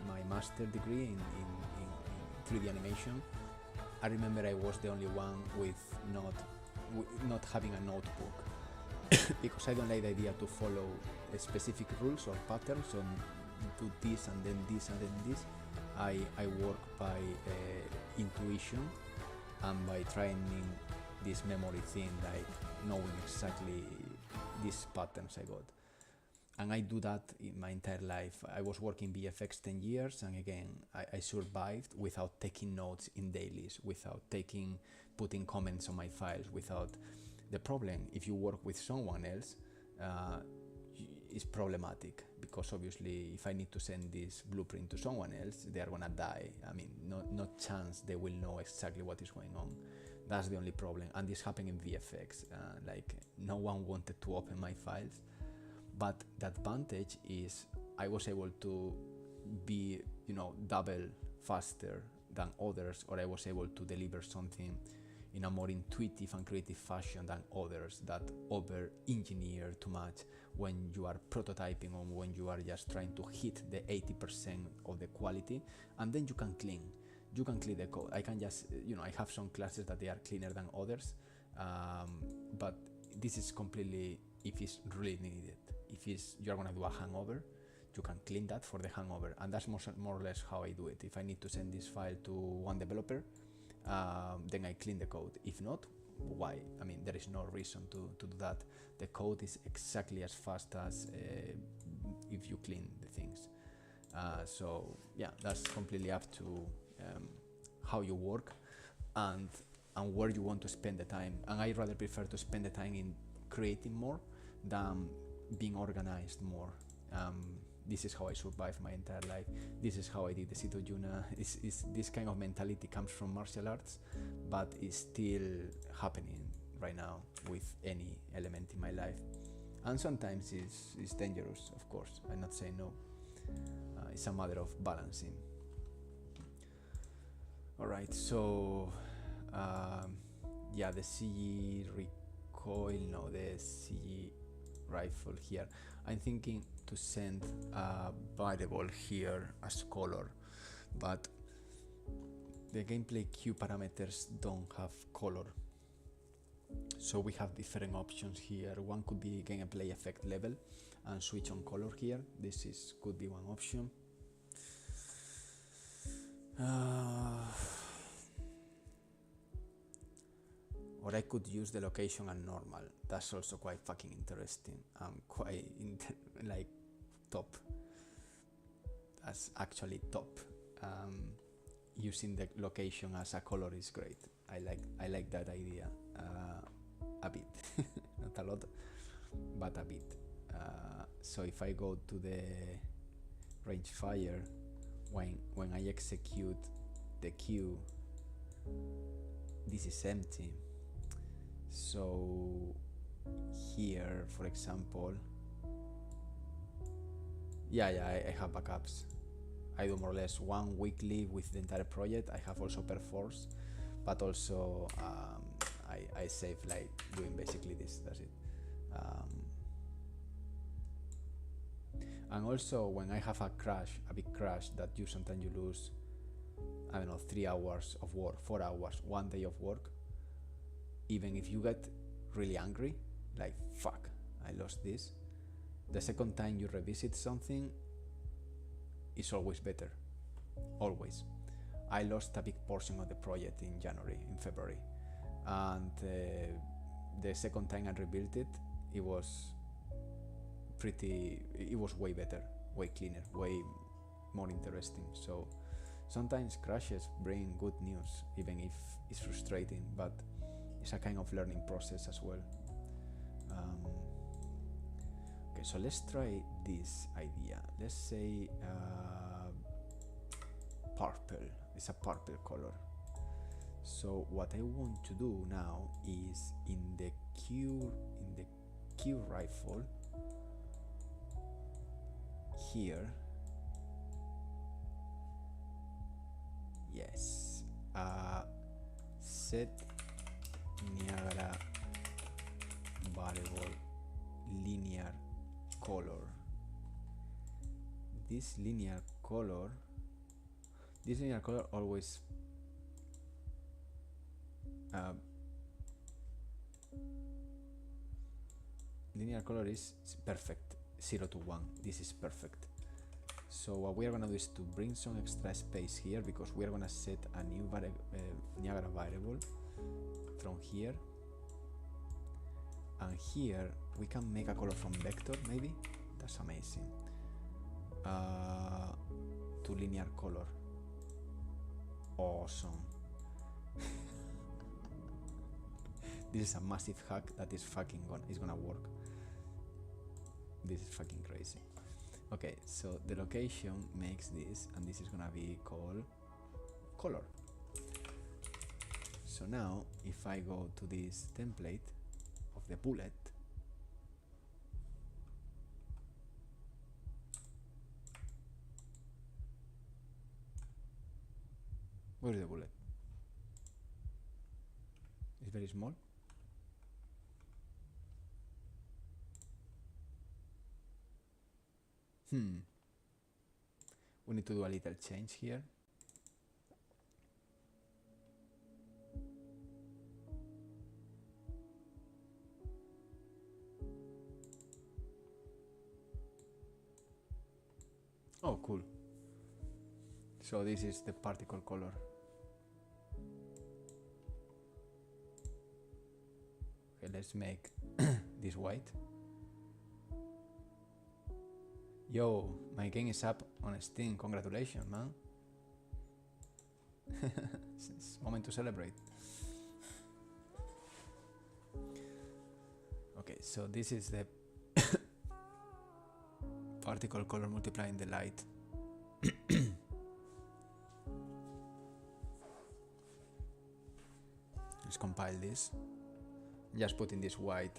my master degree in 3D animation. I remember I was the only one with not having a notebook because I don't like the idea to follow specific rules or patterns on do this and then this and then this. I work by intuition and by training this memory thing, like knowing exactly these patterns I got. And I do that in my entire life. I was working VFX 10 years, and again, I survived without taking notes in dailies, without putting comments on my files, without the problem. If you work with someone else, it's problematic, because obviously if I need to send this blueprint to someone else, they are gonna die. I mean, no chance they will know exactly what is going on. That's the only problem. And this happened in VFX. Like no one wanted to open my files. But the advantage is I was able to be, double faster than others, or I was able to deliver something in a more intuitive and creative fashion than others that over-engineer too much when you are prototyping or when you are just trying to hit the 80% of the quality, and then you can clean the code. I can just, I have some classes that they are cleaner than others, but this is completely if it's really needed. If you're gonna do a hangover, you can clean that for the hangover, and that's more or less how I do it. If I need to send this file to one developer, then I clean the code. If not, why? I mean, there is no reason to do that. The code is exactly as fast as if you clean the things. So yeah, that's completely up to how you work and where you want to spend the time. And I rather prefer to spend the time in creating more than being organized more. This is how I survived my entire life. This is how I did the Sito Juna. This kind of mentality comes from martial arts, but it's still happening right now with any element in my life. And sometimes it's dangerous, of course. I'm not saying no. It's a matter of balancing. Alright, so the CG recoil, no, the CG rifle here. I'm thinking to send a variable here as color, but the gameplay queue parameters don't have color. So we have different options here. One could be gameplay effect level and switch on color here. This could be one option. Or I could use the location and normal. That's also quite fucking interesting. Quite top. That's actually top. Using the location as a color is great. I like that idea a bit, not a lot, but a bit. So if I go to the range fire, when I execute the queue, this is empty. So here, for example, Yeah, I have backups. I do more or less one weekly with the entire project. I have also perforce, but also I save like doing basically this. That's it. And also when I have a crash, a big crash that you sometimes you lose, I don't know, 3 hours of work, 4 hours, 1 day of work. Even if you get really angry, like fuck, I lost this, the second time you revisit something, it's always better. Always. I lost a big portion of the project in February, and the second time I rebuilt it, it was way better, way cleaner, way more interesting. So sometimes crashes bring good news, even if it's frustrating, but it's a kind of learning process as well. Okay, so let's try this idea. Let's say purple. It's a purple color. So what I want to do now is in the Q rifle here. Yes. Set Niagara variable linear color. This linear color always linear color is perfect, 0 to 1. This is perfect. So what we are gonna do is to bring some extra space here, because we are gonna set a new Niagara variable from here, and here we can make a color from vector, maybe. That's amazing. To linear color. Awesome. This is a massive hack that is gonna work. This is fucking crazy. Okay, so the location makes this, and this is gonna be called color. So now if I go to this template of the bullet, where is the bullet? It's very small. We need to do a little change here. Oh, cool. So this is the particle color. Okay, let's make this white. Yo, my game is up on Steam. Congratulations, man. It's moment to celebrate. Okay, so this is the particle color multiplying the light. Let's compile this. Just putting this white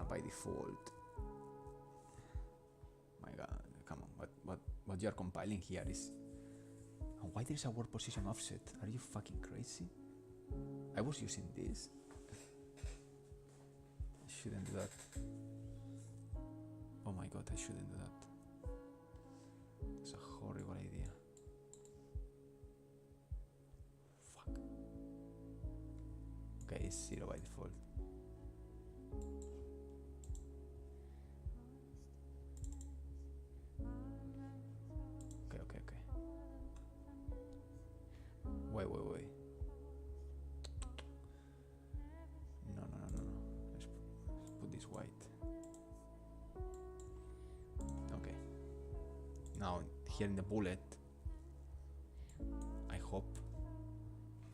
by default. My god, come on, what you are compiling here is... And why there is a word position offset? Are you fucking crazy? I was using this. I shouldn't do that. Oh my god, I shouldn't do that. It's a horrible idea. Fuck. Okay, it's 0 by default. Okay. Wait. No. Let's put this white. Okay. Now here in the bullet, I hope.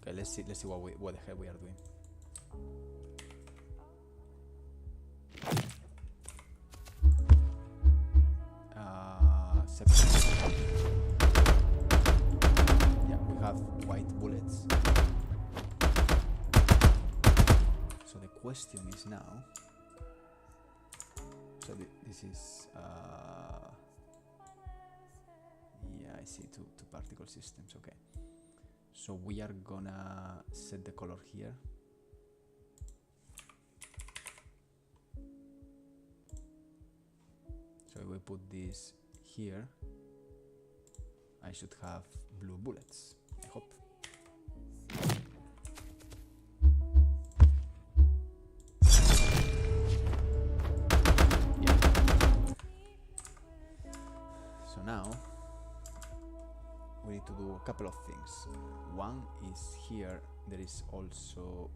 Okay, let's see what the hell we are doing. Yeah, we have white bullets. So the question is now. So this is I see, two particle systems. Okay, so we are gonna set the color here. So if we put this here, I should have blue bullets, I hope. Yeah. So now we need to do a couple of things. One is here there is also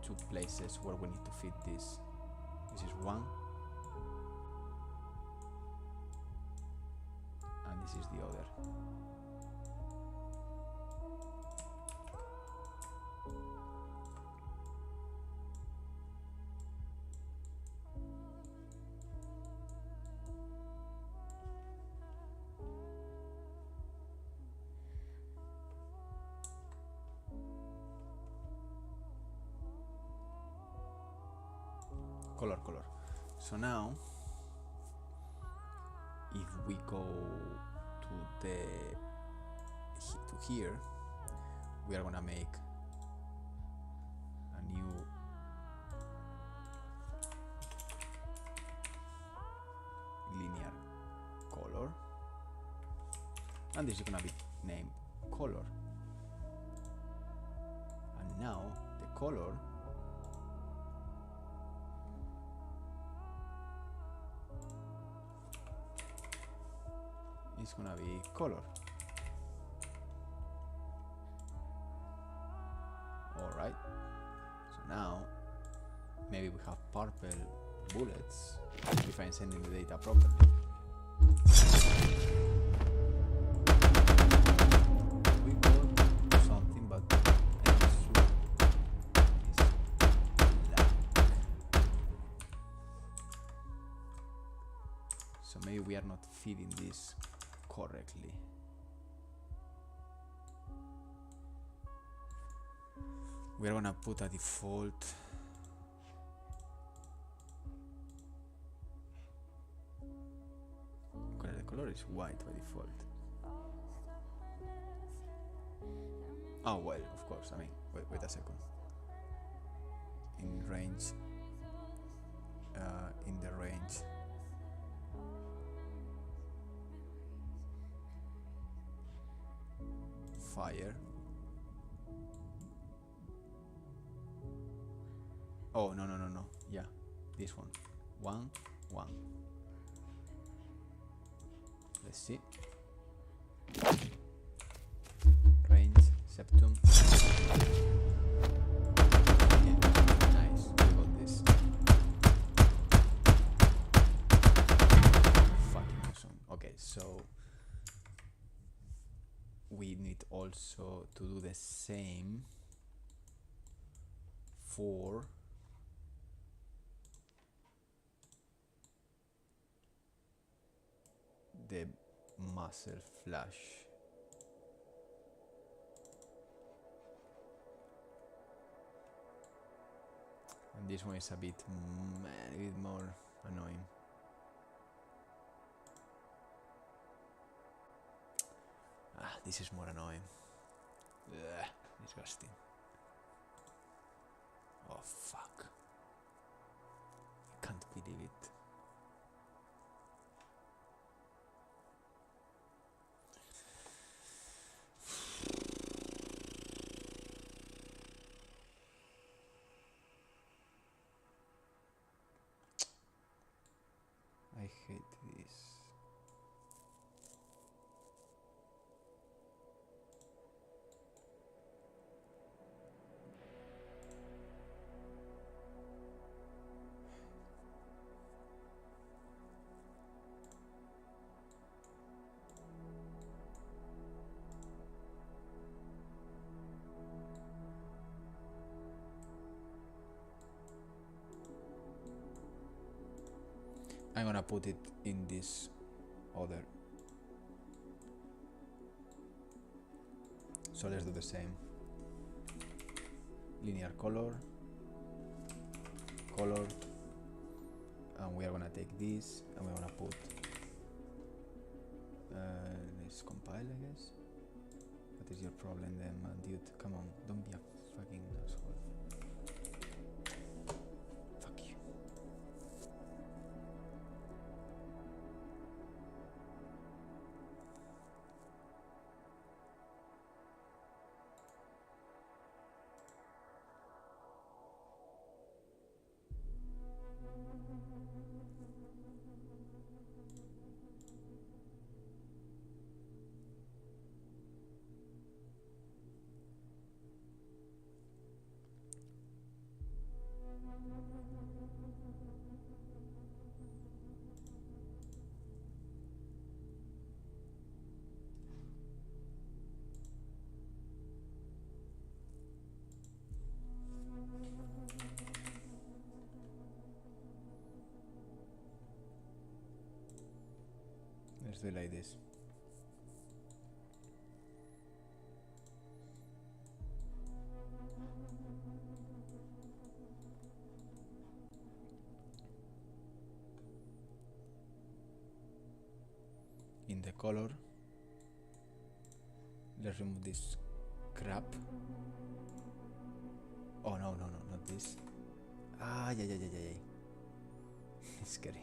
two places where we need to fit this. This is one, and this is the other. Color. So now, if we go to here, we are gonna make a new linear color, and this is gonna be named color. And now the color is gonna be color. Alright, so now maybe we have purple bullets if I'm sending the data properly. We got something, but I'm sure it's black. So maybe we are not feeding this correctly. We are gonna put a default the color is white by default. Oh well, of course. I mean, wait a second. In range, in the range. Fire. Oh no. Yeah, this one. One. Let's see. Range, septum. Yeah, nice. We got this. Fucking awesome. Okay, so we need also to do the same for the muzzle flash. And this one is a bit more annoying. This is more annoying. Ugh, disgusting. Oh fuck. I can't believe it. I hate this. I'm gonna put it in this other. So let's do the same. Linear color, and we are gonna take this and we're gonna put Let's compile, I guess. What is your problem then, man, dude? Come on, don't be a fucking asshole. Fuck you. Let's do it like this. In the color, let's remove this crap. Oh no, not this. Ah, yeah. It's scary.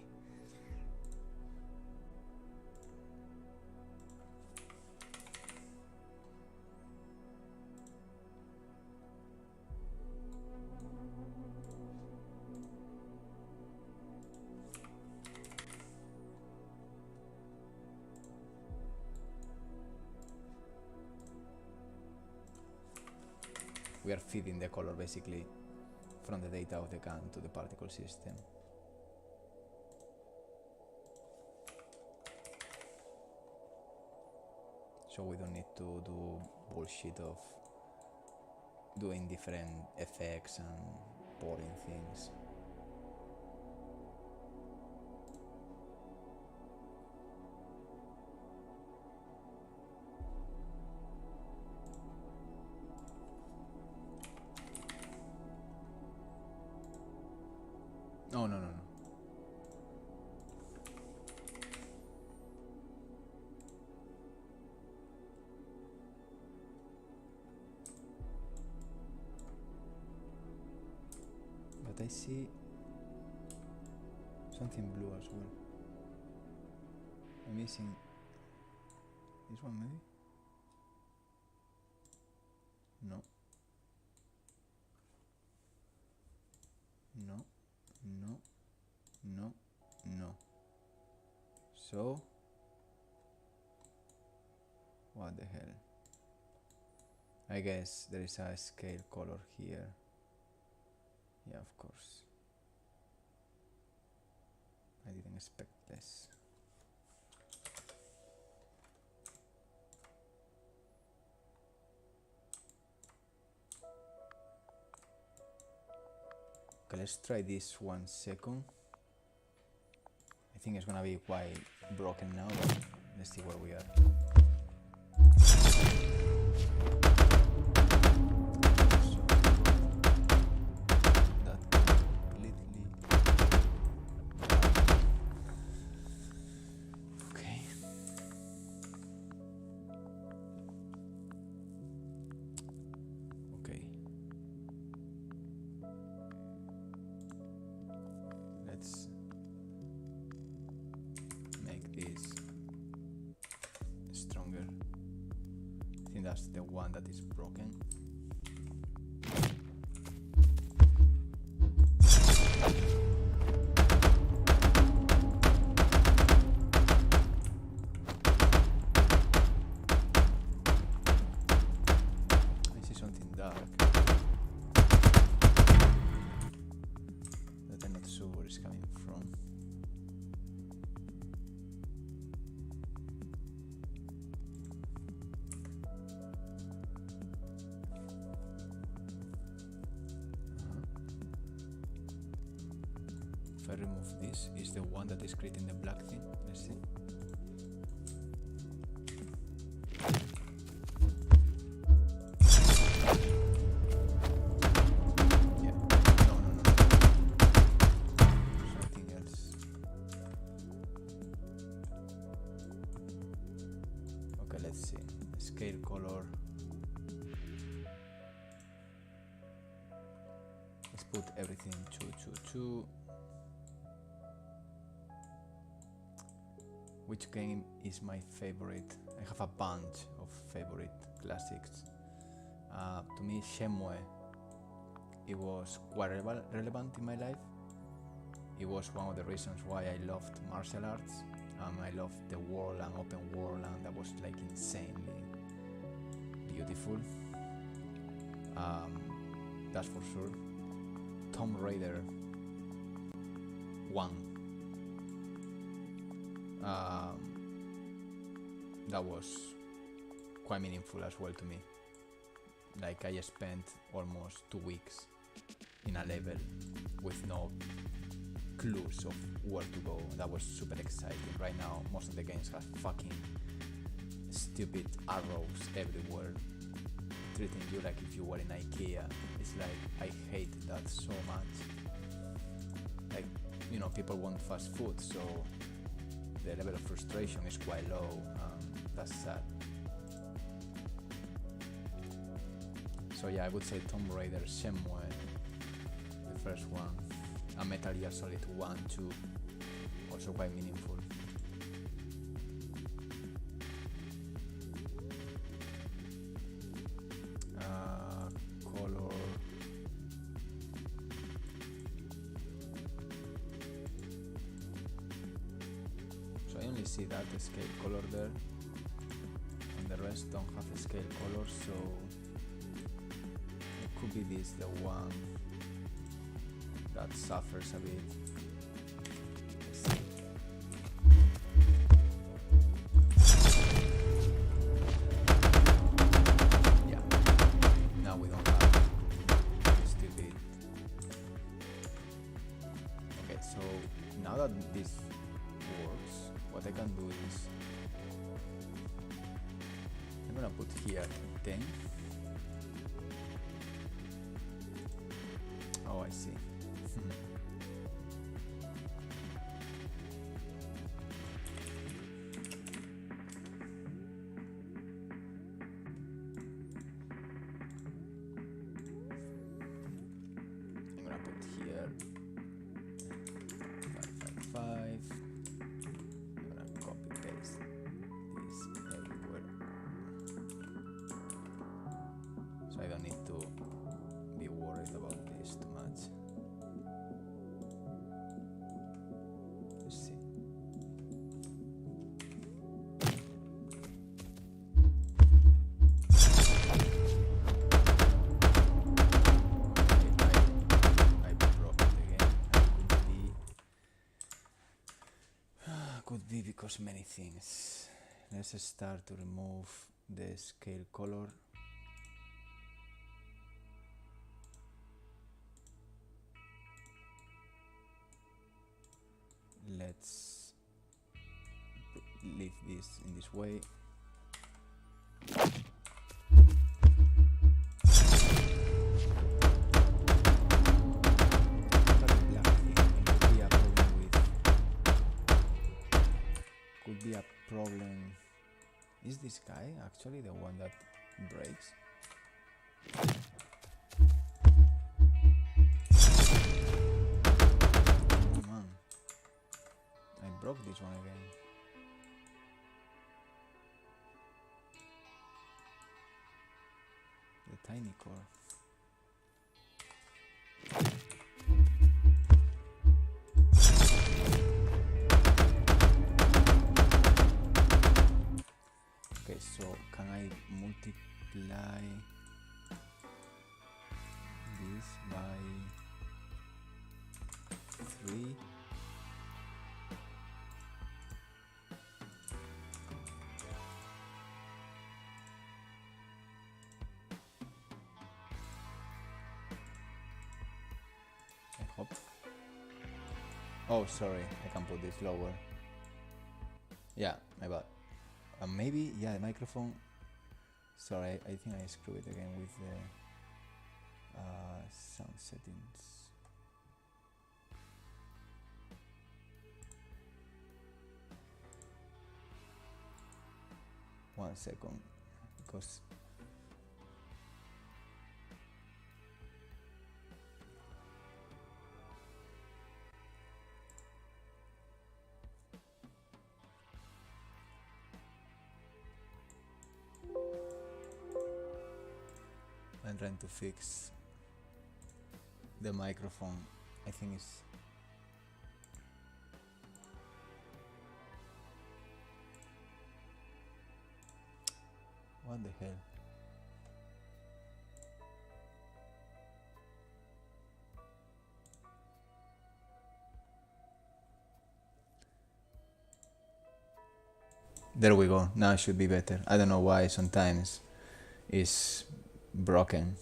We are feeding the color basically from the data of the can to the particle system. So we don't need to do bullshit of doing different effects and boring things. Oh, no. But I see something blue as well. I'm missing this one maybe? No. So what the hell? I guess there is a scale color here. Yeah, of course. I didn't expect less. Okay, let's try this 1 second. I think it's gonna be quite broken now, but let's see where we are. That's the one that is broken. I see something dark that I'm not sure where it's coming from. If I remove this, is the one that is creating the black thing. Let's see. Yeah. No. Something else. put everything 2, 2, 2. Which game is my favorite? I have a bunch of favorite classics. To me, Shenmue, it was quite relevant in my life. It was one of the reasons why I loved martial arts. I loved the world and open world, and that was like insanely beautiful. That's for sure. Tomb Raider 1. That was quite meaningful as well to me. Like I spent almost 2 weeks in a level with no clues of where to go. That was super exciting. Right now, most of the games have fucking stupid arrows everywhere, treating you like if you were in IKEA. It's like, I hate that so much. Like, you know, people want fast food, so the level of frustration is quite low. That's sad. So yeah, I would say Tomb Raider, Shenmue, the first one, and Metal Gear Solid 1, 2, also quite meaningful. Color. So I only see that scale color there, and the rest don't have a scale color, so it could be this, the one that suffers a bit. Yeah, now we don't have stupid. Okay, so now that this works, what I can do is I'm gonna put here 10. Oh, I see. I'm gonna put here 555. I'm gonna copy paste this everywhere, so I don't need to be worried about this too much. Let's see. I broke it again. Could be because many things. Let's start to remove the scale color. Let's leave this in this way. Could be a problem. Is this guy actually the one that breaks? Oh man, I broke this one again. The tiny core. Okay, so can I multiply this by 3? I hope. Oh, sorry, I can put this lower. Yeah, my bad. Maybe, yeah, the microphone. Sorry, I think I screwed it again with the sound settings. One second, because I'm trying to fix the microphone. I think it's what the hell? There we go. Now it should be better. I don't know why sometimes it's broken.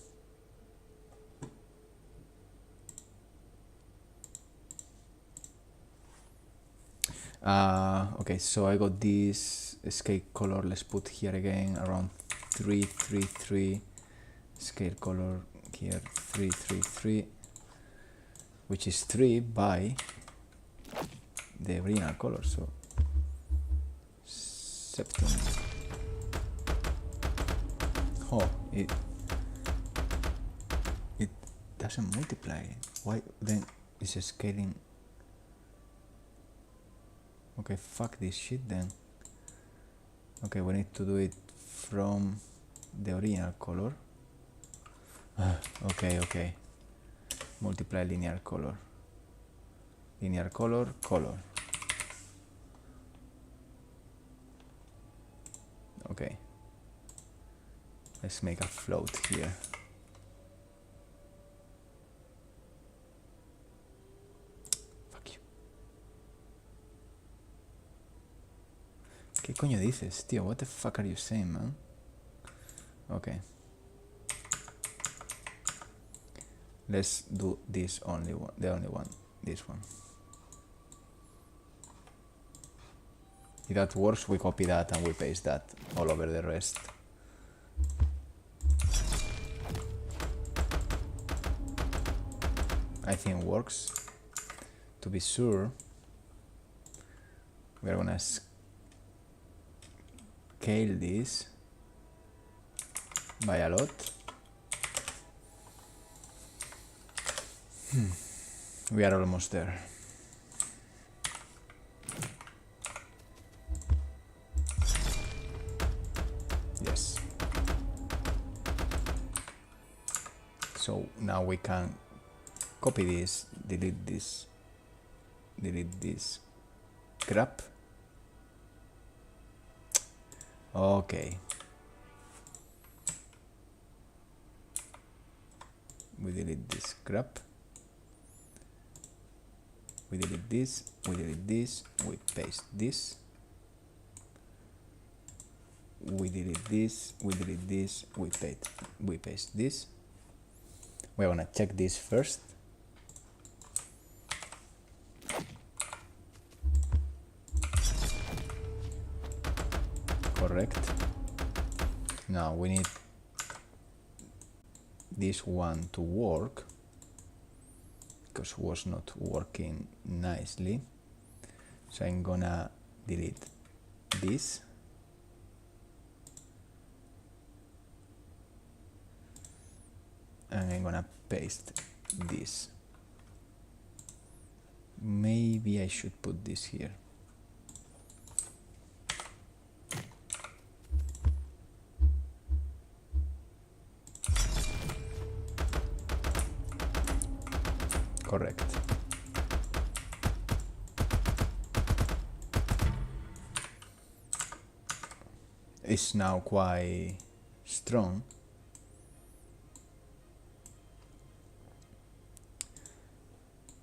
Okay, so I got this scale color. Let's put here again around 333. Scale color here 333, which is 3 by the original color. So septum. Oh, it doesn't multiply. Why then is it scaling? Okay, fuck this shit then. Okay, we need to do it from the original color. Okay. Multiply linear color. Linear color, color. Okay. Let's make a float here. ¿Qué coño dices, tío? What the fuck are you saying, man? Okay. Let's do this only one, the only one, this one. If that works, we copy that and we paste that all over the rest. I think it works. To be sure, we're gonna scale this by a lot. We are almost there. Yes. So now we can copy this, delete this crap. Okay. We delete this crap. We delete this, we delete this, we paste this. We delete this, we delete this, we paste this. We're gonna check this first. Correct. Now we need this one to work because it was not working nicely. So I'm gonna delete this. And I'm gonna paste this. Maybe I should put this here. Correct. It's now quite strong.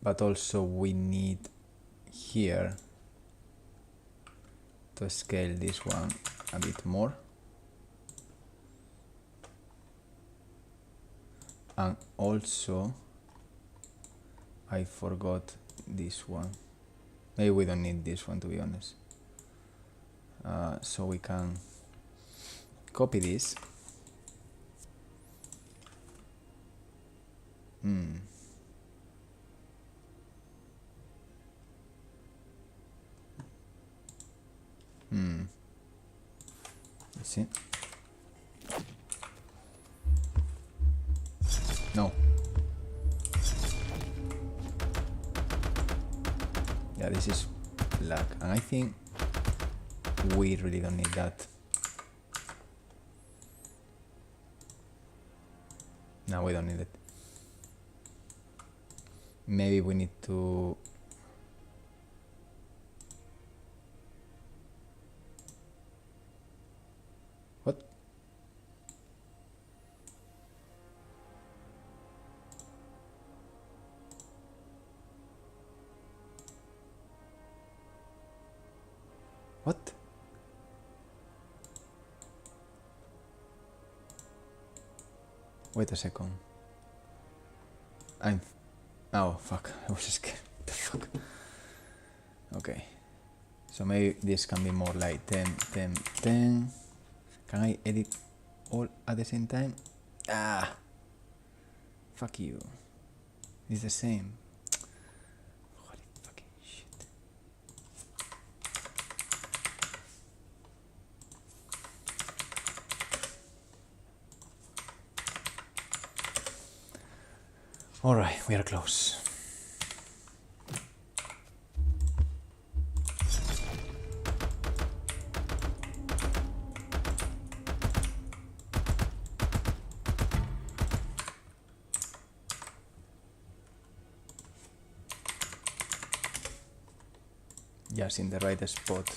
But also we need here to scale this one a bit more. And also I forgot this one. Maybe we don't need this one, to be honest. So we can copy this. Let's see. No. Yeah, this is black, and I think we really don't need that. No, we don't need it. Maybe we need to... What? What? Wait a second. Oh, fuck. I was scared. What the fuck? Okay. So maybe this can be more like 10, 10, 10. Can I edit all at the same time? Ah! Fuck you. It's the same. Holy fucking shit. Alright, we are close. Just in the right spot.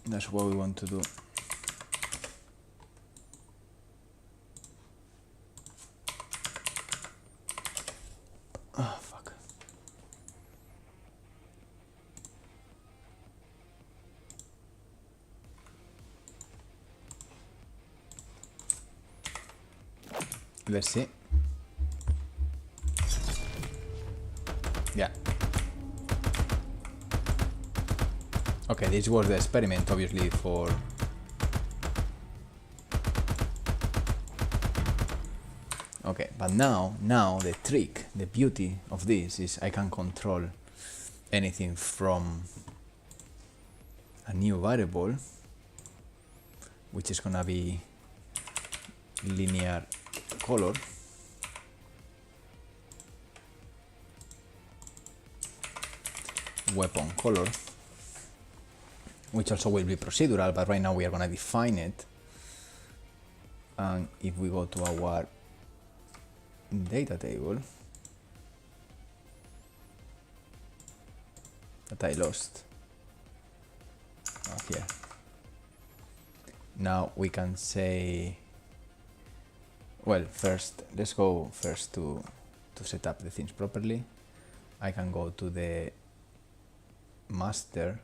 That's what we want to do. Oh, fuck. Let's see. Yeah. Okay, this was the experiment, obviously, for... Okay, but now the trick, the beauty of this is I can control anything from a new variable, which is gonna be linear color. Weapon color, which also will be procedural, but right now we are gonna define it. And if we go to our data table that I lost, here. Now we can say, well, first let's go first to set up the things properly. I can go to the master,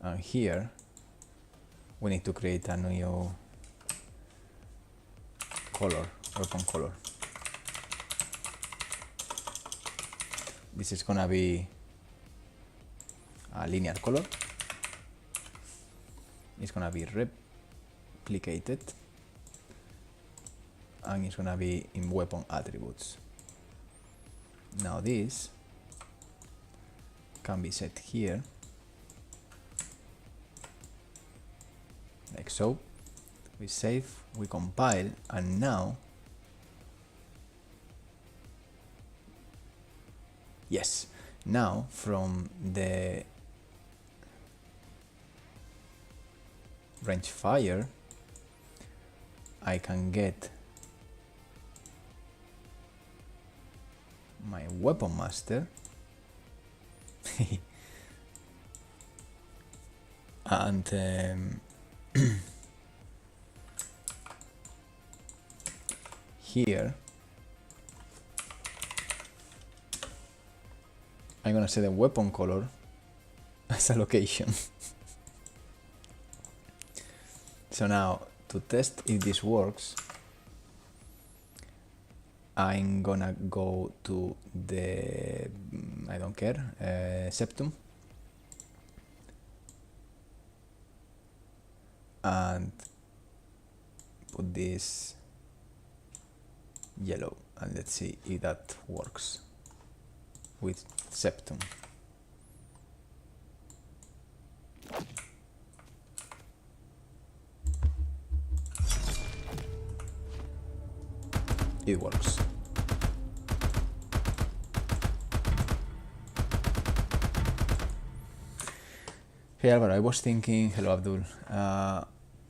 and here we need to create a new color, weapon color. This is gonna be a linear color. It's gonna be replicated, and it's gonna be in weapon attributes. Now this can be set here, like so. We save, we compile, and now, yes, now from the range fire, I can get my weapon master and here I'm gonna set the weapon color as a location. So now to test if this works, I'm gonna go to the, I don't care, septum, and put this yellow, and let's see if that works with septum. It works. Hey Alvaro, I was thinking, hello Abdul,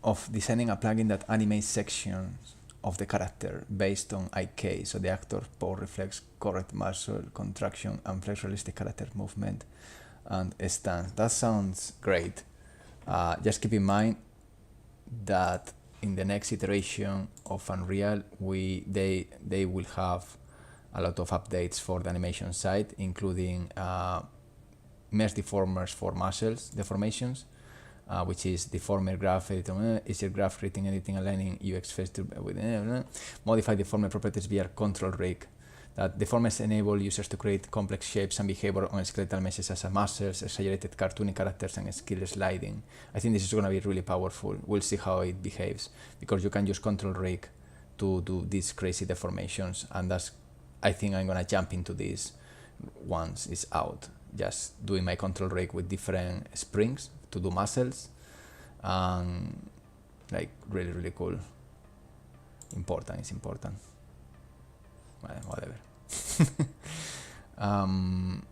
of designing a plugin that animates sections of the character based on IK, so the actor's pose reflects correct muscle contraction and flex realistic character movement and stance. That sounds great. Just keep in mind that in the next iteration of Unreal, they will have a lot of updates for the animation side, including mesh deformers for muscles deformations, which is deformer graph editing, easier graph creating, editing, aligning UX face to with modify deformer properties via control rig. That deformers enable users to create complex shapes and behavior on skeletal meshes such as muscles, exaggerated cartoony characters, and skill sliding. I think this is going to be really powerful. We'll see how it behaves, because you can use control rig to do these crazy deformations, and that's, I think I'm going to jump into this once it's out. Just doing my control rig with different springs to do muscles, and like really, really cool. Important, it's important. Well, whatever. And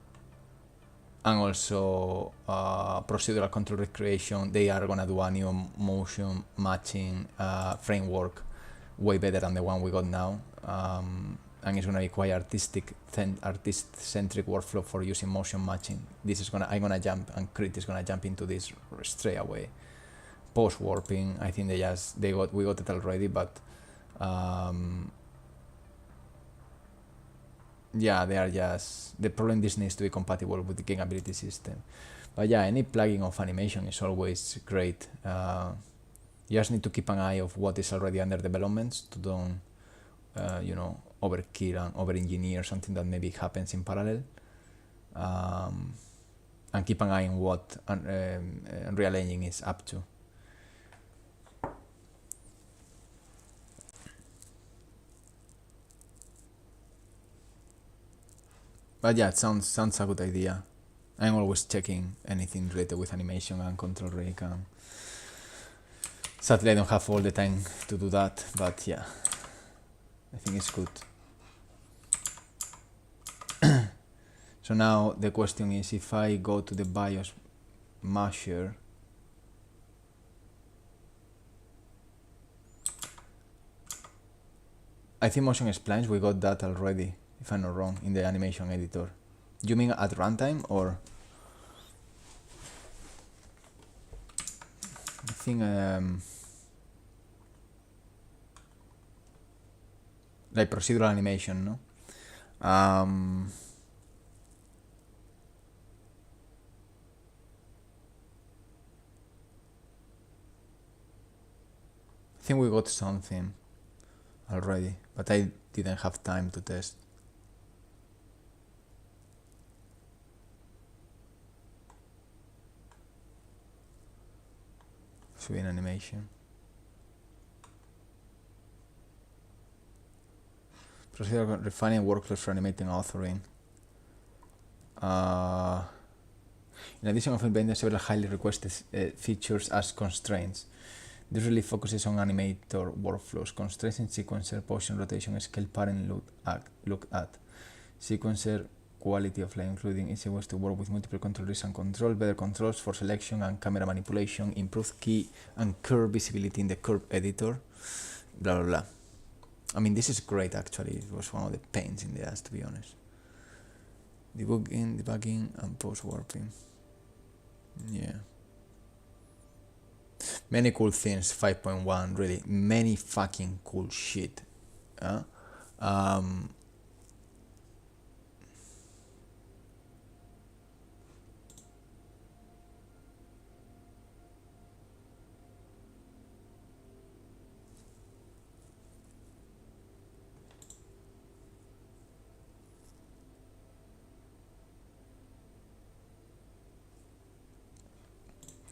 also procedural control recreation. They are gonna do a new motion matching framework, way better than the one we got now, and it's gonna be quite artist-centric workflow for using motion matching. This is I'm gonna jump, and CRETE is gonna jump into this straight away. Post warping, I think we got it already, but yeah, they are just, the problem this needs to be compatible with the gameability system. But yeah, any plugin of animation is always great. You just need to keep an eye of what is already under development to don't overkill and over-engineer something that maybe happens in parallel. And keep an eye on what Unreal Engine is up to. But yeah, it sounds a good idea. I'm always checking anything related with animation and control rig. Sadly, I don't have all the time to do that, but yeah, I think it's good. So now the question is, if I go to the BIOS masher, I think motion splines, we got that already, if I'm not wrong, in the animation editor. You mean at runtime, or? I think like procedural animation, no? I think we got something already, but I didn't have time to test. Should be an animation. Procedural refining workflows for animating authoring. In addition, often blending several highly requested features as constraints. This really focuses on animator workflows. Constraints in sequencer, position, rotation, scale, parent looked at. Sequencer quality of life, including easy ways to work with multiple controllers and control, better controls for selection and camera manipulation, improved key and curve visibility in the curve editor, blah blah blah. I mean, this is great actually. It was one of the pains in the ass, to be honest. Debugging and post warping. Yeah. Many cool things, 5.1, really. Many fucking cool shit.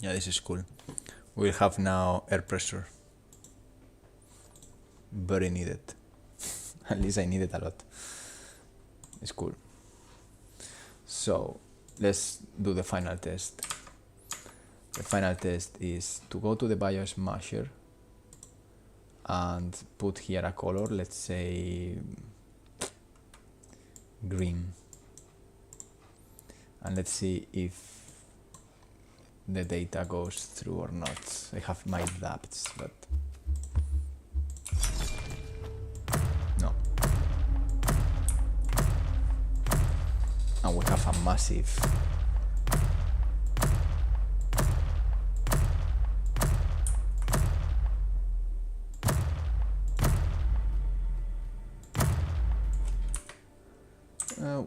Yeah, this is cool. We'll have now air pressure. Very needed. At least I need it a lot. It's cool. So let's do the final test. The final test is to go to the BIOS masher and put here a color, let's say green. And let's see if the data goes through or not. I have my doubts, but no. And we have a massive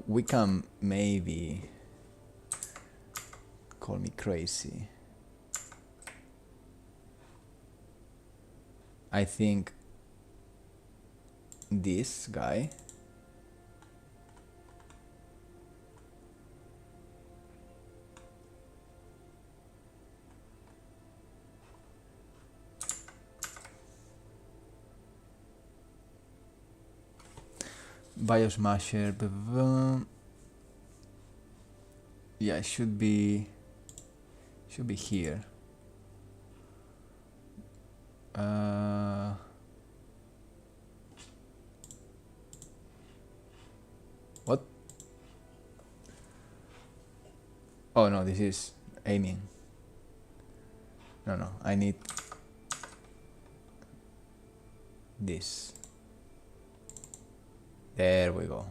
we can maybe call me crazy. I think this guy Biosmasher, yeah, it should be here. What? Oh no, this is aiming. No, I need this. There we go.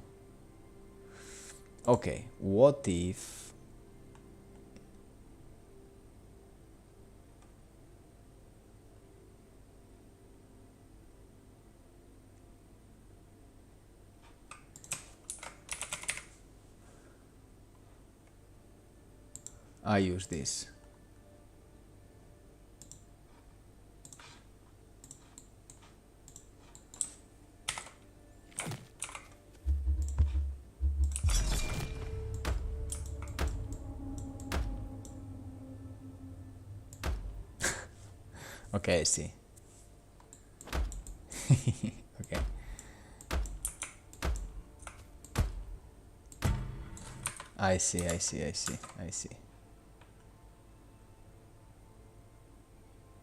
Okay, what if I use this? Okay, I see. Okay. I see.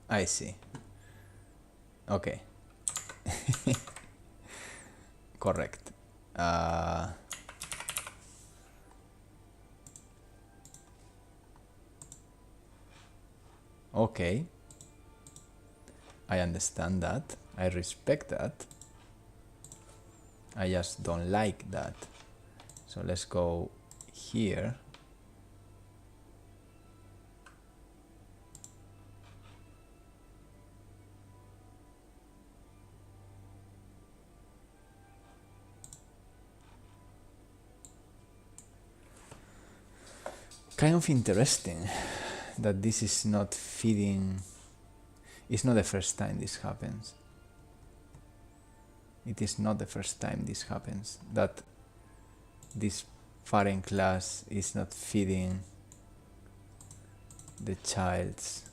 I see. Okay. Correct. Okay. I understand that. I respect that. I just don't like that. So let's go here. Kind of interesting that this is not feeding. It's not the first time this happens. It is not the first time this happens, that this foreign class is not feeding the child's.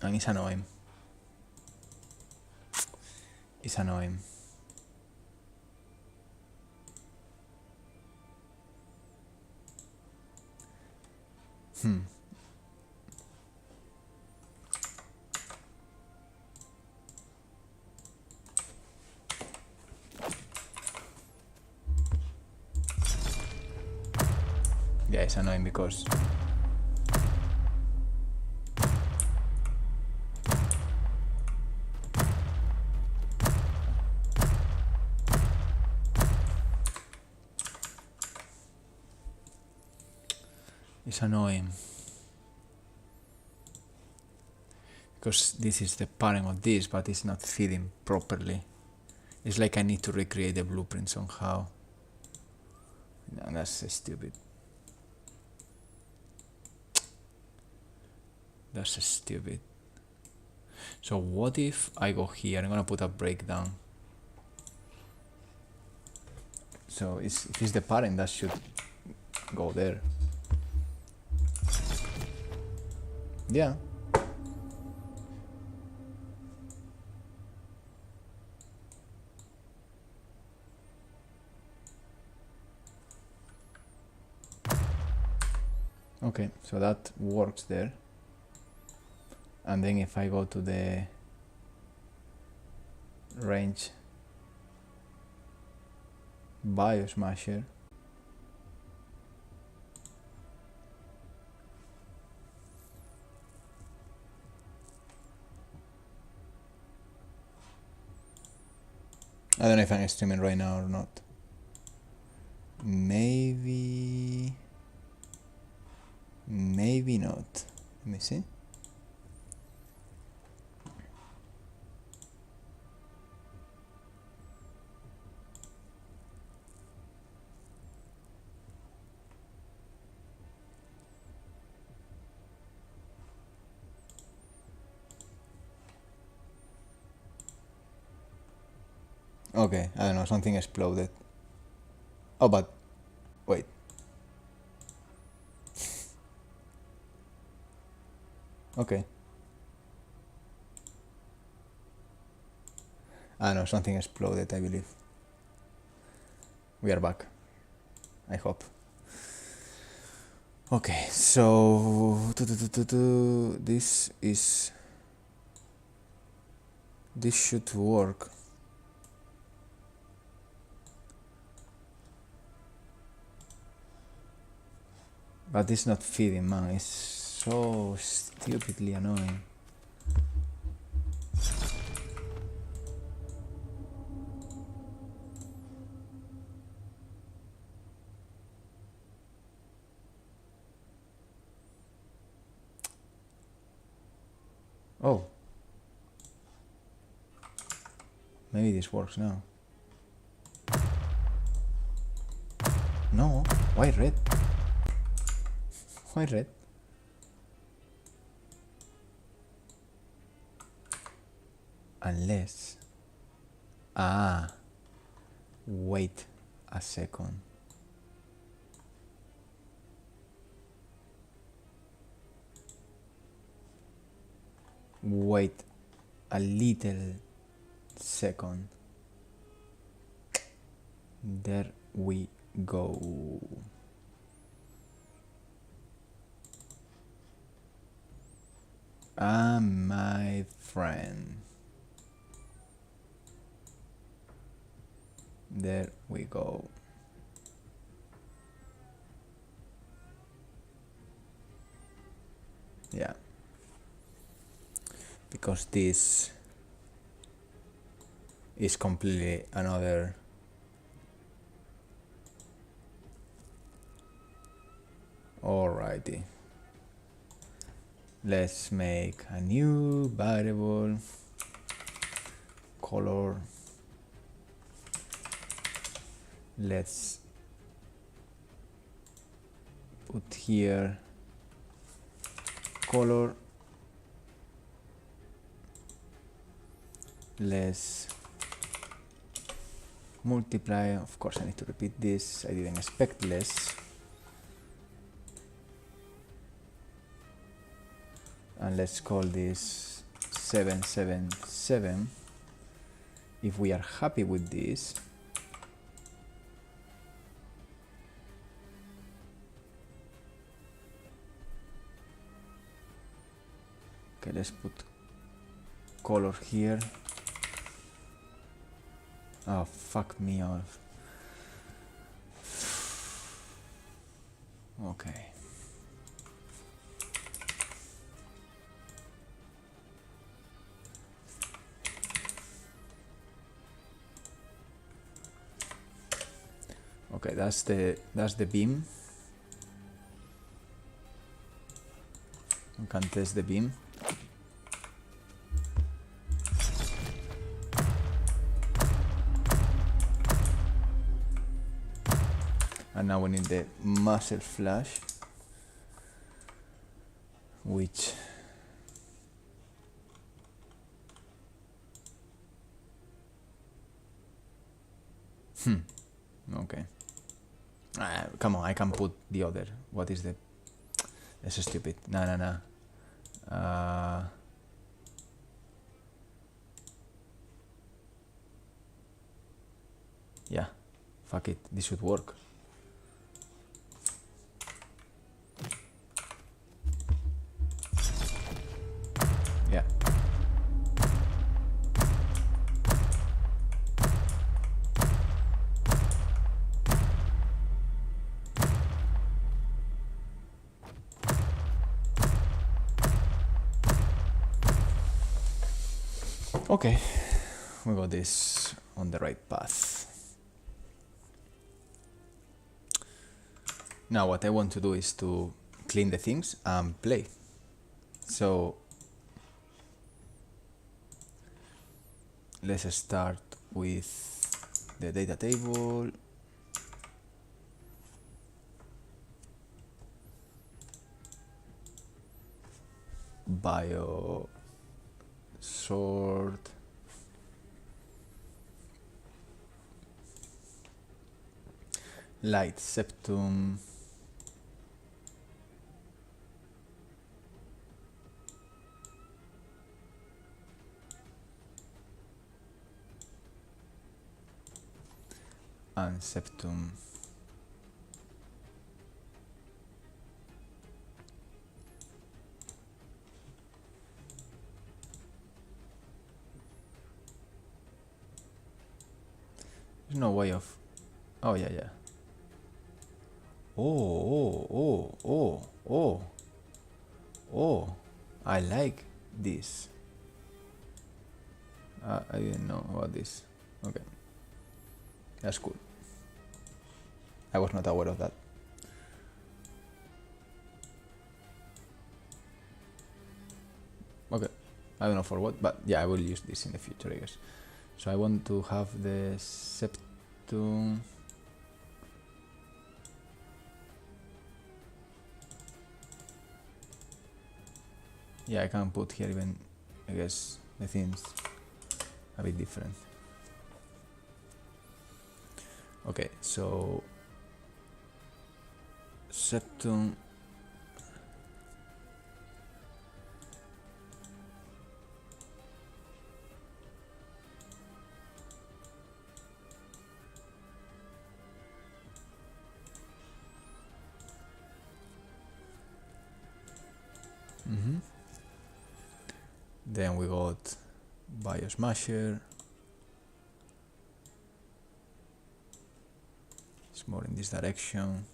And it's annoying. It's annoying. Yeah, it's annoying because it's annoying because this is the parent of this, but it's not feeding properly. It's like I need to recreate the blueprint somehow. No, that's stupid. That's stupid. So what if I go here? I'm gonna put a breakdown. So if it's the parent, that should go there. Yeah. Okay, so that works there. And then if I go to the range Biosmasher, I don't know if I'm streaming right now or not. Maybe not. Let me see. Okay, I don't know, something exploded. Oh, but wait. Okay. I know, something exploded, I believe. We are back. I hope. Okay, so this should work. But it's not feeding, man. It's so stupidly annoying. Oh. Maybe this works now. No. Why red? Why red? Unless... Ah. Wait a second. Wait a little second. There we go. Ah, my friend. There we go. Yeah. Because this is completely another alrighty. Let's make a new variable color. Let's put here color. Let's multiply. Of course I need to repeat this. I didn't expect less. And let's call this 777. If we are happy with this, okay, let's put color here. Oh, fuck me off. Okay. Okay, that's the beam. We can test the beam. And now we need the muzzle flash, which okay. Come on, I can put the other. What is the... That's stupid. No. Yeah, fuck it. This should work. Yeah. Okay, we got this on the right path. Now what I want to do is to clean the things and play. So let's start with the data table. Bio sort. Light septum. And septum. There's no way of... Oh, yeah. Oh, I like this. I didn't know about this. Okay. That's cool. I was not aware of that. Okay. I don't know for what, but yeah, I will use this in the future, I guess. So I want to have the septum. Yeah, I can put here even, I guess, the things a bit different. Okay, so septum. Then we got Biosmasher. It's more in this direction.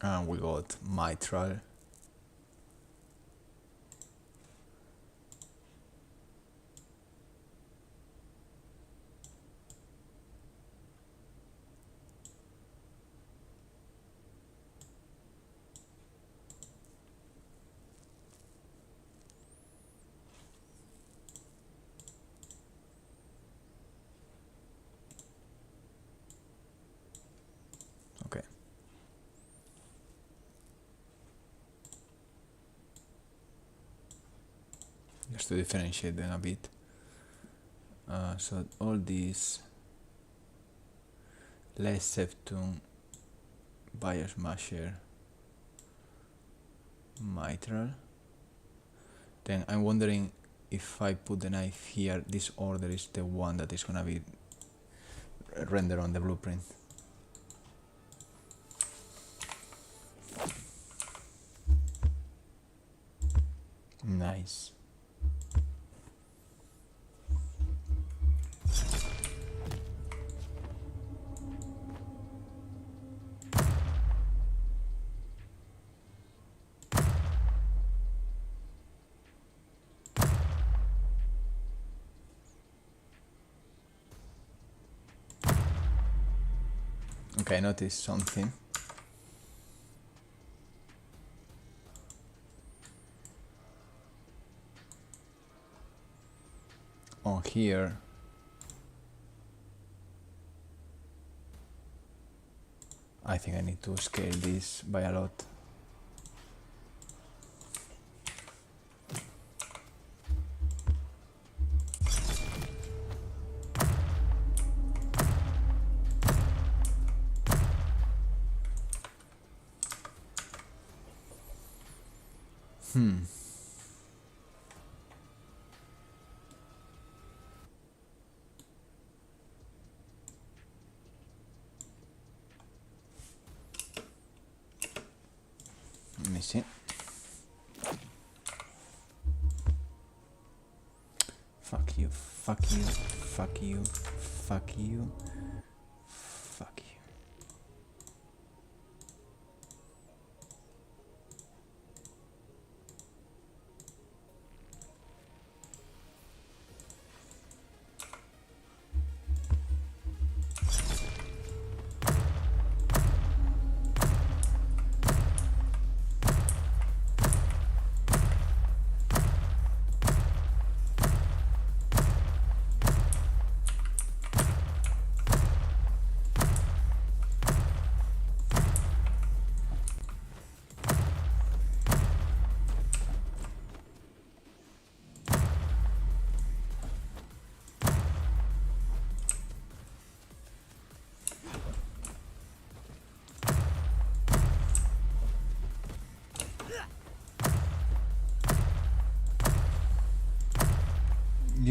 And we got Mitral. Okay. Just to differentiate them a bit. So all these less septum, Biosmasher, Mitral. Then I'm wondering if I put the knife here, this order is the one that is gonna be rendered on the blueprint. Nice. Okay, I noticed something. On here. I think I need to scale this by a lot. Let me see. Fuck you, fuck you, fuck you, fuck you, fuck you.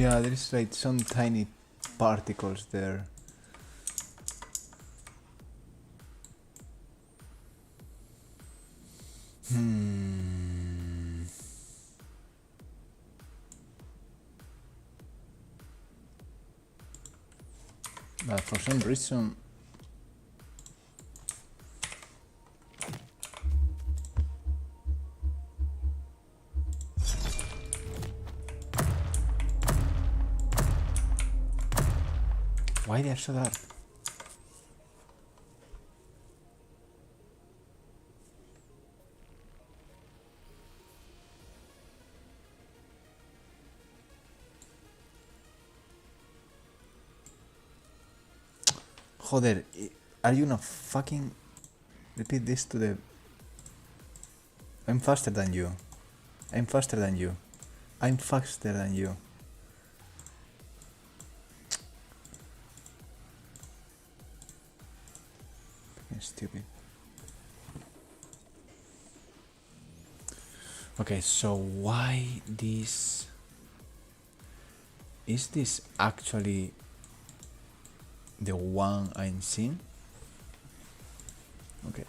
Yeah, there's like some tiny particles there. But for some reason why they are so dark? Joder, are you not fucking repeat this to the... I'm faster than you. I'm faster than you. I'm faster than you. Fucking stupid. Okay, so why this... Is this actually the one I'm seeing? Okay.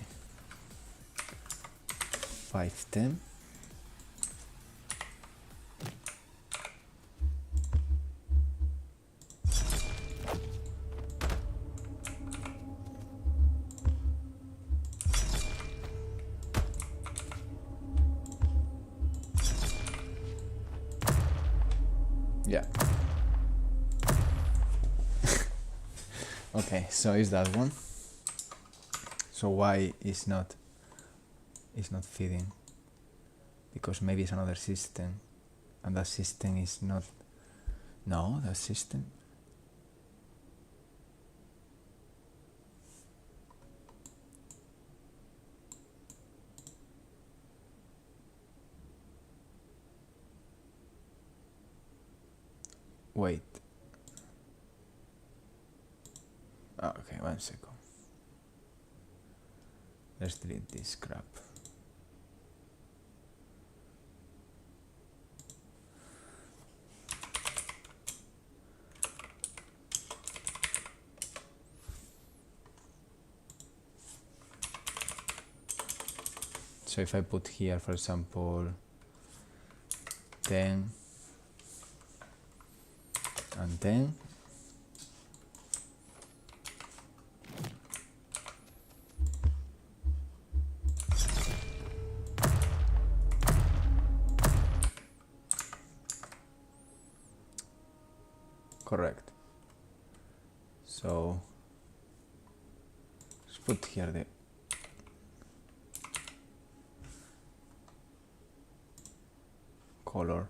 510. Yeah. Okay, so is that one? So why is not feeding? Because maybe it's another system, and that system is not. No, that system. Wait. Oh, okay, 1 second. Let's delete this crap. So if I put here, for example, 10 and 10, correct. So let's put here the color.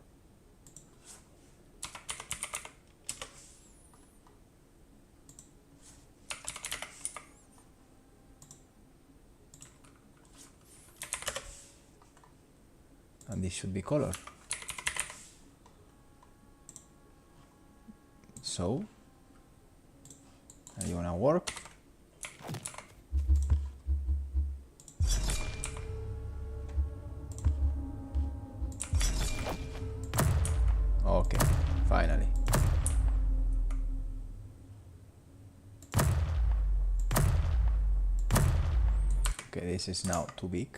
And this should be color. So, are you gonna work? Okay, finally. Okay, this is now too big.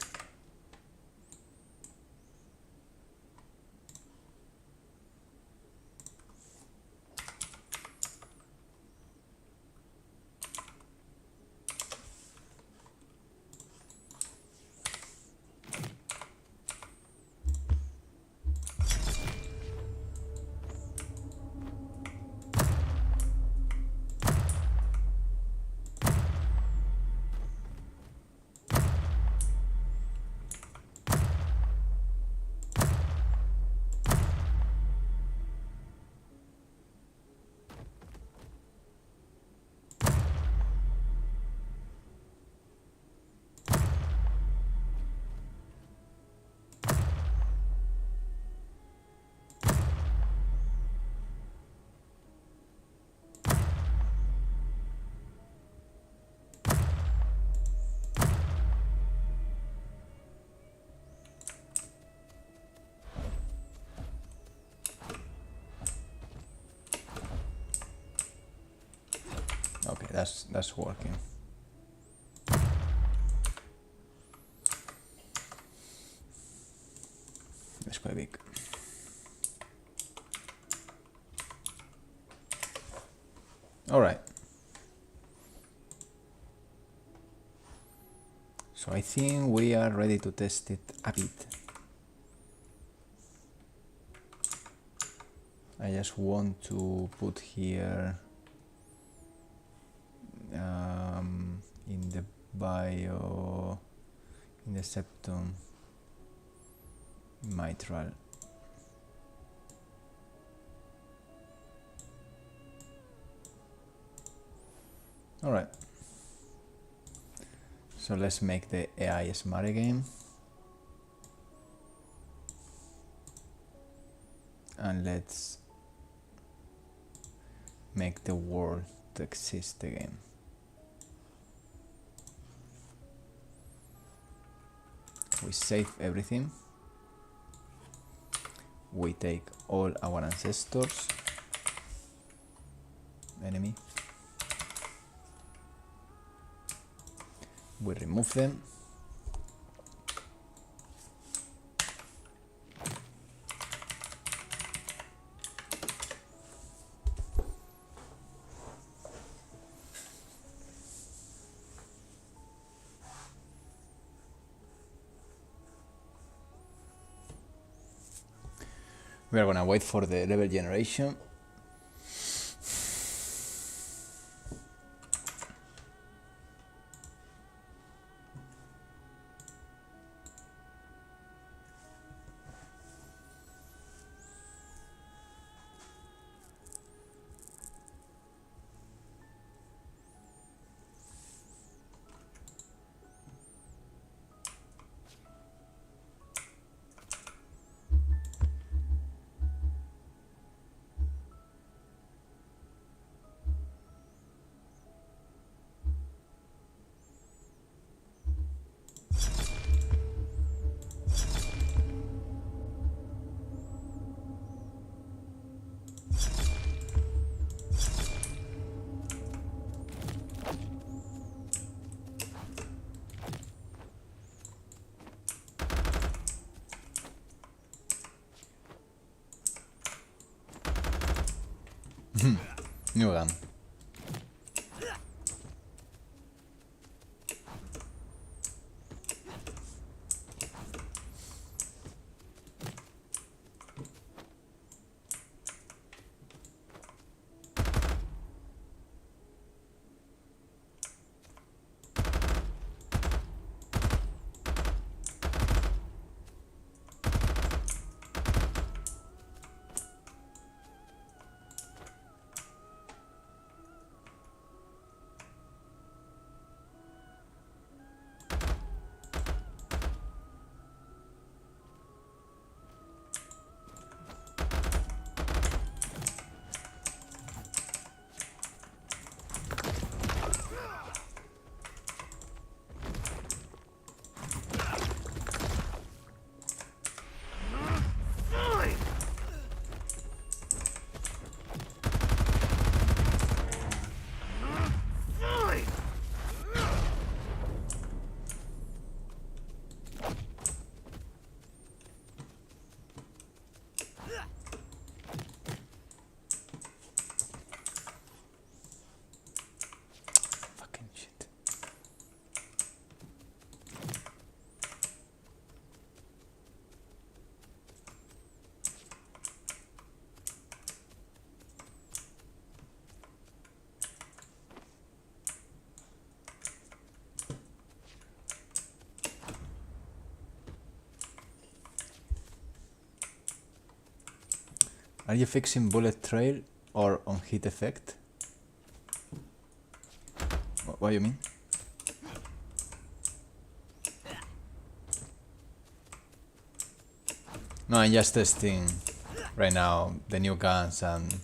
that's working. That's quite big. All right. So I think we are ready to test it a bit. I just want to put here in the bio, in the septum, mitral. All right. So let's make the AI smart again. And let's make the world to exist again. We save everything. We take all our ancestors. Enemy. We remove them. We are gonna wait for the level generation. New gun. Are you fixing bullet trail or on hit effect? What do you mean? No, I'm just testing right now the new guns and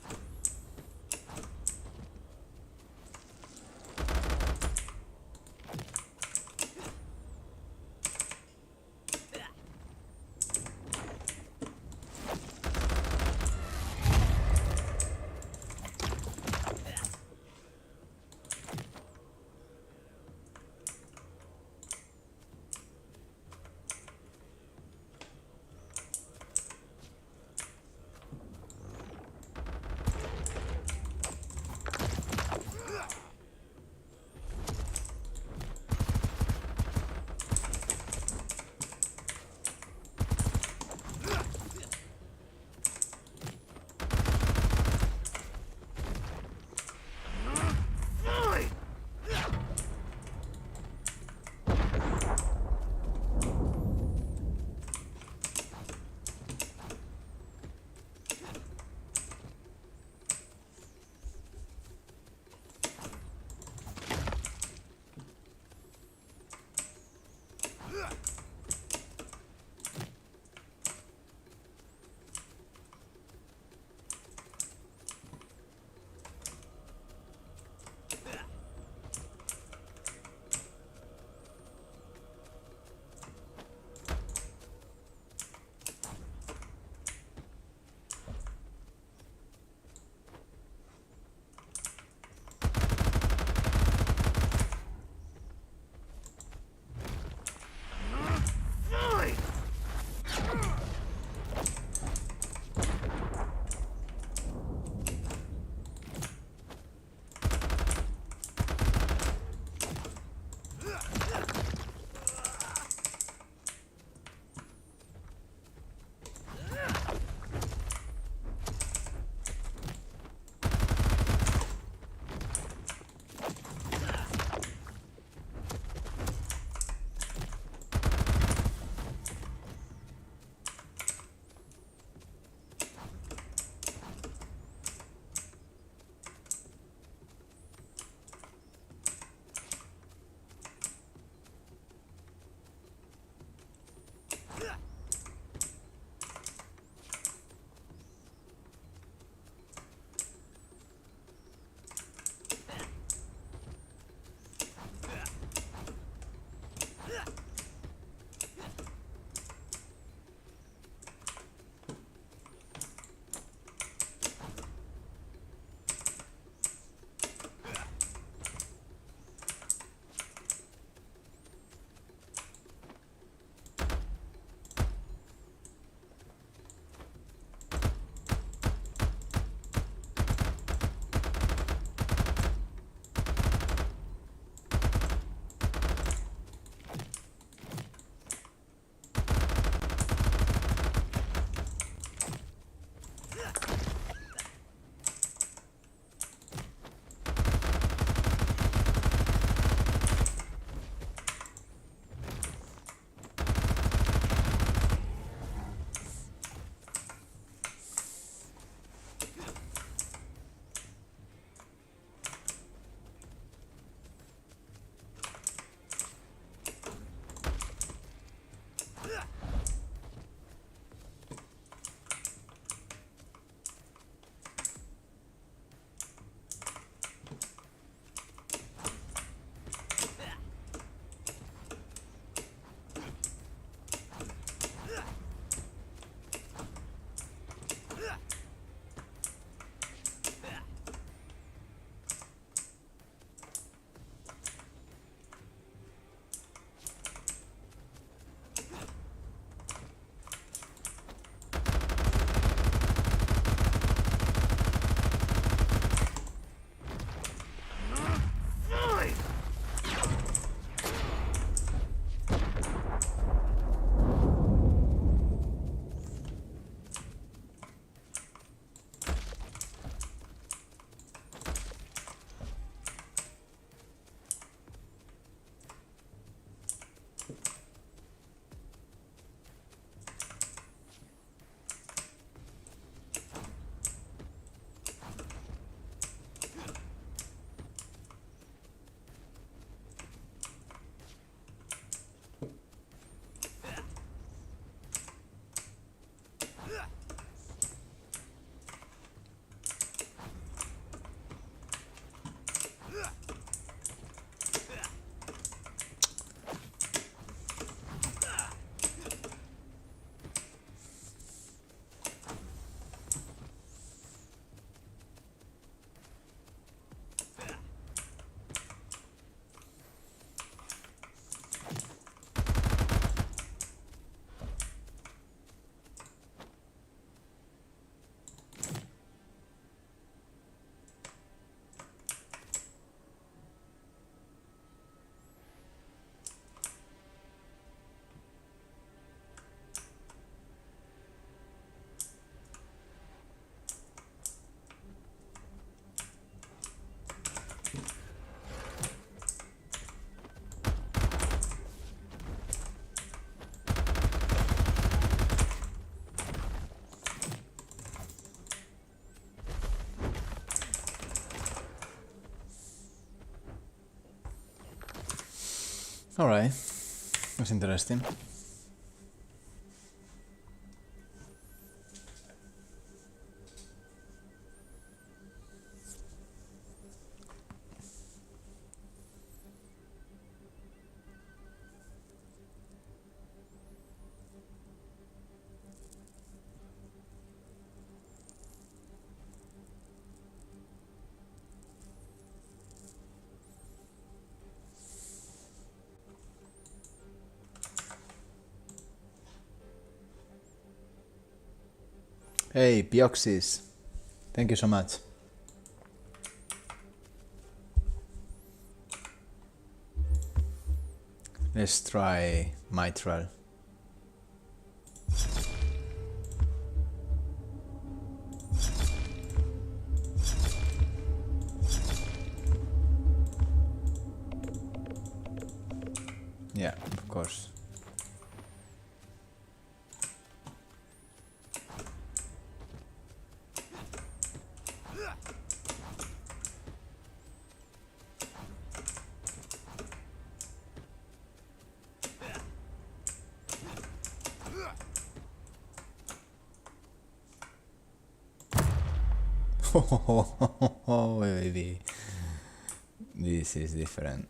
Alright, that's interesting. Hey, Pioxis. Thank you so much. Let's try Mitral. Yeah, of course. Oh, baby. This is different.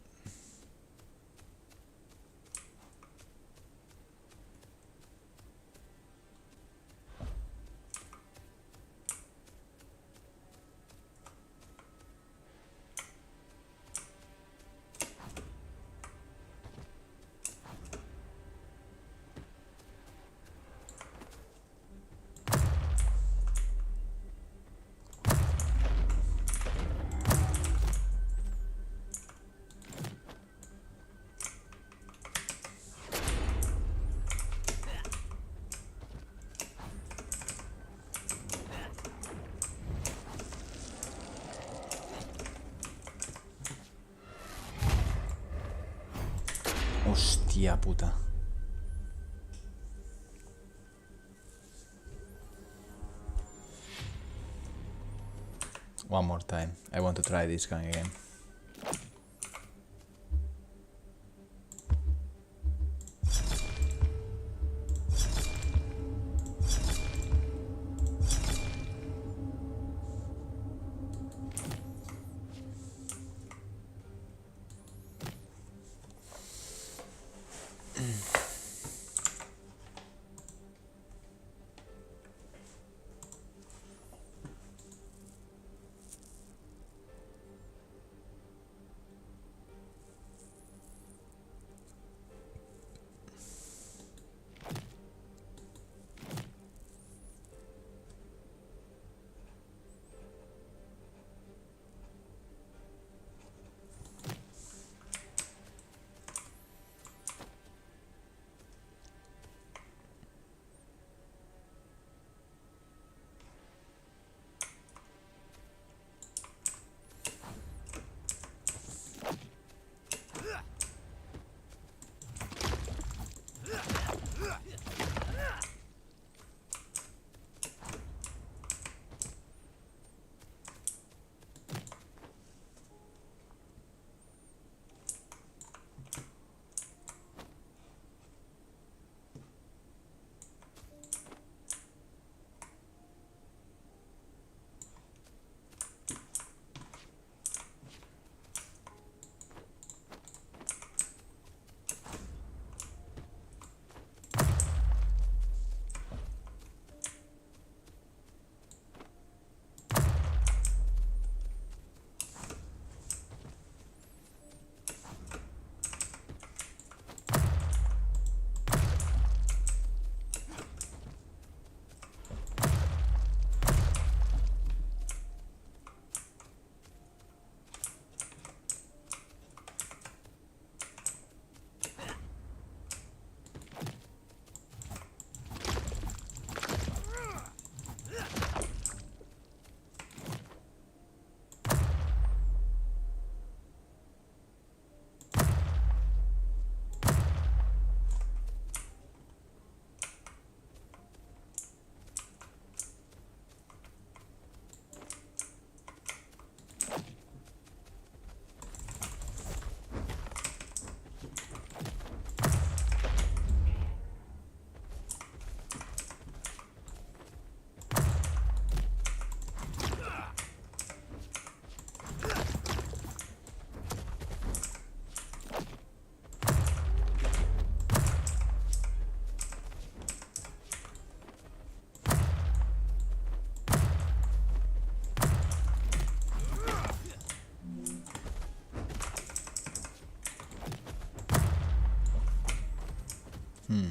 Hostia puta. One more time. I want to try this gun again. Hmm.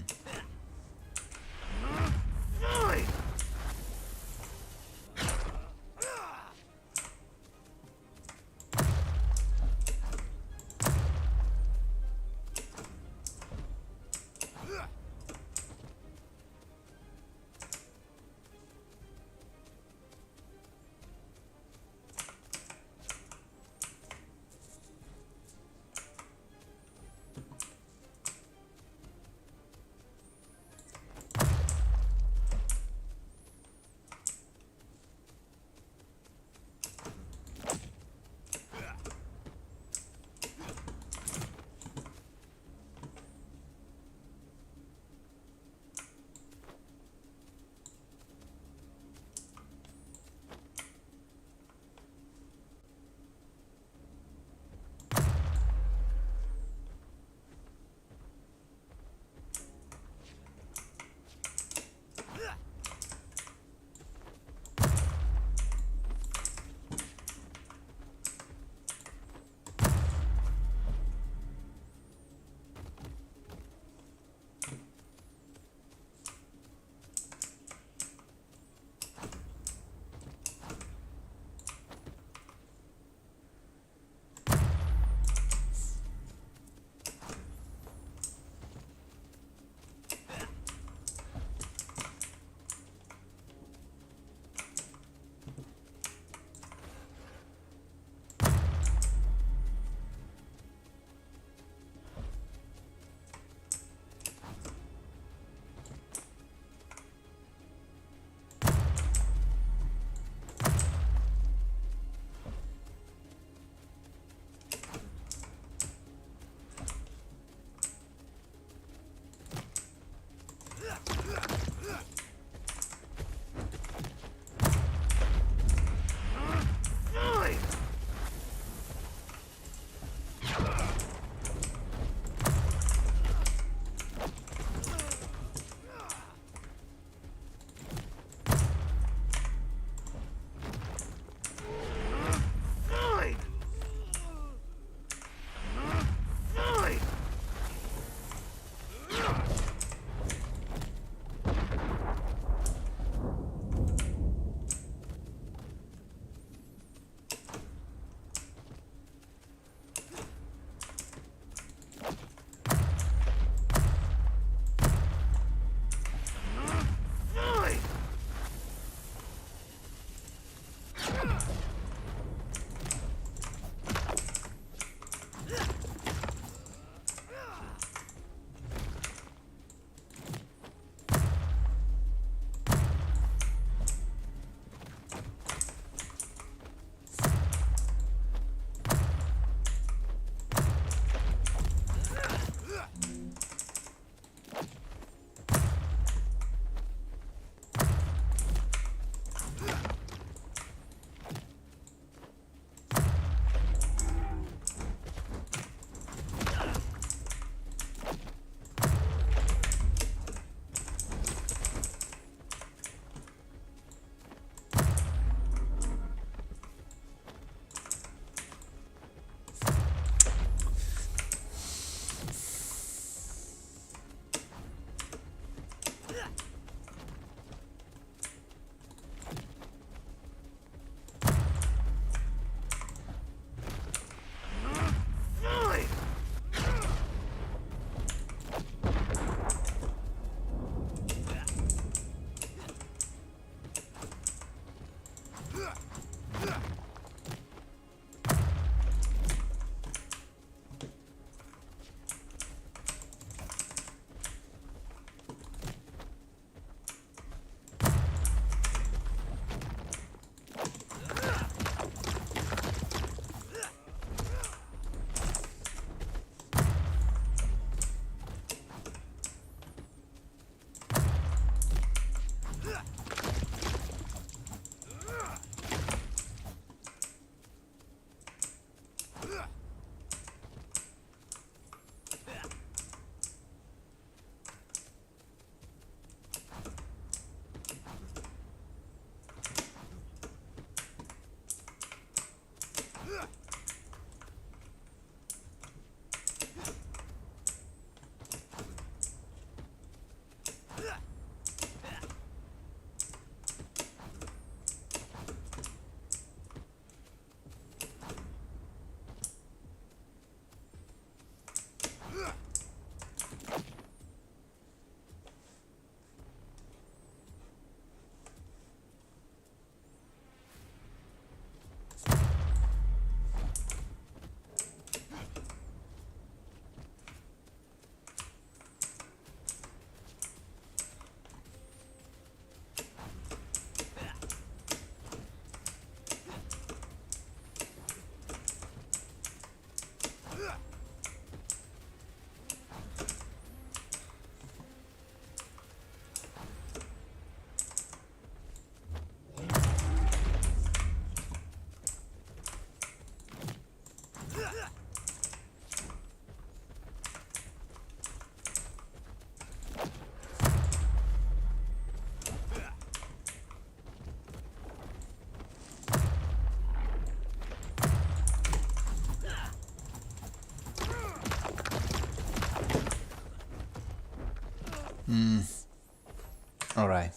All right.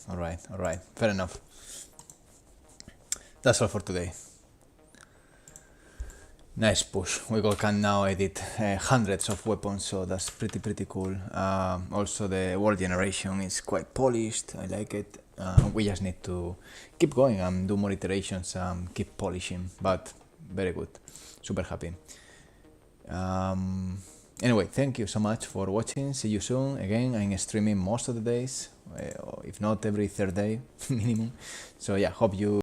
Fair enough. That's all for today. Nice push. We can now edit hundreds of weapons, so that's pretty cool. Also, the world generation is quite polished. I like it. We just need to keep going and do more iterations and keep polishing. But very good. Super happy. Anyway, thank you so much for watching. See you soon. Again, I'm streaming most of the days, if not every third day minimum. So yeah, hope you